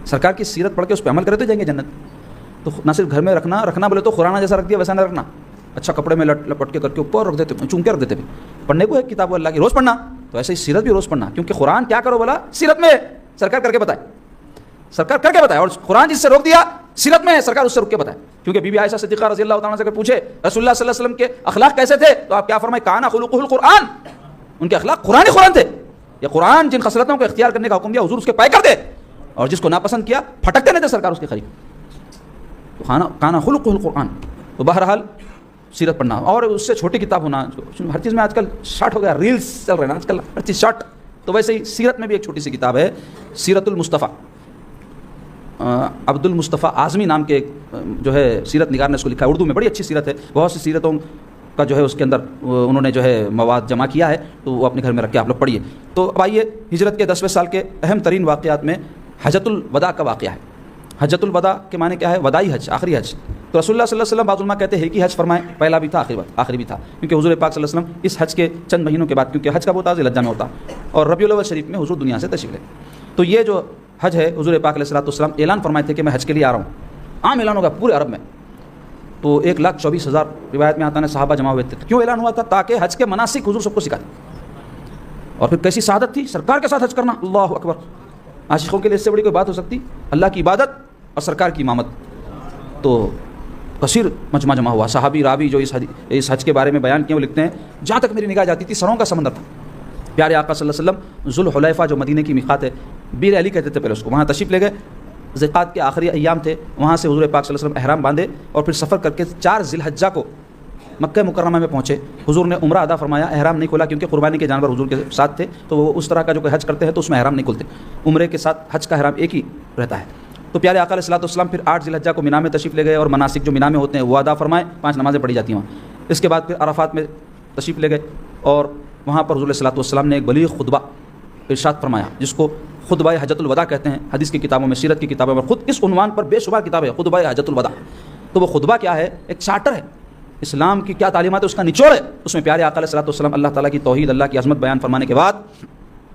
سرکار کی سیرت پڑھ کے اس پہ عمل کرے تو جائیں گے جنت. تو نہ صرف گھر میں رکھنا بولے تو قرآن جیسا رکھ دیا ویسا نہ رکھنا, اچھا کپڑے میں لپٹ کے کر کے اوپر رکھ دیتے, چون کے رکھ دیتے. پڑھنے کو ایک کتاب اللہ کی روز پڑھنا, تو ایسے ہی سیرت بھی روز پڑھنا, کیونکہ قرآن کیا کرو بولا سیرت میں سرکار کر کے بتائے, سرکار کر کے بتائے. اور قرآن جس سے روک دیا سیرت میں ہے, سرکار اس سے رک کے بتائے. کیونکہ بی بی عائشہ صدیقہ رضی اللہ تعالیٰ سے اگر پوچھے رسول اللہ صلی اللہ علیہ وسلم کے اخلاق کیسے تھے, تو آپ کیا فرمائے کانا خلقہ القرآن, ان کے اخلاق قرآن تھے. یہ قرآن جن خصلتوں کو اختیار کرنے کا حکم دیا حضور اس کے پائے کر دے, اور جس کو ناپسند کیا پھٹکتے نہیں تھے سرکار اس کے قریب. تو کانا خلقہ القرآن. تو بہرحال سیرت پڑھنا, اور اس سے چھوٹی کتاب ہونا. ہر چیز میں آج کل شارٹ ہو گیا, ریلز چل رہے ہیں آج کل, ہر چیز شارٹ. تو ویسے ہی سیرت میں بھی ایک چھوٹی سی کتاب ہے, سیرت المصطفیٰ. عبد المصطفیٰ اعظمی نام کے جو ہے سیرت نگار نے اس کو لکھا ہے. اردو میں بڑی اچھی سیرت ہے, بہت سی سیرتوں کا جو ہے اس کے اندر انہوں نے جو ہے مواد جمع کیا ہے, تو وہ اپنے گھر میں رکھ کے آپ لوگ پڑھیے. تو اب آئیے ہجرت کے 10ویں سال کے اہم ترین واقعات میں حجۃ الوداع کا واقعہ ہے. حجۃ الوداع کے معنی کیا ہے؟ وداعی حج, آخری حج. تو رسول اللہ صلی اللہ علیہ وسلم بعض علماء کہتے ہیں ایک ہی حج فرمائے, پہلا بھی تھا آخری بھی تھا, کیونکہ حضور پاک صلی اللہ علیہ وسلم اس حج کے چند مہینوں کے بعد, کیونکہ حج کا بہت ذی الحجہ میں ہوتا اور ربیع الاول شریف میں حضور دنیا سے تشریف لے. تو یہ جو حج ہے حضور پاک علیہ الصلوۃ والسلام اعلان فرمائے تھے کہ میں حج کے لیے آ رہا ہوں. عام اعلان ہوگا پورے عرب میں. تو 1,24,000 روایت میں آتا ہے صحابہ جمع ہوئے تھے. کیوں اعلان ہوا تھا؟ تاکہ حج کے مناسک حضور سب کو سکھا دیں. اور پھر کیسی سعادت تھی سرکار کے ساتھ حج کرنا, اللہ اکبر. عاشقوں کے لیے اس سے بڑی کوئی بات ہو سکتی؟ اللہ کی عبادت اور سرکار کی امامت. تو کثیر مجمع جمع ہوا. صحابی راوی جو اس حج کے بارے میں بیان کیے وہ لکھتے ہیں, جہاں تک میری نگاہ جاتی تھی سروں کا سمندر تھا. پیارے آقا صلی اللہ علیہ وسلم ذوالحلیفہ جو مدینے کی میقات ہے, بیر علی کہتے تھے پہلے اس کو, وہاں تشریف لے گئے. ذیقات کے آخری ایام تھے, وہاں سے حضور پاک صلی اللہ علیہ وسلم احرام باندھے اور پھر سفر کر کے 4 ذی الحجہ کو مکہ مکرمہ میں پہنچے. حضور نے عمرہ ادا فرمایا, احرام نہیں کھولا کیونکہ قربانی کے جانور حضور کے ساتھ تھے, تو وہ اس طرح کا جو کوئی حج کرتے ہیں تو اس میں احرام نہیں کھولتے. عمرے کے ساتھ حج کا احرام ایک ہی رہتا ہے. تو پیارے آقا علیہ الصلوۃ والسلام پھر 8 ذی الحجہ کو مینا میں تشریف لے گئے اور مناسک جو مینا میں ہوتے ہیں وہ ادا فرمائے, 5 نمازیں پڑھی جاتی ہیں وہاں. اس کے بعد پھر عرفات میں تشریف لے گئے اور وہاں پر حضور علیہ الصلوۃ والسلام نے ایک بلیغ خطبہ ارشاد فرمایا, جس کو خطبہ حجۃ الوداع کہتے ہیں. حدیث کی کتابوں میں, سیرت کی کتابوں میں خود اس عنوان پر بے شمار کتاب ہے, خطبہ حجۃ الوداع. تو وہ خطبہ کیا ہے؟ ایک چارٹر ہے, اسلام کی کیا تعلیمات ہے اس کا نچوڑ ہے. اس میں پیارے آقا علیہ الصلوۃ والسلام اللہ تعالیٰ کی توحید, اللہ کی عظمت بیان فرمانے کے بعد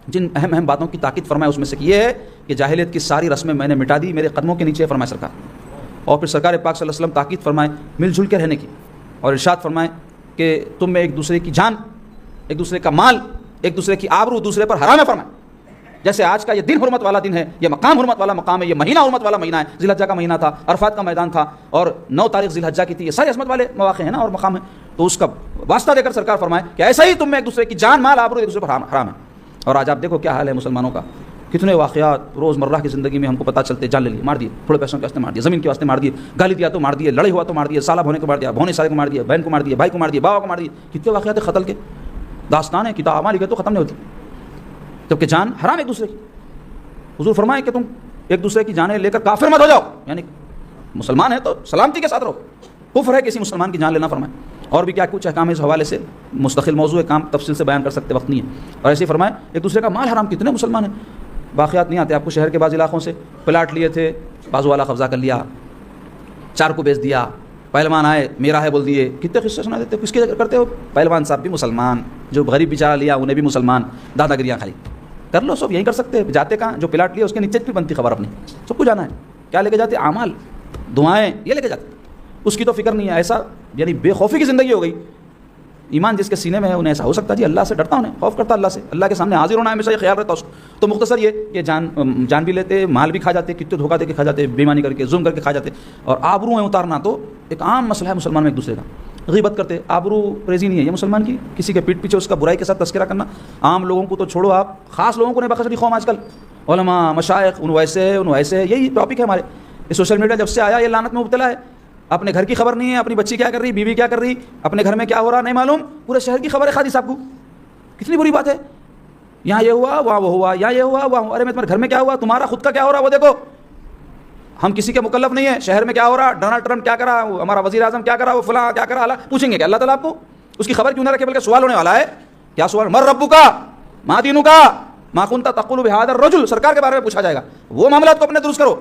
جن اہم باتوں کی تاکید فرمائے اس میں سے یہ ہے کہ جاہلیت کی ساری رسمیں میں نے مٹا دی, میرے قدموں کے نیچے فرمائے سرکار. اور پھر سرکار پاک صلی اللہ علیہ وسلم تاکید فرمائے مل جل کے رہنے کی, اور ارشاد فرمائے کہ تم میں ایک دوسرے کی جان, ایک دوسرے کا مال, ایک دوسرے کی آبرو دوسرے پر حرام ہے فرمائے. جیسے آج کا یہ دن حرمت والا دن ہے، یہ مقام حرمت والا مقام ہے، یہ مہینہ حرمت والا مہینہ ہے، ذی الحجہ کا مہینہ تھا، عرفات کا میدان تھا، اور 9 تاریخ ذی الحجہ کی تھی، یہ سارے عظمت والے مواقع ہیں نا اور مقام ہیں. تو اس کا واسطہ دے کر سرکار فرمائے کہ ایسا ہی تم میں ایک دوسرے کی جان مال آبرو ایک دوسرے پر حرام ہے. اور آج آپ دیکھو کیا حال ہے مسلمانوں کا، کتنے واقعات روزمرہ کی زندگی میں ہم کو پتہ چلتے، جان لے لی مار دیے، تھوڑے پیسوں کے واسطے مار دیے، زمین کے واسطے مار دیے، گالی دیا تو مار دیے، لڑائی ہوا تو مار دیے، سالہ بھونے کو مار دیا، بھونے سالے کو مار دیا، بہن کو مار دیا، بھائی کو مار دیا، باوا کو مار دیا. کتنے واقعات قتل کے داستان ہے، کتاب ہماری کے تو ختم نہیں ہوتی، جبکہ جان حرام ایک دوسرے کی. حضور فرمائے کہ تم ایک دوسرے کی جانیں لے کر کافر مت ہو جاؤ، یعنی مسلمان ہے تو سلامتی کے ساتھ رہو، کفر ہے کسی مسلمان کی جان لینا. فرمائے اور بھی کیا کچھ احکام اس حوالے سے مستقل موضوع ہے، کام تفصیل سے بیان کر سکتے وقت نہیں ہے. اور ایسے ہی فرمائے ایک دوسرے کا مال حرام. کتنے مسلمان ہیں، واقعات نہیں آتے آپ کو، شہر کے بعض علاقوں سے پلاٹ لیے تھے، بازو والا قبضہ کر لیا، 4 کو بیچ دیا، پہلوان آئے میرا ہے بول دیے. کتنے قصے سنا دیتے، کس کے کرتے ہو؟ پہلوان صاحب بھی مسلمان، جو غریب بیچارہ لیا انہیں بھی مسلمان، دادا گریاں کھائی. کر لو سب یہیں کر سکتے، جاتے کہاں؟ جو پلاٹ لیا اس کے نیچے بھی بنتی خبر اپنی، سب کو جانا ہے. کیا لے کے جاتے؟ اعمال، دعائیں، یہ لے کے جاتے. اس کی تو فکر نہیں ہے. ایسا یعنی بے خوفی کی زندگی ہو گئی. ایمان جس کے سینے میں ہے انہیں ایسا ہو سکتا ہے جی اللہ سے ڈرتا ہوں، خوف کرتا اللہ سے، اللہ کے سامنے حاضر ہونا ہے ہمیشہ، یہ خیال رہتا اس کو. تو مختصر یہ کہ جان بھی لیتے، مال بھی کھا جاتے، کتنے دھوکہ دے کے کھا جاتے، بےمانی کر کے ظلم کر کے کھا جاتے. اور آبرویں اتارنا تو ایک عام مسئلہ ہے مسلمان میں، ایک دوسرے کا غیبت کرتے، آبرو ریزی نہیں ہے یہ مسلمان کی، کسی کے پیٹ پیچھے اس کا برائی کے ساتھ تذکرہ کرنا. عام لوگوں کو تو چھوڑو، آپ خاص لوگوں کو نہیں بخشتی قوم آج کل، علماء مشائخ ان ویسے یہی ٹاپک ہے ہمارے. یہ سوشل میڈیا جب سے آیا یہ لعنت میں مبتلا ہے. اپنے گھر کی خبر نہیں ہے، اپنی بچی کیا کر رہی، بیوی کیا کر رہی، اپنے گھر میں کیا ہو رہا نہیں معلوم، پورے شہر کی خبر ہے خادی صاحب کو. کتنی بری بات ہے، یہاں یہ ہوا وہاں وہ ہوا، یہاں یہ ہوا وہاں. ارے میں تمہارے گھر میں کیا ہوا، تمہارا خود کا کیا ہو رہا وہ دیکھو. ہم کسی کے مکلف نہیں ہیں، شہر میں کیا ہو رہا، ڈونلڈ ٹرمپ کیا کرا، ہمارا وزیر اعظم کیا کرا، وہ فلاں کیا کرا، اللہ پوچھیں گے کہ اللہ تعالیٰ آپ کو اس کی خبر کیوں نہ رکھے، بلکہ سوال ہونے والا ہے. کیا سوال؟ مر ربو کا ما دینو کا ما کنت تقول بہذا الرجل، سرکار کے بارے میں پوچھا جائے گا. وہ معاملات کو اپنے درست کرو.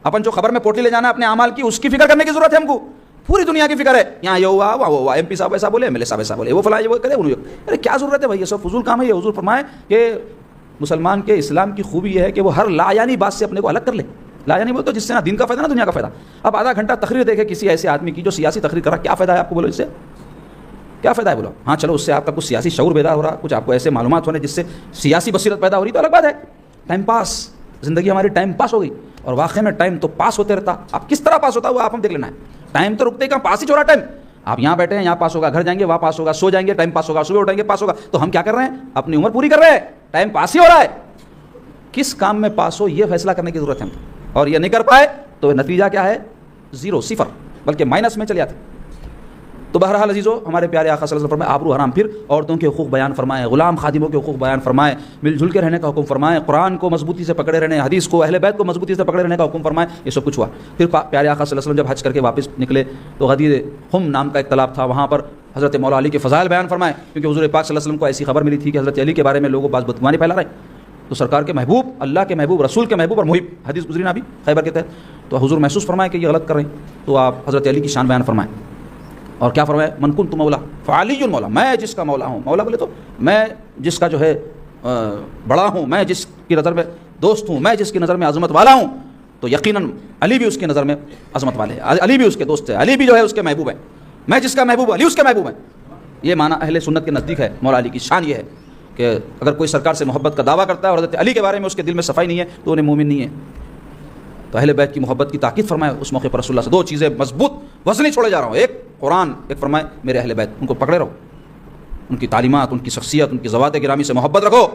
اپن جو خبر میں پوٹلی لے جانا ہے اپنے اعمال کی، اس کی فکر کرنے کی ضرورت ہے ہم کو. پوری دنیا کی فکر ہے، یہاں یہ ہوا وہاں وہ ہوا، ایم پی صاحب ایسا بولے، ایم ایل اے صاحب ایسا بولے، وہ فلاں یہ وہ کرے. ارے کیا ضرورت ہے بھائی، یہ سب فضول کام ہے. یہ حضور فرمائے کہ مسلمان کے اسلام کی خوبی یہ ہے کہ وہ ہر لا یعنی بات سے اپنے کو الگ کر لے. لا یعنی بولے تو جس سے نہ دین کا فائدہ نہ دنیا کا فائدہ. اب آدھا گھنٹہ تقریر دیکھے کسی ایسے آدمی کی جو سیاسی تقریر کرا، کیا فائدہ ہے آپ کو؟ بولو اس سے کیا فائدہ ہے؟ بولو ہاں چلو اس سے آپ کا کچھ سیاسی شعور بیدار ہو رہا، کچھ آپ کو ایسے معلومات ہونے جس سے سیاسی بصیرت پیدا ہو رہی، تو الگ بات ہے. ٹائم پاس، زندگی ہماری ٹائم پاس ہو گئی. اور واقعی میں ٹائم تو پاس ہوتے رہتا. آپ کس طرح پاس ہوتا ہے وہ آپ ہم دیکھ لینا ہے. ٹائم تو رکتے ہی کہاں، پاس ہی ہو رہا ٹائم. آپ یہاں بیٹھے ہیں یہاں پاس ہوگا، گھر جائیں گے وہاں پاس ہوگا، سو جائیں گے ٹائم پاس ہوگا، صبح اٹھیں گے پاس ہوگا. تو ہم کیا کر رہے ہیں؟ اپنی عمر پوری کر رہے ہیں، ٹائم پاس ہی ہو رہا ہے. کس کام میں پاس ہو یہ فیصلہ کرنے کی ضرورت ہے ہم. اور یہ نہیں کر پائے تو نتیجہ کیا ہے؟ 0 صفر، بلکہ مائنس میں چلے جاتے. تو بہرحال عزیزو، ہمارے پیارے آقا صلی اللہ علیہ وسلم فرمائے آبرو حرام. پھر عورتوں کے حقوق بیان فرمائے، غلام خادموں کے حقوق بیان فرمائے، مل جل کے رہنے کا حکم فرمائے، قرآن کو مضبوطی سے پکڑے رہنے، حدیث کو، اہل بیت کو مضبوطی سے پکڑے رہنے کا حکم فرمائے. یہ سب کچھ ہوا. پھر پیارے آقا صلی اللہ علیہ وسلم جب حج کر کے واپس نکلے تو غدیر خم نام کا ایک تالاب تھا، وہاں پر حضرت مولا علی کے فضائل بیان فرمائے. کیونکہ حضور پاک صلی اللہ علیہ وسلم کو ایسی خبر ملی تھی کہ حضرت علی کے بارے میں لوگوں بعض بدگمانی پھیلا رہے. تو سرکار کے محبوب، اللہ کے محبوب، رسول کے محبوب اور محب، حدیث گزری نا ابھی خیبر کے تحت. تو حضور محسوس فرمائے کہ یہ غلط کر رہے ہیں. تو آپ حضرت علی کی شان بیان فرمائیں. اور کیا فرمایا؟ من کنت مولا فعلی مولا، میں جس کا مولا ہوں. مولا بولے تو میں جس کا جو ہے بڑا ہوں، میں جس کی نظر میں دوست ہوں، میں جس کی نظر میں عظمت والا ہوں، تو یقیناً علی بھی اس کی نظر میں عظمت والے ہیں، علی بھی اس کے دوست ہے، علی بھی جو ہے اس کے محبوب ہے. میں جس کا محبوب، علی اس کے محبوب ہے. یہ معنی اہل سنت کے نزدیک ہے. مولا علی کی شان یہ ہے کہ اگر کوئی سرکار سے محبت کا دعویٰ کرتا ہے اور حضرت علی کے بارے میں اس کے دل میں صفائی نہیں ہے تو انہیں مومن نہیں ہے. تو اہل بیت کی محبت کی تاکید فرمائے. اس موقع پر رسول اللہ سے 2 چیزیں مضبوط وزنی چھوڑے جا رہا ہوں، ایک قرآن، ایک فرمائے میرے اہل بیت، ان کو پکڑے رہو، ان کی تعلیمات، ان کی شخصیت، ان کی ذوات گرامی سے محبت رکھو،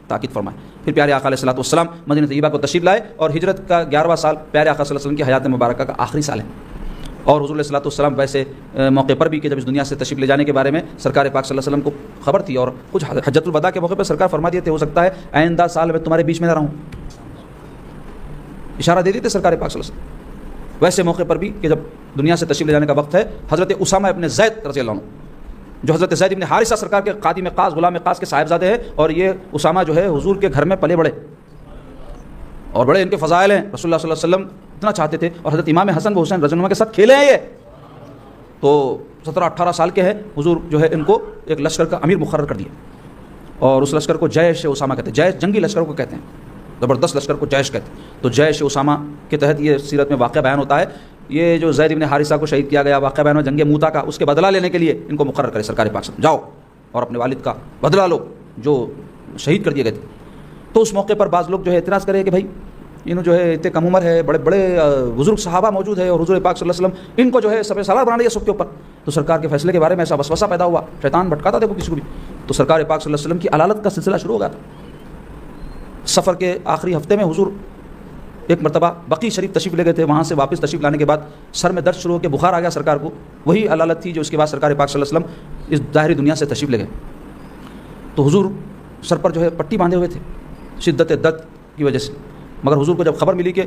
تاکید فرمائے. پھر پیارے آقا علیہ الصلوۃ والسلام مدینہ طیبہ کو تشریف لائے اور ہجرت کا 11واں سال پیارے آقا صلی اللہ علیہ وسلم کی حیات مبارکہ کا آخری سال ہے. اور حضور علیہ الصلوۃ والسلام ویسے موقع پر بھی کہ جب اس دنیا سے تشریف لے جانے کے بارے میں سرکار پاک صلی اللہ علیہ وسلم کو خبر تھی، اور کچھ حجۃ الوداع کے موقع پر سرکار فرما دیے تھے ہو سکتا ہے آئندہ سال میں تمہارے بیچ میں نہ رہوں، اشارہ دے دیتے سرکار پاک صلی اللہ علیہ وسلم. ویسے موقع پر بھی کہ جب دنیا سے تشریف لے جانے کا وقت ہے، حضرت اسامہ ابن زید رضی اللہ عنہ، جو حضرت زید ابن حارثہ سرکار کے خادم خاص، غلام خاص کے صاحبزادے ہیں، اور یہ اسامہ جو ہے حضور کے گھر میں پلے بڑے اور بڑے ان کے فضائل ہیں. رسول اللہ صلی اللہ علیہ وسلم اتنا چاہتے تھے، اور حضرت امام حسن و حسین رضی اللہ عنہ کے ساتھ کھیلے ہیں. یہ تو 17-18 سال کے ہیں. حضور جو ہے ان کو ایک لشکر کا امیر مقرر کر دیا، اور اس لشکر کو جیش اسامہ کہتے ہیں. جیش جنگی لشکر کو کہتے ہیں، زبردست لشکر کو جیش کہتے ہیں. تو جیش اسامہ کے تحت یہ سیرت میں واقعہ بیان ہوتا ہے. یہ جو زید ابن حارثہ کو شہید کیا گیا، واقعہ بیان ہو جنگ موتا کا، اس کے بدلہ لینے کے لیے ان کو مقرر کرے سرکار پاک، جاؤ اور اپنے والد کا بدلہ لو جو شہید کر دیے گئے تھے. تو اس موقع پر بعض لوگ جو ہے اعتراض کرے کہ بھائی انہوں جو ہے اتنے کم عمر ہے، بڑے بڑے بزرگ صحابہ موجود ہے اور حضور پاک صلی اللہ علیہ وسلم ان کو جو ہے سب سالار بنا دیا سب کے اوپر. تو سرکار کے فیصلے کے بارے میں ایسا وسوسہ پیدا ہوا، شیطان بھٹکاتا تھا وہ کسی کو بھی. تو سرکار پاک صلی اللہ علیہ وسلم کی علالت کا سلسلہ شروع ہو گیا تھا. سفر کے آخری ہفتے میں حضور ایک مرتبہ بقیع شریف تشریف لے گئے تھے. وہاں سے واپس تشریف لانے کے بعد سر میں درد شروع ہو کے بخار آ گیا سرکار کو. وہی علالت تھی جو اس کے بعد سرکار پاک صلی اللہ علیہ وسلم اس ظاہری دنیا سے تشریف لے گئے. تو حضور سر پر جو ہے پٹی باندھے ہوئے تھے شدت درد کی وجہ سے. مگر حضور کو جب خبر ملی کہ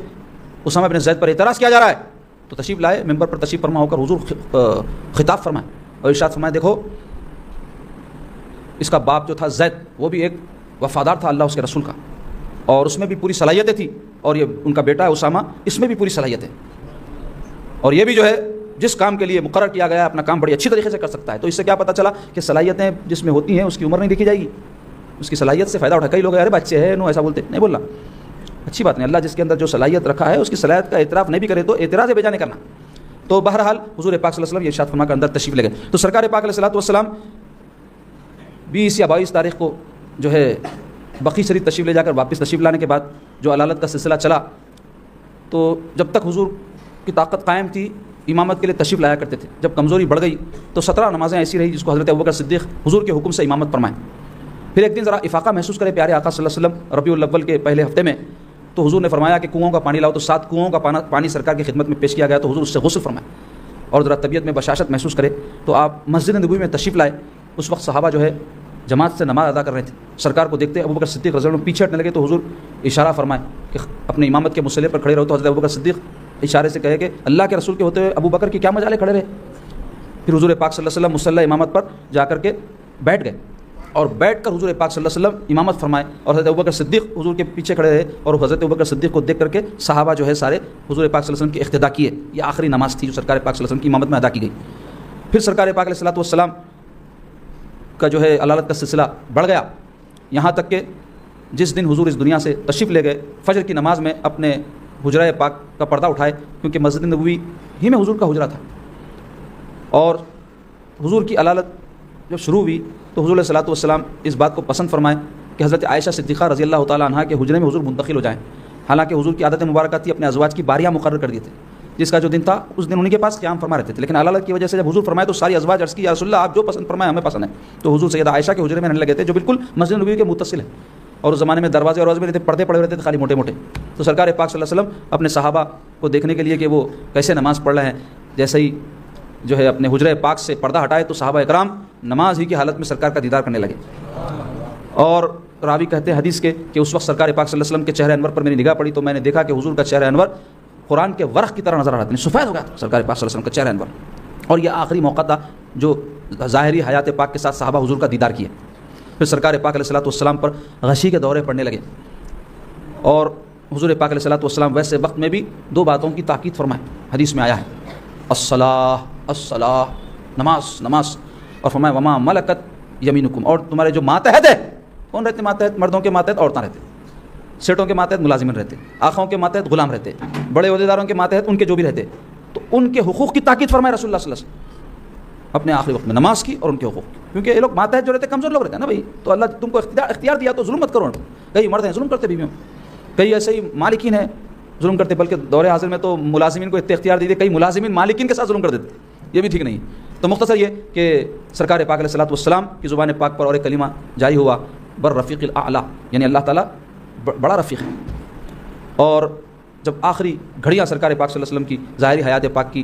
اسامہ بن زید پر اعتراض کیا جا رہا ہے تو تشریف لائے، ممبر پر تشریف فرما ہو کر حضور خطاب فرمائے اور ارشاد فرمائے دیکھو اس کا باپ جو تھا زید وہ بھی ایک وفادار تھا اللہ اس کے رسول کا، اور اس میں بھی پوری صلاحیتیں تھیں، اور یہ ان کا بیٹا ہے اسامہ اس میں بھی پوری صلاحیت ہے، اور یہ بھی جو ہے جس کام کے لیے مقرر کیا گیا ہے اپنا کام بڑی اچھی طریقے سے کر سکتا ہے. تو اس سے کیا پتہ چلا کہ صلاحیتیں جس میں ہوتی ہیں اس کی عمر نہیں دیکھی جائے گی، اس کی صلاحیت سے فائدہ اٹھا. کئی لوگ ارے بچے ہیں ایسا بولتے نہیں، بولنا اچھی بات نہیں. اللہ جس کے اندر جو صلاحیت رکھا ہے اس کی صلاحیت کا اعتراف نہیں بھی کرے تو اعتراض بے جا نہیں کرنا. تو بہرحال حضور پاک صلی اللہ علیہ وسلم یہ ارشاد فرما کر اندر تشریف لے گئے. تو سرکار پاک علیہ الصلوۃ والسلام 20 یا 22 تاریخ کو جو ہے بقیع شریف تشریف لے جا کر واپس تشریف لانے کے بعد جو علالت کا سلسلہ چلا، تو جب تک حضور کی طاقت قائم تھی امامت کے لیے تشریف لایا کرتے تھے. جب کمزوری بڑھ گئی تو 17 نمازیں ایسی رہی جس کو حضرت ابوبکر صدیق حضور کے حکم سے امامت فرمائیں. پھر ایک دن ذرا افاقہ محسوس کرے پیارے آقا صلی اللہ علیہ وسلم ربیع الاول کے پہلے ہفتے میں، تو حضور نے فرمایا کہ کنوؤں کا پانی لاؤ. تو 7 کنوؤں کا پانی سرکار کی خدمت میں پیش کیا گیا. تو حضور اس سے غسل فرمائے اور ذرا طبیعت میں بشاشت محسوس کرے تو آپ مسجد نبوی میں تشریف لائے. اس وقت صحابہ جو ہے جماعت سے نماز ادا کر رہے تھے. سرکار کو دیکھتے ابوبکر صدیق رضی اللہ عنہ پیچھے ہٹنے لگے تو حضور اشارہ فرمائے کہ اپنے امامت کے مصلی پر کھڑے رہو. تو حضرت ابوبکر صدیق اشارے سے کہے کہ اللہ کے رسول کے ہوتے ہوئے ابوبکر کی کیا مجالے کھڑے رہے. پھر حضور پاک صلی اللہ علیہ وسلم مصلی امامت پر جا کر کے بیٹھ گئے اور بیٹھ کر حضور پاک صلی اللہ علیہ وسلم امامت فرمائے اور حضرت ابوبکر صدیق حضور کے پیچھے کھڑے رہے. اور حضرت ابوبکر صدیق کو دیکھ کر کے صحابہ جو ہے سارے حضور پاک صلی اللہ علیہ وسلم کی اقتدا کیے. یہ آخری نماز تھی جو سرکار پاک صلی اللہ علیہ وسلم کی امامت میں ادا کی گئی. پھر سرکار پاک علیہ الصلوۃ والسلام کا جو ہے علالت کا سلسلہ بڑھ گیا، یہاں تک کہ جس دن حضور اس دنیا سے تشریف لے گئے فجر کی نماز میں اپنے حجرہ پاک کا پردہ اٹھائے، کیونکہ مسجد نبوی ہی میں حضور کا حجرہ تھا. اور حضور کی علالت جب شروع ہوئی تو حضور علیہ الصلوۃ والسلام اس بات کو پسند فرمائے کہ حضرت عائشہ صدیقہ رضی اللہ تعالیٰ عنہا کے حجرے میں حضور منتقل ہو جائیں. حالانکہ حضور کی عادت مبارکہ تھی اپنے ازواج کی باریاں مقرر کر دیے تھے، جس کا جو دن تھا اس دن انہیں کے پاس قیام فرما رہتے تھے. لیکن علالت کی وجہ سے جب حضور فرمائے تو ساری ازواج عرض کی یا رسول اللہ آپ جو پسند فرمائے ہمیں پسند ہے. تو حضور سیدہ عائشہ کے حجرے میں رہنے لگے تھے جو بالکل مسجد نبوی کے متصل ہے، اور اس زمانے میں دروازے اور میں پردے پڑے رہتے تھے خالی موٹے موٹے. تو سرکار پاک صلی اللہ علیہ وسلم اپنے صحابہ کو دیکھنے کے لیے کہ وہ کیسے نماز پڑھ رہے ہیں، جیسے ہی جو ہے اپنے حجرہ پاک سے پردہ ہٹائے تو صحابہ اکرام نماز ہی کی حالت میں سرکار کا دیدار کرنے لگے. اور راوی کہتے ہیں حدیث کے کہ اس وقت سرکار پاک صلی اللہ علیہ وسلم کے چہرہ انور پر میری نگاہ پڑی تو میں نے دیکھا کہ حضور کا چہرہ انور قرآن کے ورق کی طرح نظر آ رہا تھا، سفید ہو گیا تھا سرکار پاک صلی اللہ علیہ وسلم کا چہرہ انور. اور یہ آخری موقع تھا جو ظاہری حیات پاک کے ساتھ صحابہ حضور کا دیدار کیے. پھر سرکار پاک علیہ الصلوۃ والسلام پر غشی کے دورے پڑنے لگے، اور حضور پاک علیہ الصلوۃ والسلام ویسے وقت میں بھی 2 باتوں کی تاکید فرمائے. حدیث میں آیا ہے الصلاۃ الصلاۃ، نماز نماز، اور فرمایا وما ملکت یمینکم، اور تمہارے جو ماتحت ہے. کون رہتے ماتحت؟ مردوں کے ماتحت عورتیں رہتے، سیٹوں کے ماتحت ملازمین رہتے، آقاؤں کے ماتحت غلام رہتے، بڑے عہدیداروں کے ماتحت ان کے جو بھی رہتے. تو ان کے حقوق کی تاکید فرمائے رسول اللہ صلی اللہ علیہ وسلم اپنے آخری وقت میں نماز کی اور ان کے حقوق کی. کیونکہ یہ لوگ ماتحت جو رہتے کمزور لوگ رہتے ہیں نا بھائی، تو اللہ تم کو اختیار دیا تو ظلم مت کرو. کئی مرد ہیں ظلم کرتے بیویوں، کئی ایسے ہی مالکین ہیں ظلم کرتے، بلکہ دور حاضر میں تو ملازمین کو اتنے اختیار دیتے کئی ملازمین مالکین کے ساتھ ظلم کر دیتے، یہ بھی ٹھیک نہیں. تو مختصر یہ کہ سرکار پاک علیہ الصلوۃ والسلام کی زبان پاک پر اور ایک کلمہ جاری ہوا بر رفیق الاعلیٰ، یعنی اللہ تعالیٰ بڑا رفیق ہے. اور جب آخری گھڑیاں سرکار پاک صلی اللہ علیہ وسلم کی ظاہری حیات پاک کی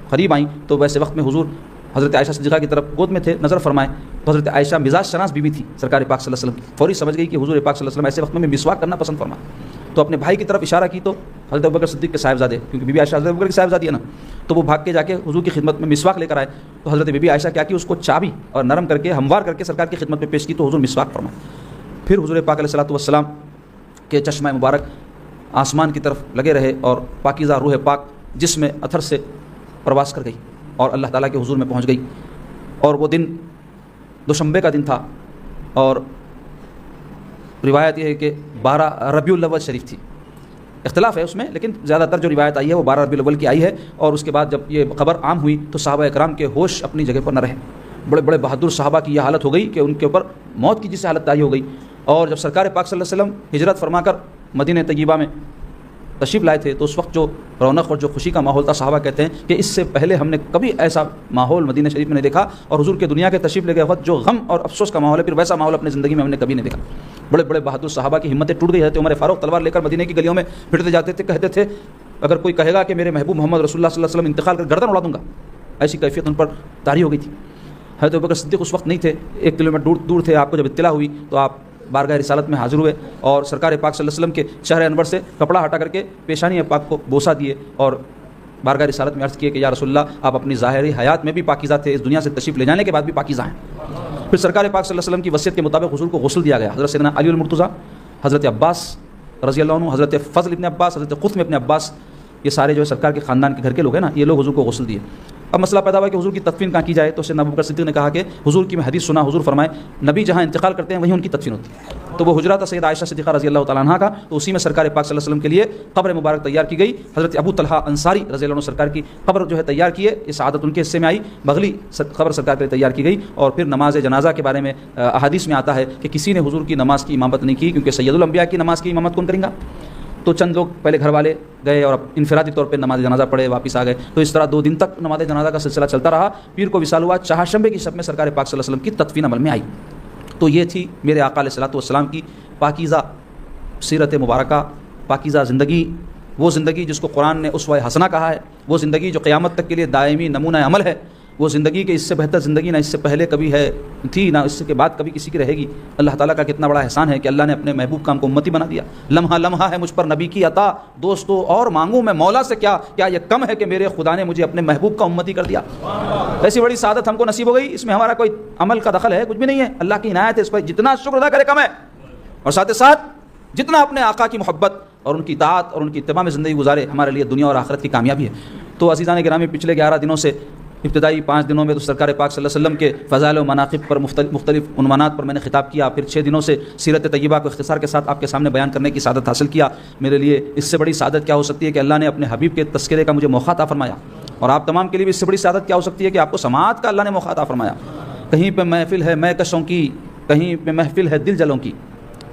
قریب آئیں تو ویسے وقت میں حضور حضرت عائشہ صدیقہ کی طرف گود میں تھے، نظر فرمائے تو حضرت عائشہ مزاج شناس بیوی تھی سرکار پاک صلی اللہ علیہ وسلم، فوری سمجھ گئی کہ حضور پاک صلی اللہ علیہ وسلم ایسے وقت میں مسواک کرنا پسند فرمائے. تو اپنے بھائی کی طرف اشارہ کی تو حضرت ابوبکر صدیق کے صاحبزادے، کیونکہ بی بی عائشہ حضرت ابوبکر کی صاحبزادی ہے نا، تو وہ بھاگ کے جا کے حضور کی خدمت میں مسواک لے کر آئے. تو حضرت بی بی عائشہ کیا کی اس کو چابی اور نرم کر کے ہموار کر کے سرکار کی خدمت میں پیش کی تو حضور مسواک فرمائے. پھر حضور پاک علیہ الصلوۃ والسلام کے چشمہ مبارک آسمان کی طرف لگے رہے اور پاکیزہ روح پاک جس میں اتھر سے پرواز کر گئی اور اللہ تعالیٰ کے حضور میں پہنچ گئی. اور وہ دن دوشنبے کا دن تھا، اور روایت یہ ہے کہ 12 ربیع الاول شریف تھی. اختلاف ہے اس میں، لیکن زیادہ تر جو روایت آئی ہے وہ 12 ربیع الاول کی آئی ہے. اور اس کے بعد جب یہ خبر عام ہوئی تو صحابہ اکرام کے ہوش اپنی جگہ پر نہ رہے. بڑے بڑے بہادر صحابہ کی یہ حالت ہو گئی کہ ان کے اوپر موت کی جیسے حالت طاری ہو گئی. اور جب سرکار پاک صلی اللہ علیہ وسلم ہجرت فرما کر مدینہ طیبہ میں تشریف لائے تھے تو اس وقت جو رونق اور جو خوشی کا ماحول تھا، صحابہ کہتے ہیں کہ اس سے پہلے ہم نے کبھی ایسا ماحول مدینہ شریف میں نہیں دیکھا، اور حضور کے دنیا کے تشریف لے گئے وقت جو غم اور افسوس کا ماحول ہے، پھر ویسا ماحول اپنی زندگی میں ہم نے کبھی نہیں دیکھا۔ بڑے بڑے بہادر صحابہ کی ہمتیں ٹوٹ گئی، حضرت عمر فاروق تلوار لے کر مدینہ کی گلیوں میں پھرتے جاتے تھے، کہتے تھے اگر کوئی کہے گا کہ میرے محبوب محمد رسول اللہ صلی اللہ علیہ وسلم انتقال کر گردن اڑا دوں گا، ایسی کیفیت ان پر طاری ہو گئی تھی۔ حضرت ابوبکر صدیق اس وقت نہیں تھے، 1 کلومیٹر دور تھے۔ آپ کو جب اطلاع ہوئی تو آپ بارگاہ رسالت میں حاضر ہوئے اور سرکار پاک صلی اللہ علیہ وسلم کے شہر انور سے کپڑا ہٹا کر کے پیشانی پاک کو بوسہ دیے اور بارگاہ رسالت میں عرض کیے کہ یا رسول اللہ آپ اپنی ظاہری حیات میں بھی پاکیزہ تھے، اس دنیا سے تشریف لے جانے کے بعد بھی پاکیزہ ہیں۔ پھر سرکار پاک صلی اللہ علیہ وسلم کی وصیت کے مطابق حضور کو غسل دیا گیا۔ حضرت سیدنا علی المرتضیٰ، حضرت عباس رضی اللہ عنہ، حضرت فضل ابن عباس، حضرت قطب ابن عباس، یہ سارے جو ہے سرکار کے خاندان کے گھر کے لوگ ہیں نا، یہ لوگ حضور کو غسل دیے۔ اب مسئلہ پیدا ہوا کہ حضور کی تدفین کہاں کی جائے، تو سیدنا ابوبکر صدیق نے کہا کہ حضور کی میں حدیث سنا، حضور فرمائے نبی جہاں انتقال کرتے ہیں وہیں ان کی تدفین ہوتی ہے۔ تو وہ حجرہ تھا سیدہ عائشہ صدیقہ رضی اللہ تعالیٰ عنہا کا، تو اسی میں سرکار پاک صلی اللہ علیہ وسلم کے لیے قبر مبارک تیار کی گئی۔ حضرت ابو طلحہ انصاری رضی اللہ عنہ سرکار کی قبر جو ہے تیار کی ہے، یہ سعادت ان کے حصے میں آئی، بغلی قبر سرکار کے لیے تیار کی گئی۔ اور پھر نماز جنازہ کے بارے میں احادیث میں آتا ہے کہ کسی نے حضور کی نماز کی امامت نہیں کی، کیونکہ سید الانبیاء کی نماز کی امامت کون کریں گا؟ تو چند لوگ پہلے گھر والے گئے اور انفرادی طور پہ نماز جنازہ پڑھے، واپس آ گئے۔ تو اس طرح 2 دن تک نماز جنازہ کا سلسلہ چلتا رہا۔ پیر کو وصال ہوا، چہارشنبے کی شب میں سرکار پاک صلی اللہ علیہ وسلم کی تدفین عمل میں آئی۔ تو یہ تھی میرے آقا علیہ الصلوۃ والسلام کی پاکیزہ سیرت مبارکہ، پاکیزہ زندگی، وہ زندگی جس کو قرآن نے اسوہ حسنہ کہا ہے، وہ زندگی جو قیامت تک کے لیے دائمی نمونہ عمل ہے، وہ زندگی کہ اس سے بہتر زندگی نہ اس سے پہلے کبھی ہے تھی، نہ اس کے بعد کبھی کسی کی رہے گی۔ اللہ تعالیٰ کا کتنا بڑا احسان ہے کہ اللہ نے اپنے محبوب کا ہم کو امتی بنا دیا۔ لمحہ لمحہ ہے مجھ پر نبی کی عطا، دوستو اور مانگوں میں مولا سے کیا یہ کم ہے کہ میرے خدا نے مجھے اپنے محبوب کا امتی کر دیا۔ ایسی بڑی سعادت ہم کو نصیب ہو گئی، اس میں ہمارا کوئی عمل کا دخل ہے؟ کچھ بھی نہیں ہے، اللہ کی عنایت ہے، اس پر جتنا شکر ادا کرے کم ہے، اور ساتھ ساتھ جتنا اپنے آقا کی محبت اور ان کی اطاعت اور ان کی اتباع میں زندگی گزارے، ہمارے لیے دنیا اور آخرت کی کامیابی ہے۔ تو عزیزان گرامی، پچھلے 11 دنوں سے ابتدائی 5 دنوں میں تو سرکار پاک صلی اللہ علیہ وسلم کے فضائل و مناقب پر مختلف عنوانات پر میں نے خطاب کیا، پھر 6 دنوں سے سیرت طیبہ کو اختصار کے ساتھ آپ کے سامنے بیان کرنے کی سعادت حاصل کیا۔ میرے لیے اس سے بڑی سعادت کیا ہو سکتی ہے کہ اللہ نے اپنے حبیب کے تذکرے کا مجھے موقع عطا فرمایا، اور آپ تمام کے لیے بھی اس سے بڑی سعادت کیا ہو سکتی ہے کہ آپ کو سماعت کا اللہ نے موقع عطا فرمایا۔ کہیں پہ محفل ہے میں کشوں کی، کہیں پہ محفل ہے دل جلوں کی،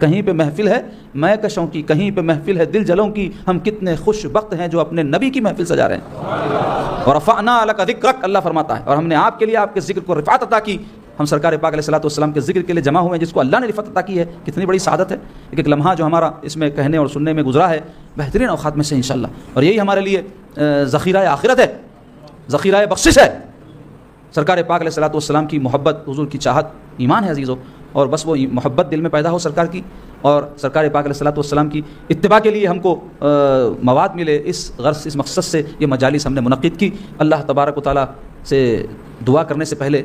کہیں پہ محفل ہے میں کشوں کی، کہیں پہ محفل ہے دل جلوں کی، ہم کتنے خوش بخت ہیں جو اپنے نبی کی محفل سجا رہے ہیں۔ اور رفعنا لک ذکرک، اللہ فرماتا ہے، اور ہم نے آپ کے لیے آپ کے ذکر کو رفعت عطا کی۔ ہم سرکار پاک علیہ الصلوۃ والسلام کے ذکر کے لیے جمع ہوئے ہیں، جس کو اللہ نے رفعت عطا کی ہے۔ کتنی بڑی سعادت ہے، ایک لمحہ جو ہمارا اس میں کہنے اور سننے میں گزرا ہے، بہترین اوقات میں سے انشاءاللہ، اور یہی ہمارے لیے ذخیرہ آخرت ہے، ذخیرہ بخشش ہے۔ سرکار پاک علیہ الصلوۃ والسلام کی محبت، حضور کی چاہت ایمان ہے عزیزو، اور بس وہ محبت دل میں پیدا ہو سرکار کی، اور سرکار پاک علیہ الصلوۃ والسلام کی اتباع کے لیے ہم کو مواد ملے، اس غرض اس مقصد سے یہ مجالس ہم نے منعقد کی۔ اللہ تبارک و تعالیٰ سے دعا کرنے سے پہلے،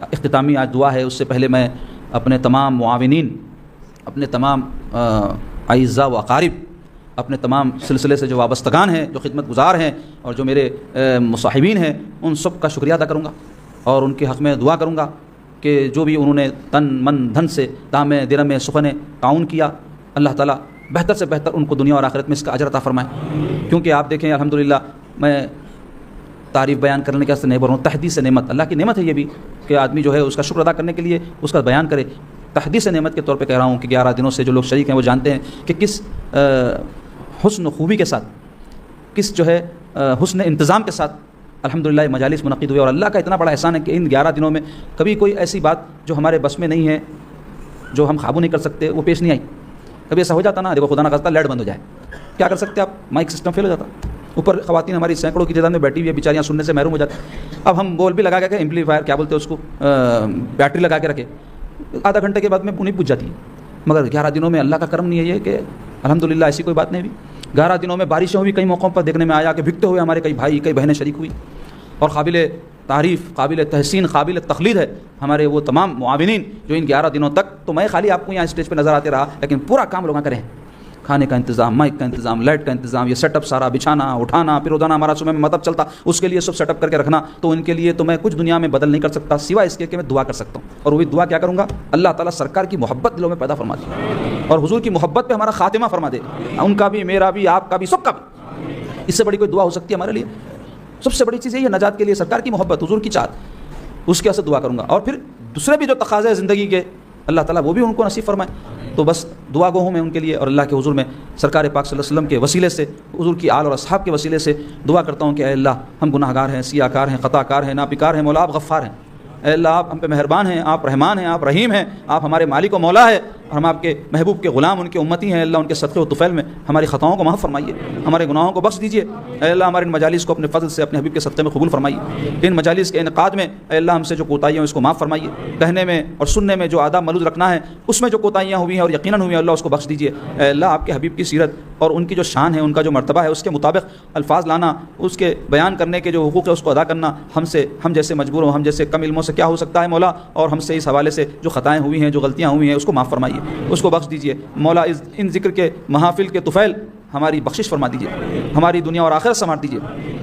اختتامی آج دعا ہے، اس سے پہلے میں اپنے تمام معاونین، اپنے تمام اعزاء و اقارب، اپنے تمام سلسلے سے جو وابستگان ہیں، جو خدمت گزار ہیں، اور جو میرے مصاحبین ہیں، ان سب کا شکریہ ادا کروں گا، اور ان کے حق میں دعا کروں گا کہ جو بھی انہوں نے تن من دھن سے دام درم سخن تعاون کیا، اللہ تعالیٰ بہتر سے بہتر ان کو دنیا اور آخرت میں اس کا اجر عطا فرمائے۔ کیونکہ آپ دیکھیں الحمدللہ، میں تعریف بیان کرنے کے واسطے نہیں بول رہا ہوں، تحدیث نعمت، اللہ کی نعمت ہے یہ بھی کہ آدمی جو ہے اس کا شکر ادا کرنے کے لیے اس کا بیان کرے۔ تحدیث نعمت کے طور پہ کہہ رہا ہوں کہ 11 دنوں سے جو لوگ شریک ہیں وہ جانتے ہیں کہ کس حسن و خوبی کے ساتھ، کس جو ہے حسن انتظام کے ساتھ الحمدللہ مجالس منعقد ہوئے، اور اللہ کا اتنا بڑا احسان ہے کہ ان 11 دنوں میں کبھی کوئی ایسی بات جو ہمارے بس میں نہیں ہے، جو ہم قابو نہیں کر سکتے، وہ پیش نہیں آئی۔ کبھی ایسا ہو جاتا نا، دیکھو خدا نہ خواستہ لائٹ بند ہو جائے، کیا کر سکتے آپ؟ مائک سسٹم فیل ہو جاتا، اوپر خواتین ہماری سینکڑوں کی تعداد میں بیٹھی ہوئی ہے، بیچاریاں سننے سے محروم ہو جاتی۔ اب ہم بول بھی لگا کے ایمپلیفائر کیا بولتے ہیں اس کو، بیٹری لگا کے رکھے، آدھا گھنٹے کے بعد میں انہیں پوچھ جاتی ہے۔ مگر 11 دنوں میں اللہ کا کرم نہیں ہے یہ کہ الحمدللہ ایسی کوئی بات نہیں ہوئی۔ 11 دنوں میں بارشیں ہوئی، کئی موقعوں پر دیکھنے میں آیا کہ بھگتے ہوئے ہمارے کئی بھائی کئی بہنیں شریک ہوئی، اور قابل تعریف، قابل تحسین، قابل تقلید ہے ہمارے وہ تمام معاونین جو ان 11 دنوں تک، تو میں خالی آپ کو یہاں اسٹیج پہ نظر آتے رہا، لیکن پورا کام لوگ کریں، کھانے کا انتظام، مائک کا انتظام، لائٹ کا انتظام، یہ سیٹ اپ سارا بچھانا اٹھانا، پھر روزانہ ہمارا صبح میں مطلب چلتا، اس کے لیے سب سیٹ اپ کر کے رکھنا، تو ان کے لیے تو میں کچھ دنیا میں بدل نہیں کر سکتا سوائے اس کے کہ میں دعا کر سکتا ہوں، اور وہی دعا کیا کروں گا، اللہ تعالیٰ سرکار کی محبت دلوں میں پیدا فرما دے، اور حضور کی محبت پہ ہمارا خاتمہ فرما دے، ان کا بھی، میرا بھی، آپ کا بھی، سب کا بھی۔ اس سے بڑی کوئی دعا ہو سکتی ہے ہمارے لیے؟ سب سے بڑی چیز یہ ہے نجات کے لیے سرکار کی محبت، حضور کی چاہت، اس کے واسطے دعا کروں گا، اور پھر دوسرے بھی جو تقاضے زندگی کے اللہ تعالیٰ وہ بھی ان کو نصیب فرمائے۔ تو بس دعا گو ہوں میں ان کے لیے، اور اللہ کے حضور میں سرکار پاک صلی اللہ علیہ وسلم کے وسیلے سے، حضور کی آل اور اصحاب کے وسیلے سے دعا کرتا ہوں کہ اے اللہ ہم گناہ گار ہیں، سیاہ کار ہیں، خطا کار ہیں، ناپکار ہیں، مولا آپ غفار ہیں، اے اللہ آپ ہم پہ مہربان ہیں، آپ رحمان ہیں، آپ رحیم ہیں، آپ ہمارے مالک و مولا ہے، اور ہم آپ کے محبوب کے غلام، ان کے امتی ہیں۔ اللہ ان کے صدقے و طفیل میں ہماری خطاؤں کو معاف فرمائیے، ہمارے گناہوں کو بخش دیجیے۔ اے اللہ ہمارے ان مجالس کو اپنے فضل سے اپنے حبیب کے صدقے میں قبول فرمائیے۔ ان مجالس کے انعقاد میں اے اللہ ہم سے جو کوتاہیاں ہیں اس کو معاف فرمائیے، کہنے میں اور سننے میں جو آداب ملوز رکھنا ہے اس میں جو کوتاہیاں ہوئی ہیں اور یقیناً ہوئی ہیں اللہ اس کو بخش دیجیے۔ اے اللہ آپ کے حبیب کی سیرت اور ان کی جو شان ہے، ان کا جو مرتبہ ہے، اس کے مطابق الفاظ لانا، اس کے بیان کرنے کے جو حقوق ہے اس کو ادا کرنا ہم جیسے مجبور ہوں، ہم جیسے کم علموں سے کیا ہو سکتا ہے مولا، اور ہم سے اس حوالے سے جو خطائیں ہوئی ہیں، جو غلطیاں ہوئی ہیں اس کو معاف فرمائیے، اس کو بخش دیجیے مولا۔ ان ذکر کے محافل کے طفیل ہماری بخشش فرما دیجیے، ہماری دنیا اور آخرت سنوار دیجیے،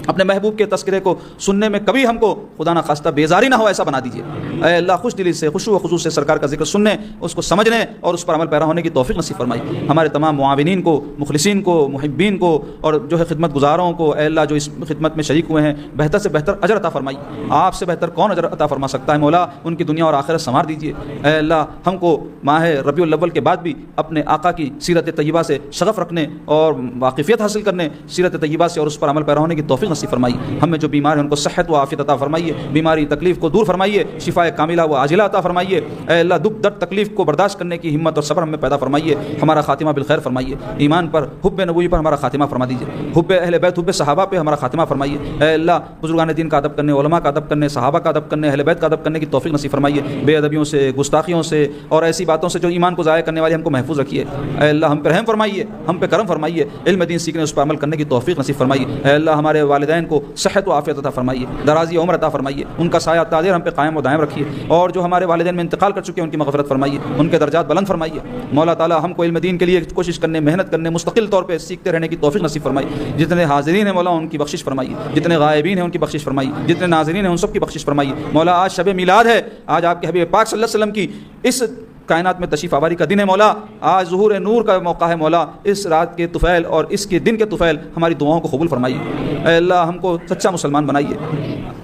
اپنے محبوب کے تذکرے کو سننے میں کبھی ہم کو خدا نہ خواستہ بیزاری نہ ہو ایسا بنا دیجیے۔ اے اللہ خوش دلی سے، خشوع و خضوع سے سرکار کا ذکر سننے، اس کو سمجھنے اور اس پر عمل پیرا ہونے کی توفیق نصیب فرمائیے۔ ہمارے تمام معاونین کو، مخلصین کو، محبین کو اور جو ہے خدمت گزاروں کو اے اللہ جو اس خدمت میں شریک ہوئے ہیں بہتر سے بہتر اجر عطا فرمائیے۔ آپ سے بہتر کون اجر عطا فرما سکتا ہے مولا، ان کی دنیا اور آخرت سنوار دیجیے۔ اے اللہ ہم کو ماہ ربیع الاول کے بعد بھی اپنے آقا کی سیرت طیبہ سے شغف رکھنے اور واقفیت حاصل کرنے، سیرت طیبہ سے اور اس پر عمل پیرا ہونے کی توفیق نصیب فرمائیے۔ ہم میں جو بیمار ہیں ان کو صحت و عافیت عطا فرمائیے، بیماری تکلیف کو دور فرمائیے، شفاء کاملہ و عاجلہ عطا فرمائیے۔ اے اللہ دکھ درد تکلیف کو برداشت کرنے کی ہمت اور صبر ہم میں پیدا فرمائیے، ہمارا خاتمہ بالخیر فرمائیے، ایمان پر، حب نبوی پر ہمارا خاتمہ فرما دیجیے، حب اہل بیت، حب صحابہ پہ ہمارا خاتمہ فرمائیے۔ اے اللہ بزرگان دین کا ادب کرنے، علماء کا ادب کرنے، صحابہ کا ادب کرنے، اہل بیت کا ادب کرنے کی توفیق نصیب فرمائیے، بے ادبیوں سے، گستاخیوں سے اور ایسی باتوں سے جو ایمان کو ضائع کرنے والی ہم کو محفوظ رکھیے۔ اے اللہ ہم پہ رحم فرمائیے، ہم پہ کرم فرمائیے، علم دین سیکھنے اس پر عمل کرنے کی توفیق نصیب فرمائیے۔ اے اللہ ہمارے والدین کو صحت و عافیت عطا فرمائیے، درازی عمر عطا فرمائیے، ان کا سایہ تاجر ہم پہ قائم و دائم رکھیے، اور جو ہمارے والدین میں انتقال کر چکے ہیں ان کی مغفرت فرمائیے، ان کے درجات بلند فرمائیے۔ مولا تعالیٰ ہم کو علم دین کے لیے کوشش کرنے، محنت کرنے، مستقل طور پہ سیکھتے رہنے کی توفیق نصیب فرمائیے۔ جتنے حاضرین ہیں مولا ان کی بخشش فرمائیے، جتنے غائبین ہیں ان کی بخشش فرمائیے، جتنے ناظرین ہیں ان سب کی بخشش فرمائیے۔ مولا آج شب میلاد ہے، آج آپ کے حبیب پاک صلی اللہ علیہ وسلم کی اس کائنات میں تشریف آوری کا دن ہے مولا، آج ظہور نور کا موقع ہے مولا، اس رات کے طفیل اور اس کے دن کے طفیل ہماری دعاؤں کو قبول فرمائیے۔ اے اللہ ہم کو سچا مسلمان بنائیے،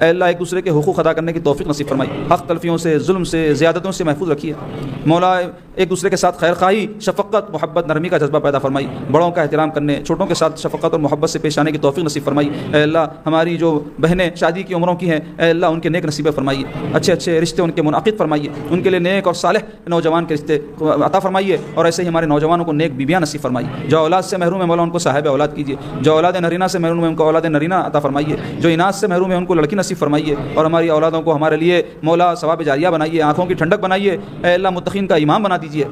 اے اللہ ایک دوسرے کے حقوق ادا کرنے کی توفیق نصیب فرمائیے، حق تلفیوں سے، ظلم سے، زیادتوں سے محفوظ رکھیے مولا، ایک دوسرے کے ساتھ خیر خواہی، شفقت، محبت، نرمی کا جذبہ پیدا فرمائیے، بڑوں کا احترام کرنے، چھوٹوں کے ساتھ شفقت اور محبت سے پیش آنے کی توفیق نصیب فرمائیے۔ اے اللہ ہماری جو بہنیں شادی کی عمروں کی ہیں اے اللہ ان کے نیک نصیبیں فرمائیے، اچھے اچھے رشتے ان کے منعقد فرمائیے، ان کے لیے نیک اور صالح نوجوان کے رشتے عطا فرمائیے، اور ایسے ہی ہمارے نوجوانوں کو نیک بیویاں نصیب فرمائیے، جو اولاد سے محروم ہے مولا ان کو صاحب اولاد کیجیے، جو اولاد نرینہ سے محروم ہے ان کو اولاد نرینہ عطا فرمائیے، جو اناث سے محروم ہے ان کو لڑکی نصیب فرمائیے، اور ہماری اولادوں کو ہمارے لیے مولا ثواب جاریہ بنائیے، آنکھوں کی ٹھنڈک بنائیے، اے اللہ متقین کا امام بنا دیجیے۔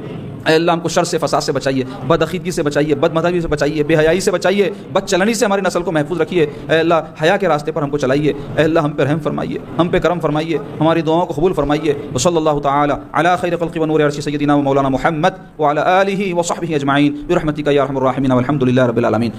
اے اللہ ہم کو شر سے، فساد سے بچائیے، بد عقیدگی سے بچائیے، بد مذہبی سے بچائیے، بے حیائی سے بچائیے، بد چلنی سے ہماری نسل کو محفوظ رکھیے، اے اللہ حیا کے راستے پر ہم کو چلائیے، اے اللہ ہم پہ رحم فرمائیے، ہم پہ کرم فرمائیے، ہماری دعاؤں کو قبول فرمائیے۔ وصلی اللہ تعالی علی خیر خلق و نور عرش سیدنا و مولانا محمد وعلی آلہ و صحبہ اجمعین برحمتک یا ارحم الراحمین والحمد للہ رب العالمین۔